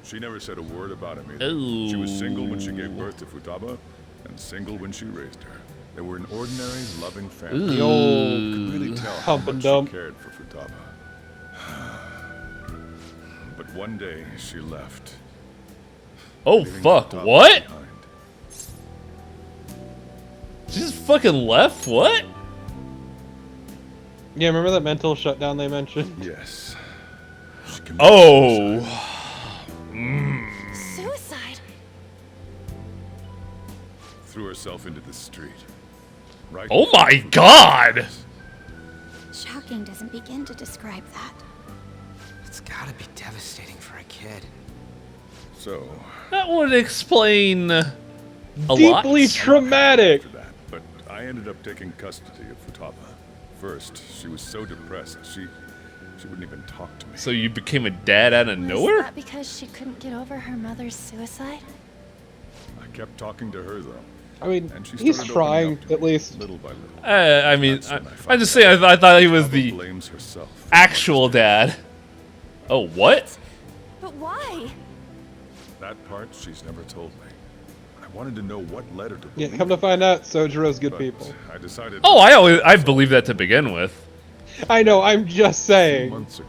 She never said a word about him either. Oh. She was single when she gave birth to Futaba, and single when she raised her. They were an ordinary, loving family. The old Could really tell how hump and much dump. she cared for Futaba. But one day, she left. Oh leaving fuck, Futaba what? behind. She just fucking left? What? Yeah, remember that mental shutdown they mentioned? Yes. Oh. Suicide? Threw herself into the street. Right Oh before my Futaba god! was- Shocking doesn't begin to describe that. It's gotta be devastating for a kid. So, That would explain a lot. Deeply traumatic! for that, but I ended up taking custody of Futaba. First, she was so depressed, she wouldn't even talk to me. So you became a dad out of Was nowhere? that because she couldn't get over her mother's suicide? I kept talking to her, though. I mean, And she he's started trying, opening up to at me, least. little by little. I mean, That's when I I found just say I thought he was Futaba the blames herself for actual dad. Oh, what? But why? that part she's never told me. I wanted to know what led her to Yeah, believe come to it, find out, Sojiro's good but people. I decided. Oh, I believe that to begin with. I know, I'm just A few saying. months ago,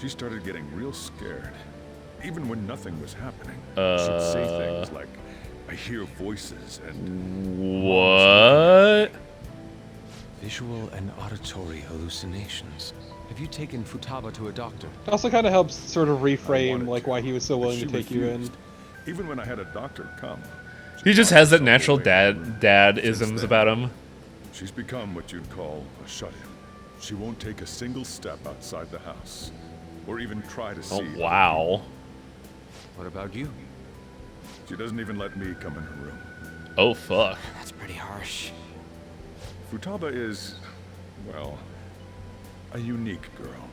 she started getting real scared. Even when nothing was happening, she'd say things like, "I hear voices," and What? Visual and auditory hallucinations. Have you taken Futaba to a doctor? It also kind of helps sort of I reframe wanted like to, why he was so but willing she to take you in. refused. Even when I had a doctor come. He just has that natural dad-isms about him. She's become what you'd call a shut-in. She won't take a single step outside the house, or even try to see. Oh, wow. What about you? She doesn't even let me come in her room. Oh, fuck. That's pretty harsh. Futaba is, well, a unique girl.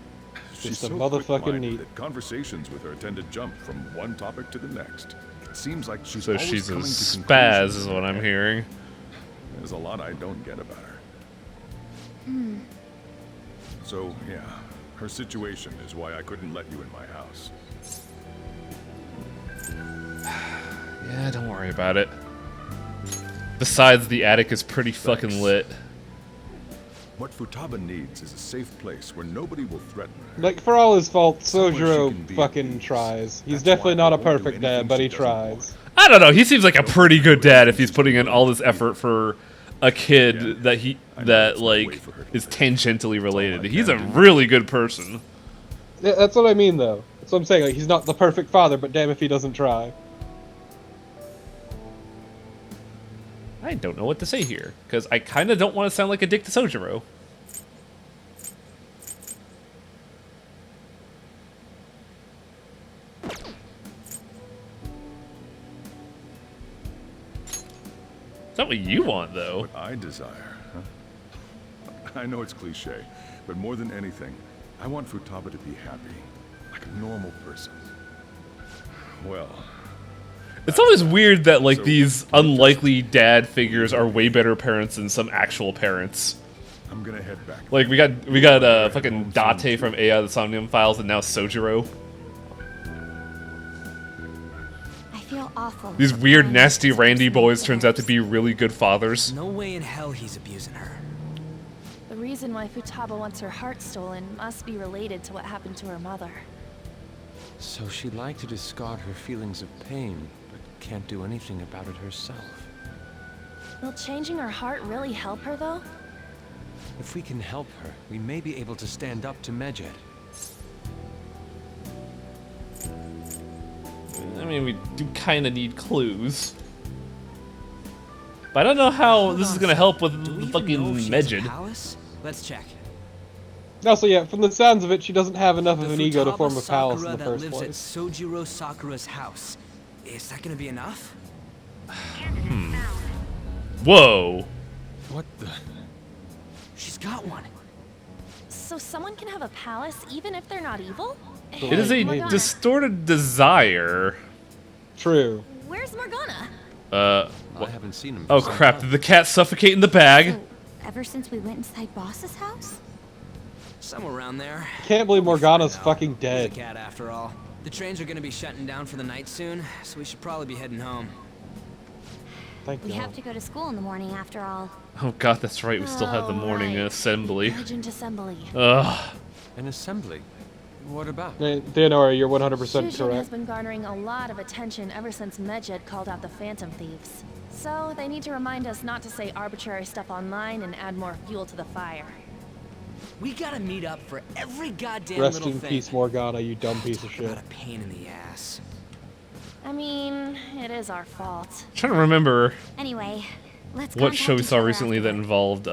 She's Just a so motherfucking quick-minded neat. that conversations with her tend to jump from one topic to the next. It seems like she's So always she's a coming to spaz, conclusions is in what her I'm head. hearing. There's a lot I don't get about her. So, yeah, Her situation is why I couldn't let you in my house. Yeah, don't worry about it. Besides, the attic is pretty fucking lit. What Futaba needs is a safe place where nobody will threaten her. Like, for all his faults, Somewhere she Sojiro can be fucking tries. He's definitely not a perfect dad, but he tries. I don't know. He seems like a pretty good dad if he's putting in all this effort for a kid that like is tangentially related. He's a really good person. Yeah, that's what I mean, though. That's what I'm saying. Like, he's not the perfect father, but damn if he doesn't try. I don't know what to say here, because I kind of don't want to sound like a dick to Sojiro. Is that what you want, though? What I desire, huh? I know it's cliche, but more than anything, I want Futaba to be happy, like a normal person. Well, It's always weird that like these unlikely dad figures are way better parents than some actual parents. I'm gonna head back. Like we got fucking Date from AI the Somnium Files and now Sojiro. I feel awful. These weird nasty Randy boys turns out to be really good fathers. No way in hell he's abusing her. The reason why Futaba wants her heart stolen must be related to what happened to her mother. So she'd like to discard her feelings of pain, but can't do anything about it herself. Will changing her heart really help her, though? If we can help her, we may be able to stand up to Medjed. I mean, we do kind of need clues. But I don't know how this is going to help with fucking Medjed. Let's check. Also, yeah, from the sounds of it, she doesn't have enough of an ego to form a palace in the first lives place. at Sojiro Sakura's house. Is that gonna be enough? Whoa. What the? She's got one. So someone can have a palace even if they're not evil? It is a Morgana. distorted desire. True. Where's Morgana? I haven't seen him. Oh crap, did the cat suffocate in the bag? Ever since we went inside Boss's house? Somewhere around there. Can't believe Morgana's fucking dead. The cat, after all. The trains are gonna be shutting down for the night soon, so we should probably be heading home. Thank We have to go to school in the morning after all. Oh god, that's right, we still have the morning assembly. Urgent assembly. Ugh. An assembly? What about? Theonora, you're 100% Shujin has correct. been garnering a lot of attention ever since Medjed called out the Phantom Thieves. So they need to remind us not to say arbitrary stuff online and add more fuel to the fire. We gotta meet up for every goddamn Rest little in thing. peace, Morgana, you dumb piece of shit. What a pain in the ass. I mean, it is our fault. I'm trying to remember Anyway, let's what show we contact saw each other recently that afterward. involved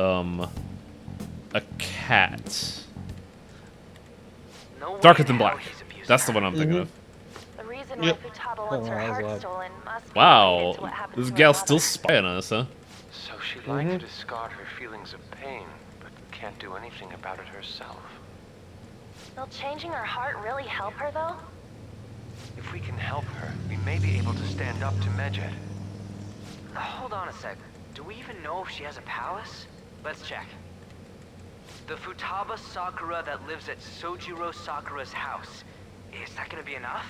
a cat. No Darker way Than in hell Black. he's abusing That's the her. one I'm thinking of. The reason Yep. why Futaba Oh, wants her that was heart loud. stolen must be related Wow, to what happened this to her gal's mother. still spying on us, huh? So she'd like to discard her feelings of pain, but can't do anything about it herself. Will changing her heart really help her, though? If we can help her, we may be able to stand up to Medjed. Hold on a sec. Do we even know if she has a palace? Let's check. The Futaba Sakura that lives at Sojiro Sakura's house. Is that gonna be enough?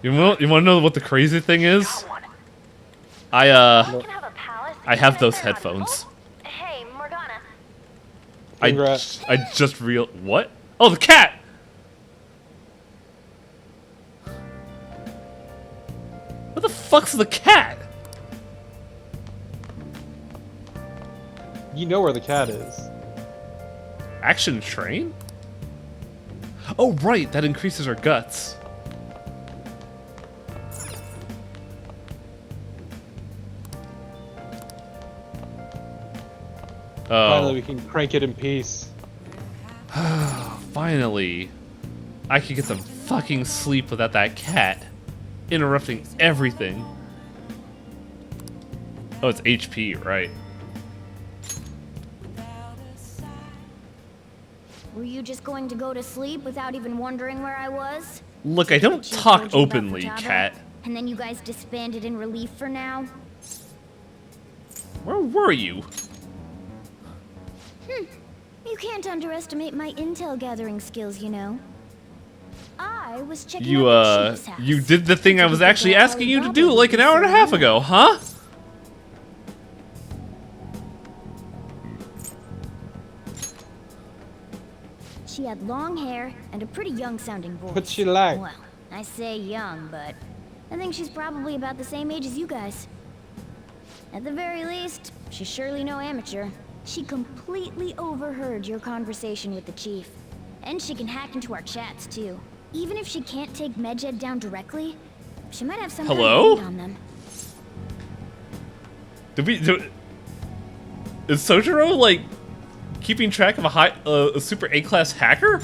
You want to know what the crazy thing is? I have those headphones. Hey, Morgana. I just what? Oh, the cat! What the fuck's the cat? You know where the cat is. Action train? Oh right, that increases her guts. Finally, Oh, we can crank it in peace. finally. I could get some fucking sleep without that cat interrupting everything. Oh, it's HP, right. Were you just going to go to sleep without even wondering where I was? Look, I don't She talk told you about openly, Futaba, cat. And then you guys disbanded in relief for now? Where were you? You can't underestimate my intel gathering skills, you know. I was checking You, out the chief's house. you did the thing I was actually asking you to do like an hour and a half ago, huh? She had long hair and a pretty young-sounding voice. What's she like? Well, I say young, but I think she's probably about the same age as you guys. At the very least, she's surely no amateur. She completely overheard your conversation with the chief. And she can hack into our chats, too. Even if she can't take Medjed down directly, she might have some Hello? kind of lead on them. Is Sojiro, like, keeping track of a super A-class hacker?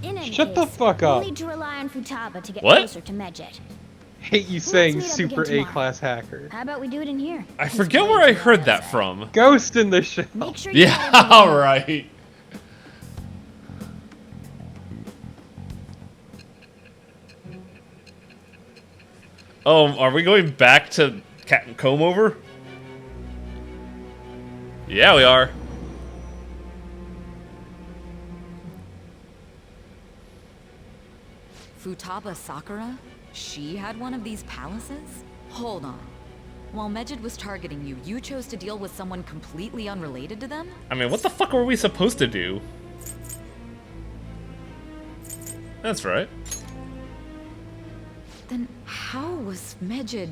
In any Shut the case, fuck we'll up. need to rely on Futaba to get What? closer to Medjed. Hate you Let's saying meet up super again tomorrow. A-class hacker. How about we do it in here? I forget where I heard that from. Ghost in the Shell. Make sure you Yeah, got everything. alright. Oh, are we going back to Captain Comb Over? Yeah, we are. Futaba Sakura? She had one of these palaces? Hold on. While Medjed was targeting you, you chose to deal with someone completely unrelated to them? I mean, what the fuck were we supposed to do? That's right. Then how was Medjed...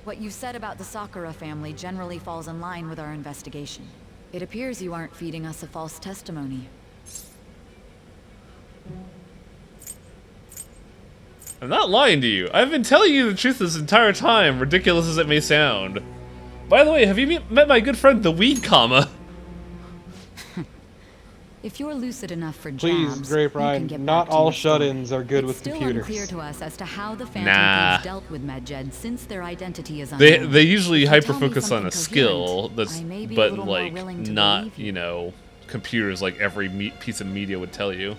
What you said about the Sakura family generally falls in line with our investigation. It appears you aren't feeding us a false testimony. I'm not lying to you. I've been telling you the truth this entire time, ridiculous as it may sound. By the way, have you met my good friend the Weed Comma? If you're lucid enough for Please, jabs, Grape you can Ryan, get not back to all your story. shut-ins are good It's with still computers. unclear to us as to how the Phantom Nah. Thieves dealt with Medjed since their identity is unknown. They usually If you hyper tell me focus on a something skill coherent, that's I may be a but little more like willing to not, believe you know, computers like every piece of media would tell you.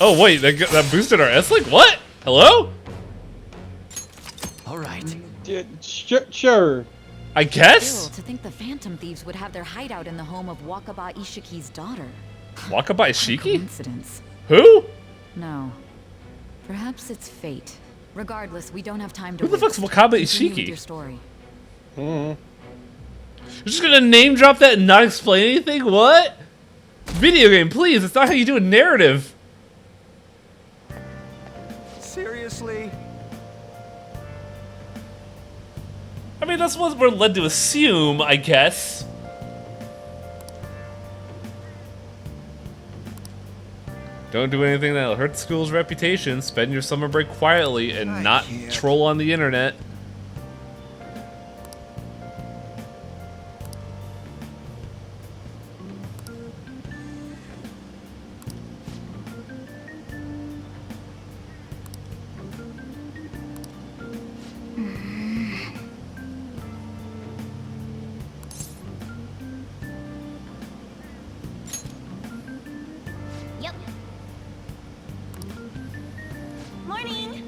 Oh wait, that boosted our S-Link? What? Hello? All right. Yeah, sure. I guess? Still, to think the Phantom Thieves would have their hideout in the home of Wakaba Ishiki's daughter. Wakaba What a Ishiki? coincidence. Who? No. Perhaps it's fate. Regardless, we don't have time to Who the fuck's Wakaba Continue with Ishiki? your story. You're just gonna name drop that and not explain anything? What? Video game, please. It's not how you do a narrative. Seriously? I mean, that's what we're led to assume, I guess. Don't do anything that'll hurt the school's reputation. Spend your summer break quietly and not troll on the internet. Yep. Morning.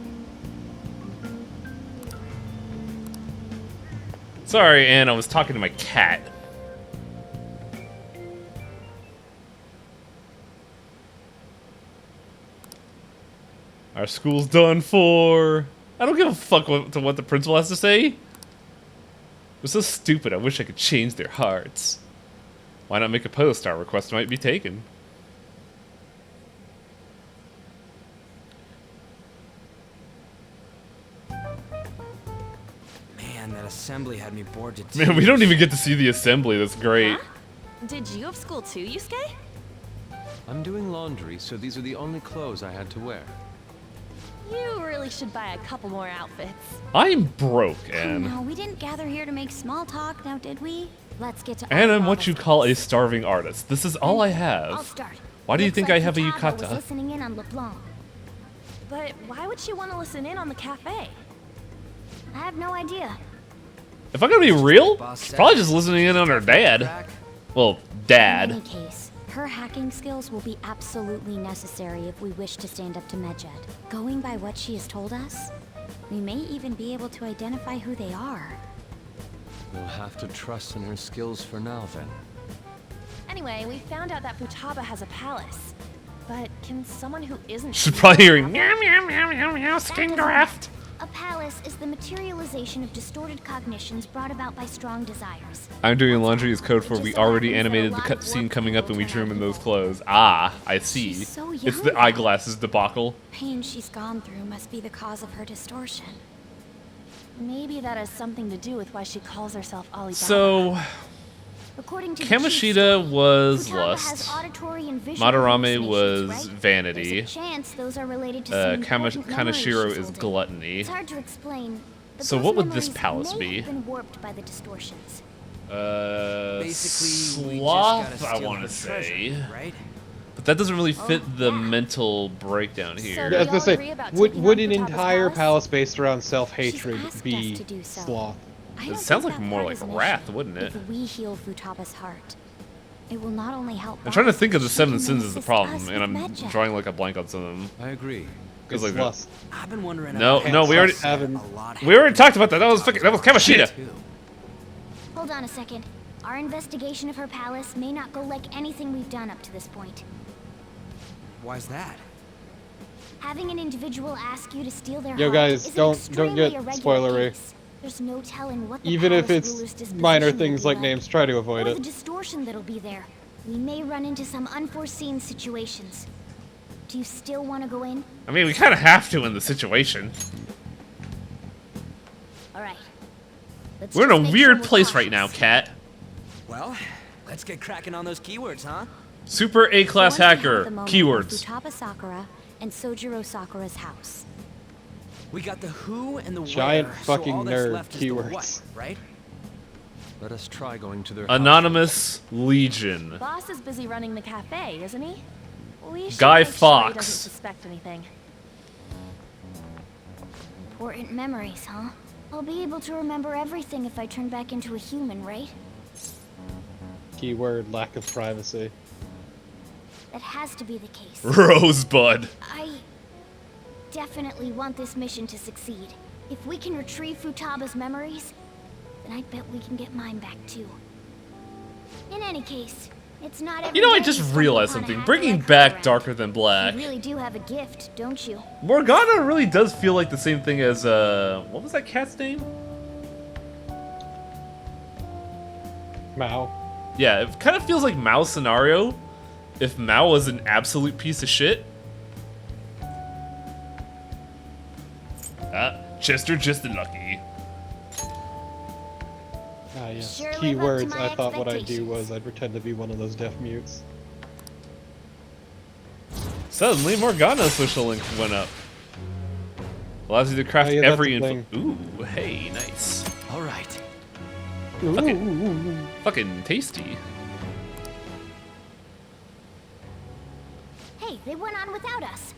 Sorry, Anne, I was talking to my cat. Our school's done for. I don't give a fuck what the principal has to say. It's so stupid, I wish I could change their hearts. Why not make a post? Our request might be taken. Man, that assembly had me bored to tears. Man, we don't even get to see the assembly, that's great. Did you have school too, Yusuke? I'm doing laundry, so these are the only clothes I had to wear. You really should buy a couple more outfits. I'm broke, Oh, Anne. no, we didn't gather here to make small talk, now did we? Let's get to And I'm Alibaba's what you call a starving artist. This is all I have. I'll start. Why do you Looks think like I have a Futaba was yukata? listening in on LeBlanc. But why would she want to listen in on the cafe? I have no idea. If I'm gonna be real, she's probably just listening in on her dad. Well, In dad. any case, her hacking skills will be absolutely necessary if we wish to stand up to Medjed. Going by what she has told us, we may even be able to identify who they are. You'll have to trust in her skills for now, then. Anyway, we found out that Futaba has a palace. But can someone who isn't... She's probably hearing meow meow meow meow meow Skingraft. A palace is the materialization of distorted cognitions brought about by strong desires. I'm doing laundry is code for we already animated the cutscene coming up and we drew him in those clothes. Ah, I see. She's so It's young the now. eyeglasses debacle. Pain she's gone through must be the cause of her distortion. Maybe that has something to do with why she calls herself Alibaba. So, According to the Kamoshida was Futaba lust. has auditory and visual Madarame hallucinations, was right? vanity. There's a chance those are related to some important memories Kanashiro she's is holding. gluttony. It's hard to explain. But So those what would this memories palace may be? have been warped by the distortions. Basically, we just sloth, gotta I steal want her to treasure, say. right? But that doesn't really fit the mental breakdown here. Yeah, I was gonna say, would an entire palace based around self-hatred be to do so. sloth? I It don't sounds think like that more part like is an wrath, issue. wouldn't it? If we heal Futaba's heart, it will not only help. I'm trying to Boss, think of the she seven can sins as the assist problem, us and I'm with Medjay. drawing like a blank on some of them. I agree. Because like lust. I've been wondering. No, about no, we already Having... we already talked about that. That was Kamoshida. Hold on a second. Our investigation of her palace may not go like anything we've done up to this point. Why's that? Having an individual ask you to steal their Yo, heart guys, is an don't extremely get irregular spoilery. case. There's no telling what the Even if palace ruler's it's disposition minor will things be like names, try to avoid or it. the distortion that'll be there. We may run into some unforeseen situations. Do you still want to go in? I mean, we kind of have to in the situation. All right. Let's We're in just a make weird sure we're place right now, cautious. Kat. Well, let's get cracking on those keywords, huh? Super A-class Once we have hacker. the moment Keywords. of Futaba Sakura and Sojiro Sakura's house. We got the who and the Giant where, fucking so all that's nerd left is the keywords. what, right? Let us try going to their Anonymous Legion. Boss is busy running the cafe, isn't he? We should Guy make sure he Fawkes. doesn't suspect anything. Important memories, huh? I'll be able to remember everything if I turn back into a human, right? Keyword lack of privacy. That has to be the case. Rosebud. I definitely want this mission to succeed. If we can retrieve Futaba's memories, then I bet we can get mine back too. In any case, it's not every You know, I day just you stumble realized upon a something. hacker Bringing like back her. Darker Than Black. You really do have a gift, don't you? Morgana really does feel like the same thing as, what was that cat's name? Mao. Yeah, it kind of feels like Mao's scenario if Mao was an absolute piece of shit. Chester just lucky. Ah, yes. Sure live up to Keywords. my I thought what I'd do expectations. was I'd pretend to be one of those deaf mutes. Suddenly, Morgana's social link went up. Allows you to craft Oh, yeah, that's every a info. thing. Ooh, hey, nice. All right. Fucking tasty. Hey, they went on without us.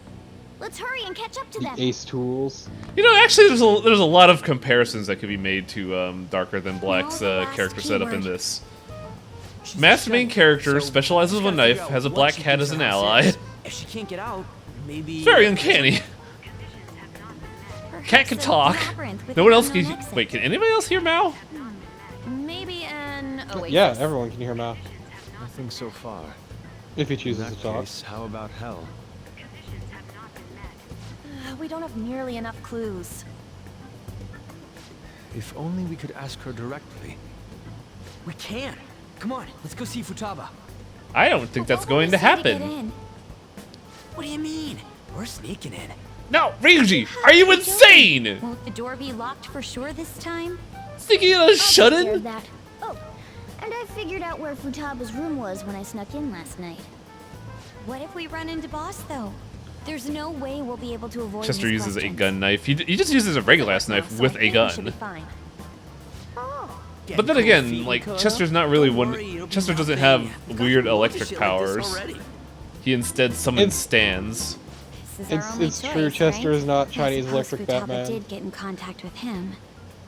Let's hurry and catch up to The them. ace tools. You know, actually, there's a lot of comparisons that could be made to Darker Than Black's character setup in this. Masked main character specializes with a knife, has a black cat as an ally. If she can't get out, maybe. It's very uncanny. Cat can talk. No one else can. Wait, can anybody else hear Mao? Maybe an oasis. Yeah, everyone can hear Mao. Nothing so far. If he In chooses that to talk. case, how about hell? We don't have nearly enough clues. If only we could ask her directly. We can. Come on, let's go see Futaba. I don't think that's going to happen. What do you mean? We're sneaking in. No, Ryuji, are you insane? Won't the door be locked for sure this time? Thinking of a shut I'll take care of in? that. Oh, and I figured out where Futaba's room was when I snuck in last night. What if we run into Boss, though? There's no way we'll be able to avoid Chester his uses a questions. gun knife. He just uses a regular ass knife So with I a think we should be gun. fine. But then again, like, Chester's not really one. Chester doesn't have weird electric powers. He instead summons stands. This is our only It's choice, true, Chester right? is not I Chinese suppose electric Futaba Batman. did get in contact with him.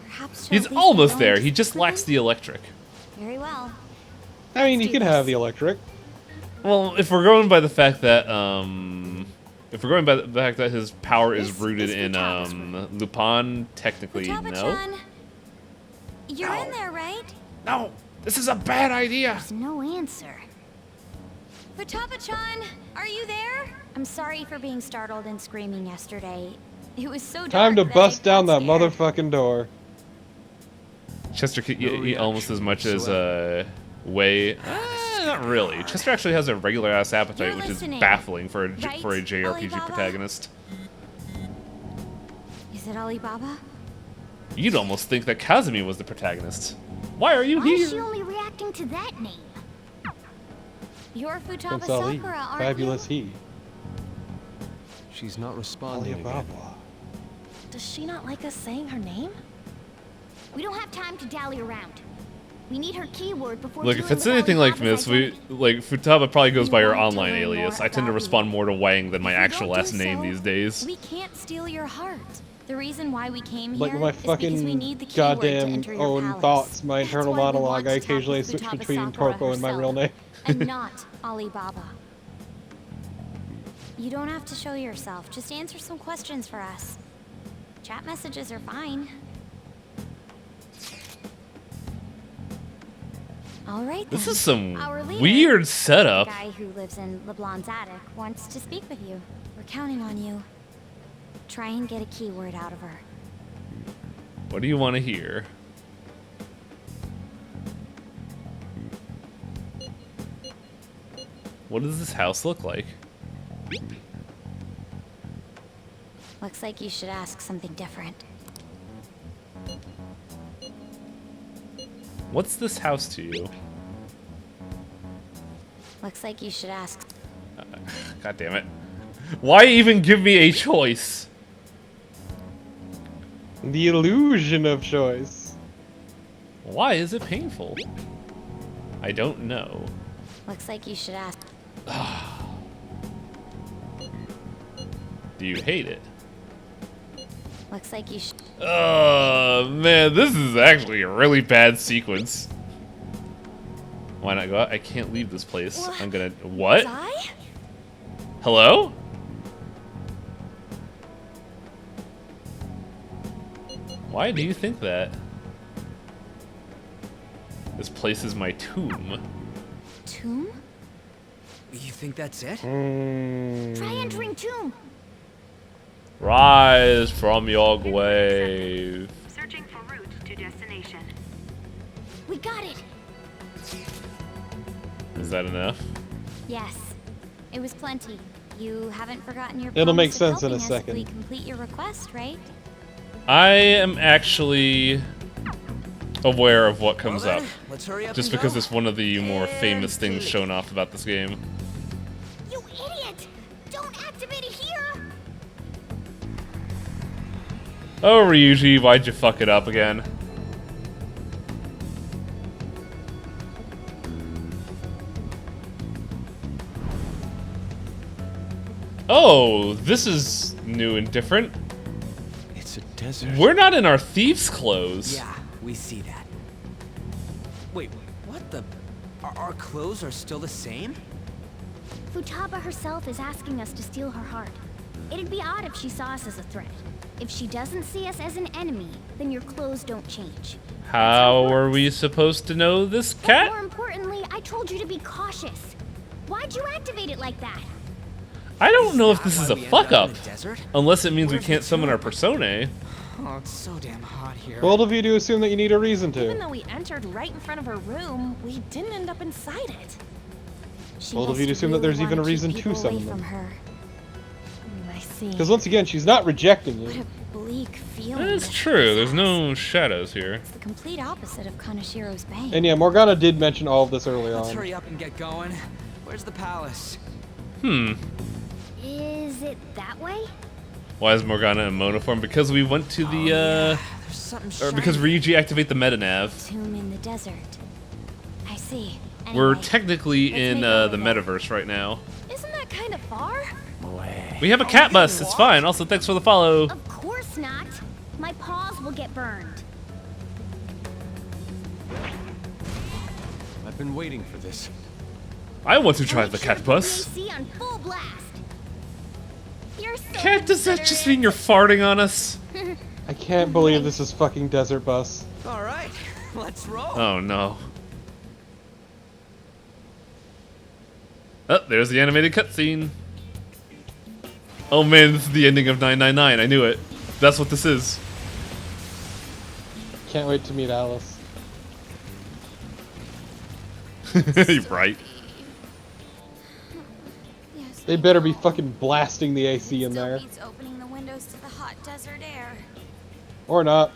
Perhaps she'll He's at least be almost willing there. to He just speak with lacks him? the electric. Very well. I mean, he do can this. have the electric. Well, if we're going by the fact that if we're going by the fact that his power is rooted in Lupin, technically no. Futaba-chan. You're in there, right? No, this is a bad idea. There's no answer. Futaba-chan, are you there? I'm sorry for being startled and screaming yesterday. It was so dark. Time to that bust I down that got scared. motherfucking door. Chester could eat almost as much as Wei. Not really. Chester actually has a regular ass appetite, which is baffling for a JRPG protagonist. Is it Alibaba? You'd almost think that Kazumi was the protagonist. Why are you Why is she here? only reacting to that name? You're Futaba Prince Ali, Sakura, aren't fabulous you? he. She's not responding again. Alibaba. Does she not like us saying her name? We don't have time to dally around. We need her keyword before. Look, if it's anything like this, Futaba probably goes by her online alias. I tend to respond more to Wang than my actual last name these days. We can't steal your heart. The reason why we came Like here my is because we fucking need the keyword to goddamn enter your own palace. thoughts, my That's internal why we monologue, want I to talk occasionally with switch Futaba between Sakura Torko and my herself, real name. and not Alibaba. You don't have to show yourself. Just answer some questions for us. Chat messages are fine. All right, This then. is some Our leader, weird setup. The guy who lives in LeBlanc's attic wants to speak with you. We're counting on you. Try and get a keyword out of her. What do you want to hear? What does this house look like? Looks like you should ask something different. What's this house to you? Looks like you should ask. God damn it. Why even give me a choice? The illusion of choice. Why is it painful? I don't know. Looks like you should ask. Do you hate it? Looks like you should. Oh man, this is actually a really bad sequence. Why not go out? I can't leave this place. What? I'm gonna. What? Die? Hello? Why do you think that? This place is my tomb. Tomb? You think that's it? Try entering tomb. Rise from your grave. Searching for route to destination. We got it. Is that enough? Yes. It was plenty. You haven't forgotten your. It'll make promise of sense in a helping us if second. we complete your request, right? I am actually aware of what comes Well up. then, let's hurry up Just and because go. it's one of the more famous things shown off about this game. You idiot! Don't activate it here. Oh, Ryuji, why'd you fuck it up again? Oh, this is new and different. It's a desert. We're not in our thieves' clothes. Yeah, we see that. Wait, what the? Our clothes are still the same? Futaba herself is asking us to steal her heart. It'd be odd if she saw us as a threat. If she doesn't see us as an enemy, then your clothes don't change. How are we supposed to know this But cat? more importantly, I told you to be cautious. Why'd you activate it like that? I don't know if this is a we ended fuck up up. in the desert? Unless it means we What if can't it's summon not? our personae. Oh, it's so damn hot here. Bold of you to assume that you need a reason Even to. though we entered right in front of her room, we didn't end up inside it. She Bold of must you to assume that really there's even a wanna keep reason to people away summon from them. her. I see. Because once again, she's not rejecting What you. a bleak feeling. That's this true. There's has. no shadows here. It's the complete opposite of Kanashiro's bane. And yeah, Morgana did mention all of this earlier Let's on. hurry up and get going. Where's the palace? Is it that way? Why is Morgana in monoform? Because we went to the, There's something or because shiny. Ryuji activate the metanav. Tomb in the desert. I see. We're Anyway, technically let's in make our the way there. metaverse right now. Isn't that kind of far? We have a cat bus. It's fine. Also, thanks for the follow. Of course not. My paws will get burned. I've been waiting for this. I want to drive the cat bus. AC on full blast. You're so Cat, does that just mean you're farting on us? I can't believe this is fucking Desert Bus. All right, Let's roll. Oh no. Oh, there's the animated cutscene. Oh man, this is the ending of 999. I knew it. That's what this is. Can't wait to meet Alice. You're right. They better be fucking blasting the AC in there. Beats opening the windows to the hot desert air. Or not.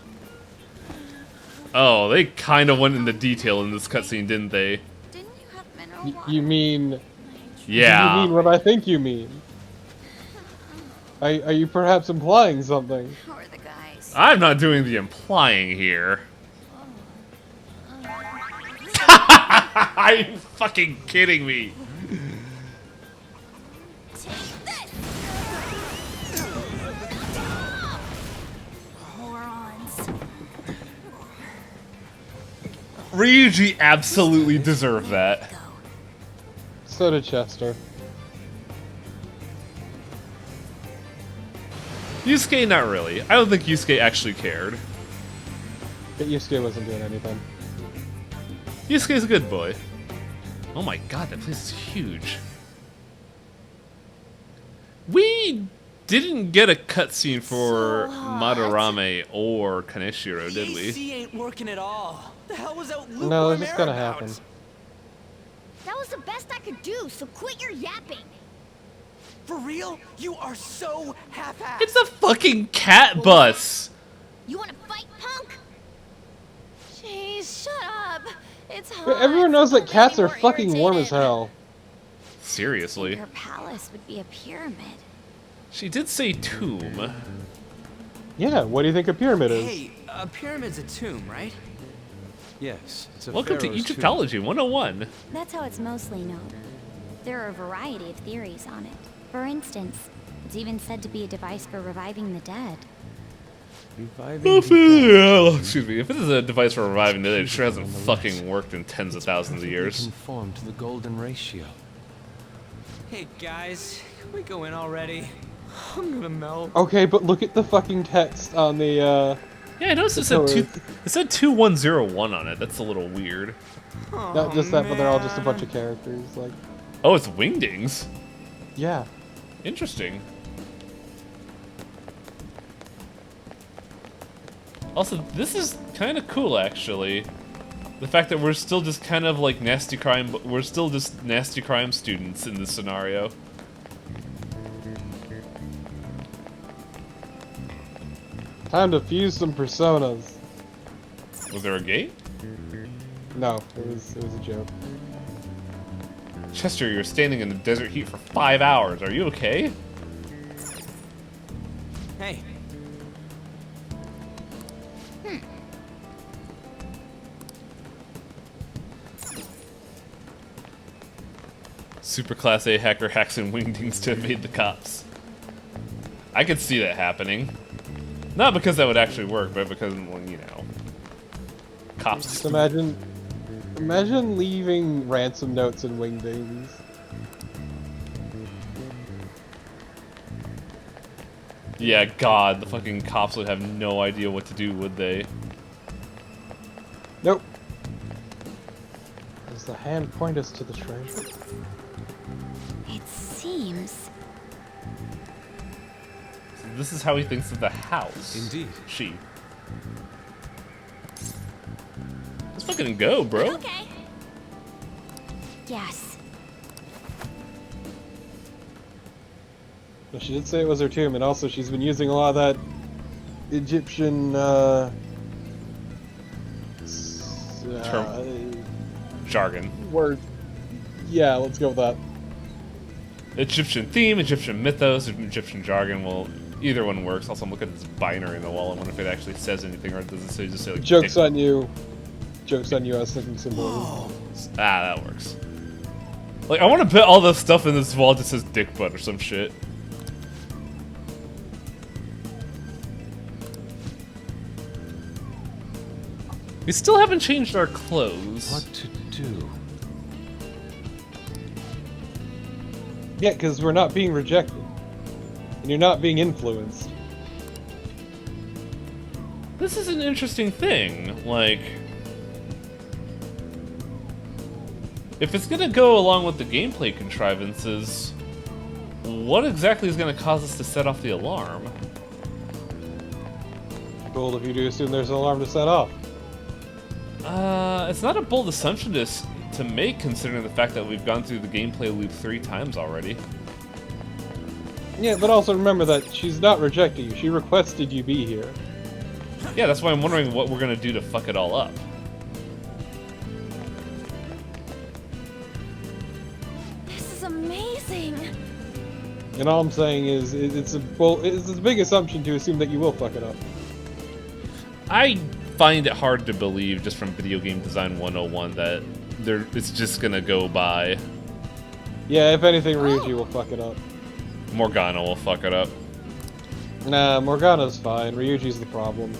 Oh, they kind of went into detail in this cutscene, didn't they? You mean... Yeah. You mean what I think you mean. Are you perhaps implying something? I'm not doing the implying here. Are you fucking kidding me? Ryuji absolutely deserved that. So did Chester. Yusuke, not really. I don't think Yusuke actually cared. But Yusuke wasn't doing anything. Yusuke's a good boy. Oh my god, that place is huge. We didn't get a cutscene for Madarame or Kaneshiro, did we? AC ain't working at all. The hell was that lukewarm No, it's just gonna air about? happen. That was the best I could do, so quit your yapping. For real? You are so half-assed. It's a fucking cat bus! You wanna fight, punk? Jeez, shut up. It's hot. But everyone knows that cats are fucking warm as hell. Seriously. Her palace would be a pyramid. She did say tomb. Yeah, what do you think a pyramid is? Hey, a pyramid's a tomb, right? Yes, it's a Welcome to pharaoh's Egyptology 101. That's how it's mostly known. There are a variety of theories on it. For instance, it's even said to be a device for reviving the dead. Excuse me, if this is a device for reviving the dead, it sure hasn't fucking worked in tens of thousands of years. Conform to the golden ratio. Hey guys, can we go in already? I'm gonna melt. Okay, but look at the fucking text on the, Yeah, I noticed it said 2101 on it. That's a little weird. Not just that, but they're all just a bunch of characters, like... Oh, it's Wingdings. Yeah. Interesting. Also, this is kind of cool, actually. The fact that we're still just kind of like nasty crime, but we're still just nasty crime students in this scenario. Time to fuse some personas. Was there a gate? No, it was a joke. Chester, you're standing in the desert heat for 5 hours. Are you okay? Hey. Super Class A hacker hacks and Wingdings to evade the cops. I could see that happening. Not because that would actually work, but because, well, you know, cops. Just imagine leaving ransom notes in Wingdings. Yeah, God, the fucking cops would have no idea what to do, would they? Nope. Does the hand point us to the treasure? It seems... This is how he thinks of the house. Indeed. She. Let's fucking go, bro. Okay. Yes. Well, she did say it was her tomb, and also she's been using a lot of that Egyptian, Jargon. Word. Yeah, let's go with that. Egyptian theme, Egyptian mythos, Egyptian jargon. Well, either one works. Also, I'm looking at this binary in the wall. I wonder if it actually says anything, or does it say, just say like... Joke's on you. Joke's on you, I was thinking symbolism. Ah, that works. Like, I want to put all the stuff in this wall that says dick butt or some shit. We still haven't changed our clothes. What to do? Yeah, because we're not being rejected. And you're not being influenced. This is an interesting thing. Like, If it's gonna go along with the gameplay contrivances, what exactly is gonna cause us to set off the alarm? Bold of you to assume there's an alarm to set off. It's not a bold assumption to make, considering the fact that we've gone through the gameplay loop 3 times already. Yeah, but also remember that she's not rejecting you. She requested you be here. Yeah, that's why I'm wondering what we're gonna do to fuck it all up. This is amazing. And all I'm saying is, it's a big assumption to assume that you will fuck it up. I find it hard to believe, just from Video Game Design 101, that it's just gonna go by. Yeah, if anything, Ryuji will fuck it up. Morgana will fuck it up. Nah, Morgana's fine. Ryuji's the problem.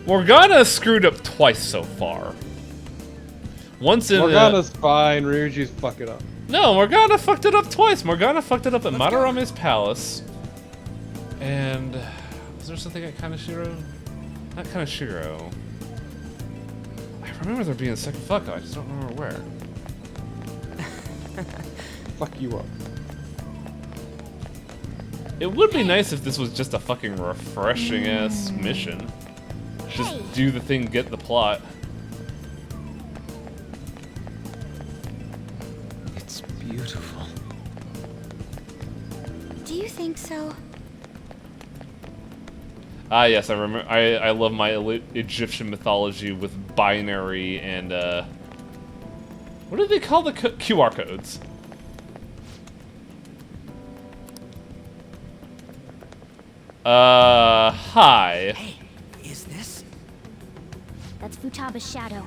Morgana screwed up twice so far. Once in Morgana's fine. Ryuji's fuck it up. No, Morgana fucked it up twice. Morgana fucked it up at Madarame's palace. And was there something at Kaneshiro? Not Kaneshiro. I remember there being a second fuck. I just don't remember where. Fuck you up. It would be nice if this was just a fucking refreshing ass mission. Just do the thing, get the plot. It's beautiful. Do you think so? Ah, yes, I remember. I love my Egyptian mythology with binary and what do they call the QR codes? Hi. Hey, is this? That's Futaba's shadow.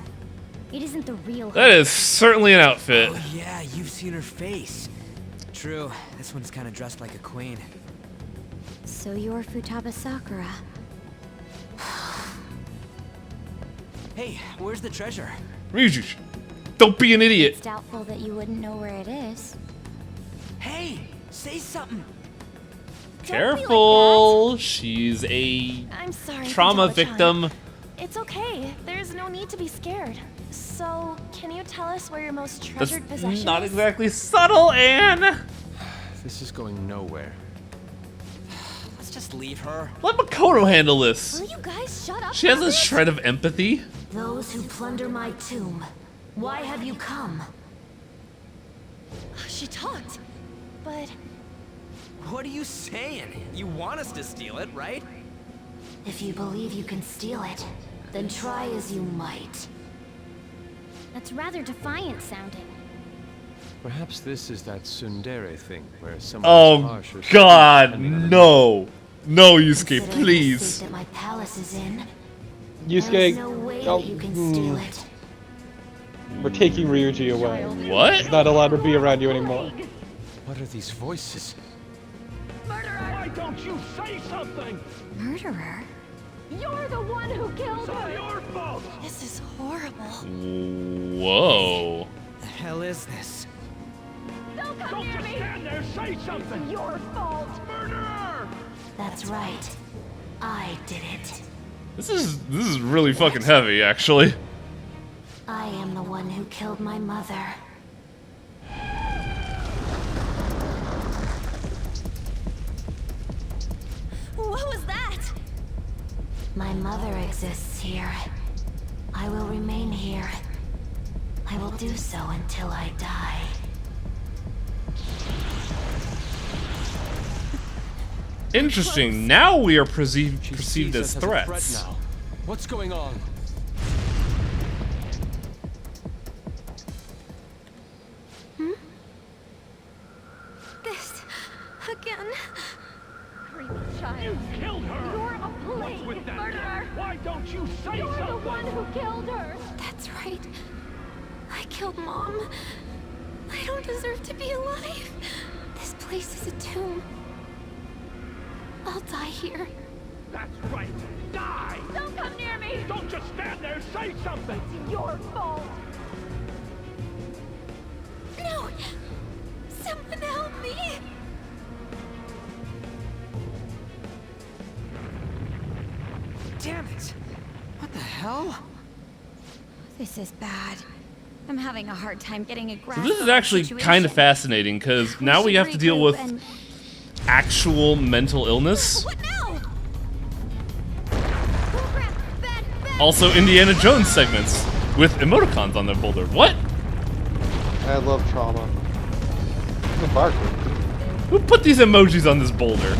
It isn't the real her. That is certainly an outfit. Oh yeah, you've seen her face. True, this one's kind of dressed like a queen. So you're Futaba Sakura. Hey, where's the treasure? Ryuji, don't be an idiot. It's doubtful that you wouldn't know where it is. Hey, say something. Careful. She's a I'm sorry, trauma Futaba-chan. victim. It's okay. There's no need to be scared. So, can you tell us where your most That's treasured possession not is? exactly subtle, Anne. This is going nowhere. Let's just leave her. Let Makoto handle this. Will you guys shut up? She has for a bit? shred of empathy. Those who plunder my tomb, why have you come? She talked, but What are you saying? You want us to steal it, right? If you believe you can steal it, then try as you might. That's rather defiant sounding. Perhaps this is that tsundere thing where someone is Oh harsh or God, something, and no, no, Yusuke, Considering the please. state that my palace is in, Yusuke, there's no way that you can steal it. We're taking Ryuji away. What? He's not allowed to be around you anymore. What are these voices? Why don't you say something? Murderer? you're the one who killed It's not her. your fault. This is horrible. Whoa. The hell is this? Don't come Don't near just me. stand there. Say something. It's your fault. Murderer! That's right. I did it. This is really fucking heavy, actually. I am the one who killed my mother. What was that? My mother exists here. I will remain here. I will do so until I die. Interesting. Now we are perceived Sees as us a threat threats. now. What's going on? This again. Creepy child. You killed her. You're a What's plague with that? murderer. Why don't you say You're something? the one who killed her. That's right. I killed Mom. I don't deserve to be alive. This place is a tomb. I'll die here. That's right. Die. Don't come near me. Don't just stand there. Say something. It's your fault. No! Someone help me! Damn it! What the hell? This is bad. I'm having a hard time getting a grasp. So this is of the actually situation. kind of fascinating because now we have to deal with actual mental illness. What now? Also Indiana Jones segments with emoticons on the boulder. What? I love trauma. The barker. Who put these emojis on this boulder?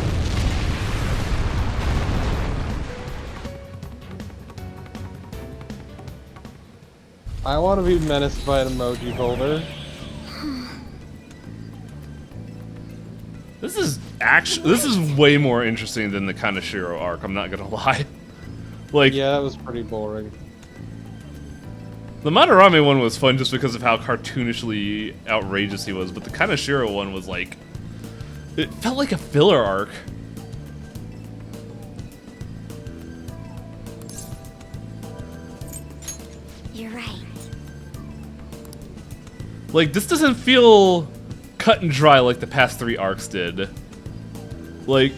I want to be menaced by an emoji boulder. This is way more interesting than the Kaneshiro arc, I'm not gonna lie. Like, yeah, that was pretty boring. The Madarame one was fun just because of how cartoonishly outrageous he was, but the Kaneshiro one was like, it felt like a filler arc. You're right. Like, this doesn't feel cut and dry like the past 3 arcs did. Like,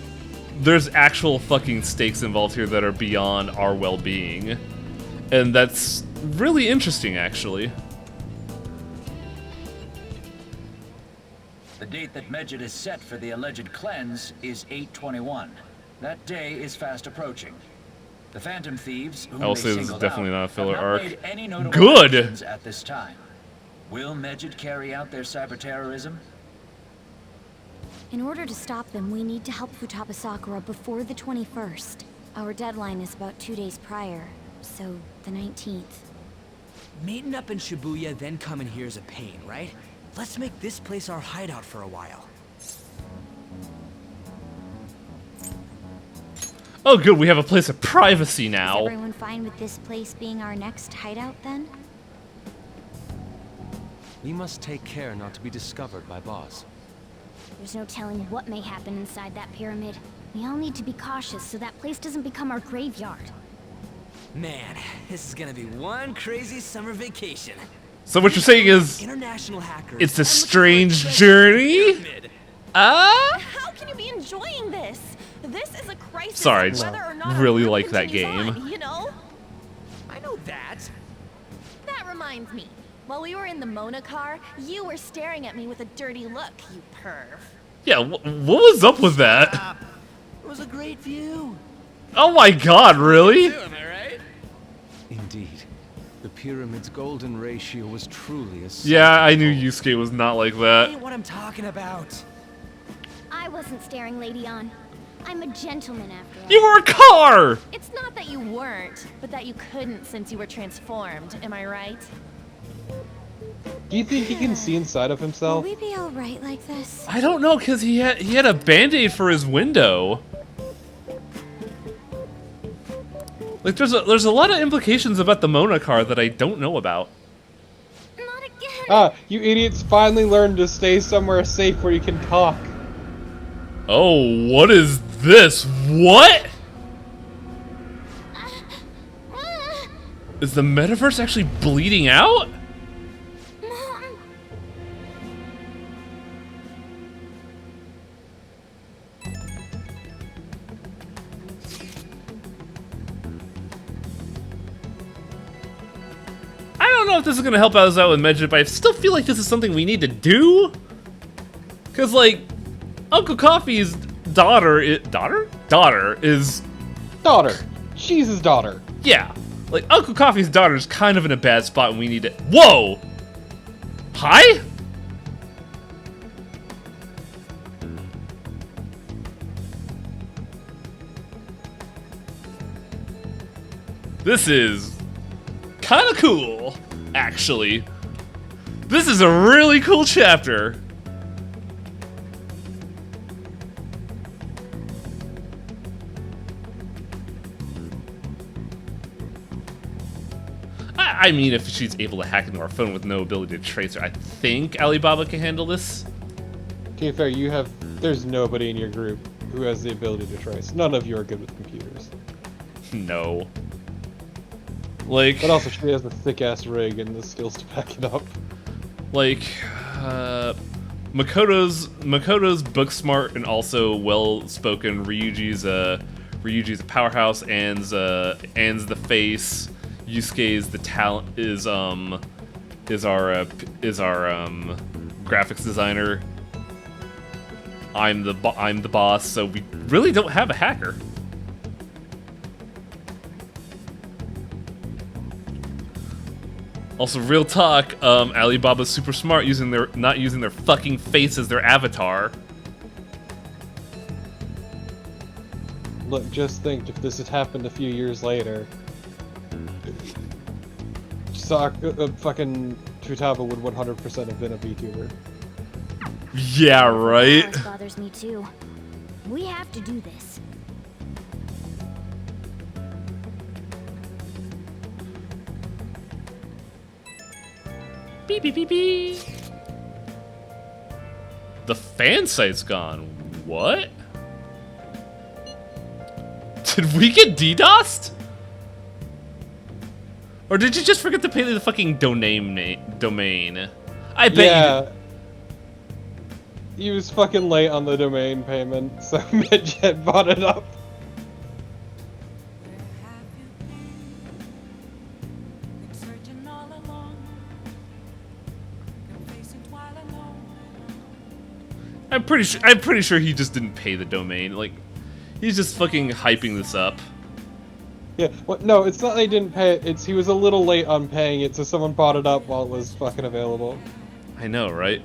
there's actual fucking stakes involved here that are beyond our well-being. And that's really interesting, actually. The date that Medjed is set for the alleged cleanse is 8/21. That day is fast approaching. The Phantom Thieves, whom I'll they say this is singled definitely out, not a filler have not arc. made any notable Good! actions at this time. Will Medjed carry out their cyber terrorism? In order to stop them, we need to help Futaba Sakura before the 21st. Our deadline is about 2 days prior, so the 19th. Meeting up in Shibuya, then coming here is a pain, right? Let's make this place our hideout for a while. Oh good, we have a place of privacy Is now. everyone fine with this place being our next hideout, then? We must take care not to be discovered by Boss. There's no telling what may happen inside that pyramid. We all need to be cautious so that place doesn't become our graveyard. Man, this is gonna be one crazy summer vacation. So what you're saying is, International hackers. it's a strange journey? How can you be enjoying this? This is a crisis. Sorry, I of just whether or not really our like that continues game. on, you know? I know that. That reminds me. While we were in the Mona car, you were staring at me with a dirty look, you perv. Yeah, what was up with that? It was a great view. Oh my god, really? Am I right? Indeed. The pyramid's golden ratio was truly a Yeah, I knew Yusuke was not like that. Ain't what I'm talking about. I wasn't staring Lady on. I'm a gentleman after all. You were a car! It's not that you weren't, but that you couldn't since you were transformed, am I right? Do you think he can see inside of Will himself? we be alright like this? I don't know, cause he had a band-aid for his window. Like there's a lot of implications about the Mona car that I don't know about. Ah, you idiots finally learned to stay somewhere safe where you can talk. Oh, what is this? What? Is the metaverse actually bleeding out? I don't know if this is gonna help us out with Medjed, but I still feel like this is something we need to do. Cause like, Uncle Coffee's daughter is daughter. She's his daughter. Yeah, like Uncle Coffee's daughter is kind of in a bad spot, and we need to. Whoa! Hi? This is kind of cool, actually. This is a really cool chapter. I mean, if she's able to hack into our phone with no ability to trace her, I think Alibaba can handle this. Okay, fair. There's nobody in your group who has the ability to trace. None of you are good with computers. No. Like, but also she has a thick-ass rig and the skills to back it up. Like, Makoto's book smart and also well-spoken. Ryuji's a powerhouse. Ann's the face. Yusuke's the talent is is our graphics designer. I'm the boss, so we really don't have a hacker. Also, real talk, Alibaba's super smart not using their fucking face as their avatar. Look, just think if this had happened a few years later, fucking Futaba would 100% have been a VTuber. Yeah, right? That bothers me too. We have to do this. Beep, beep, beep, beep. The fan site's gone. What? Did we get DDoSed? Or did you just forget to pay the fucking domain? I bet yeah. He was fucking late on the domain payment, so Midget bought it up. I'm pretty sure he just didn't pay the domain. Like, he's just fucking hyping this up. Yeah, well, no, it's not they didn't pay it, it's he was a little late on paying it, so someone bought it up while it was fucking available. I know, right?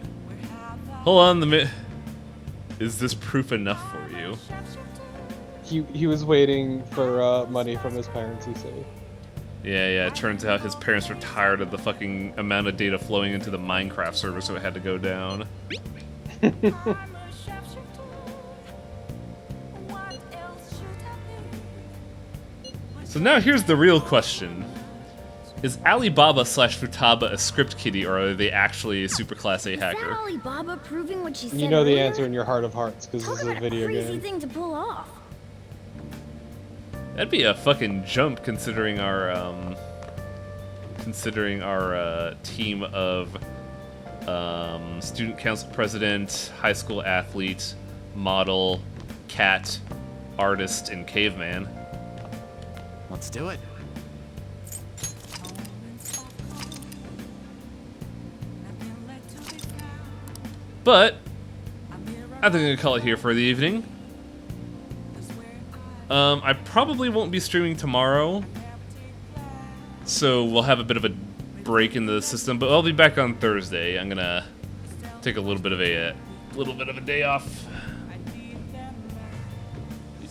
Hold on is this proof enough for you? He was waiting for money from his parents, you see. Yeah, it turns out his parents were tired of the fucking amount of data flowing into the Minecraft server, so it had to go down. So now here's the real question. Is Alibaba / Futaba a script kiddie, or are they actually a super class A hacker? Is that Alibaba proving what she said You know the earlier? answer in your heart of hearts, because this is a video Crazy game. thing to pull off. That'd be a fucking jump considering our team of student council president, high school athlete, model, cat, artist, and caveman. Let's do it. But I think I'm gonna call it here for the evening. I probably won't be streaming tomorrow, so we'll have a bit of a break in the system. But I'll be back on Thursday. I'm gonna take a little bit of a day off.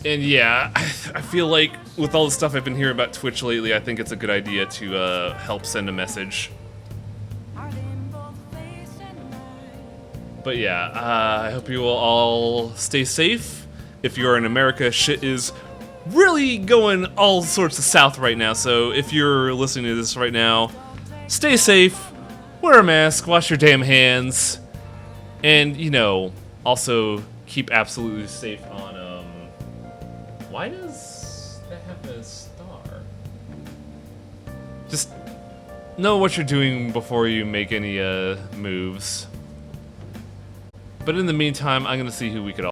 And yeah, I feel like with all the stuff I've been hearing about Twitch lately, I think it's a good idea to help send a message. But yeah, I hope you will all stay safe. If you're in America, shit is really going all sorts of south right now, so if you're listening to this right now, stay safe, wear a mask, wash your damn hands, and, you know, also keep absolutely safe on, why does that have a star? Just know what you're doing before you make any, moves. But in the meantime, I'm gonna see who we could all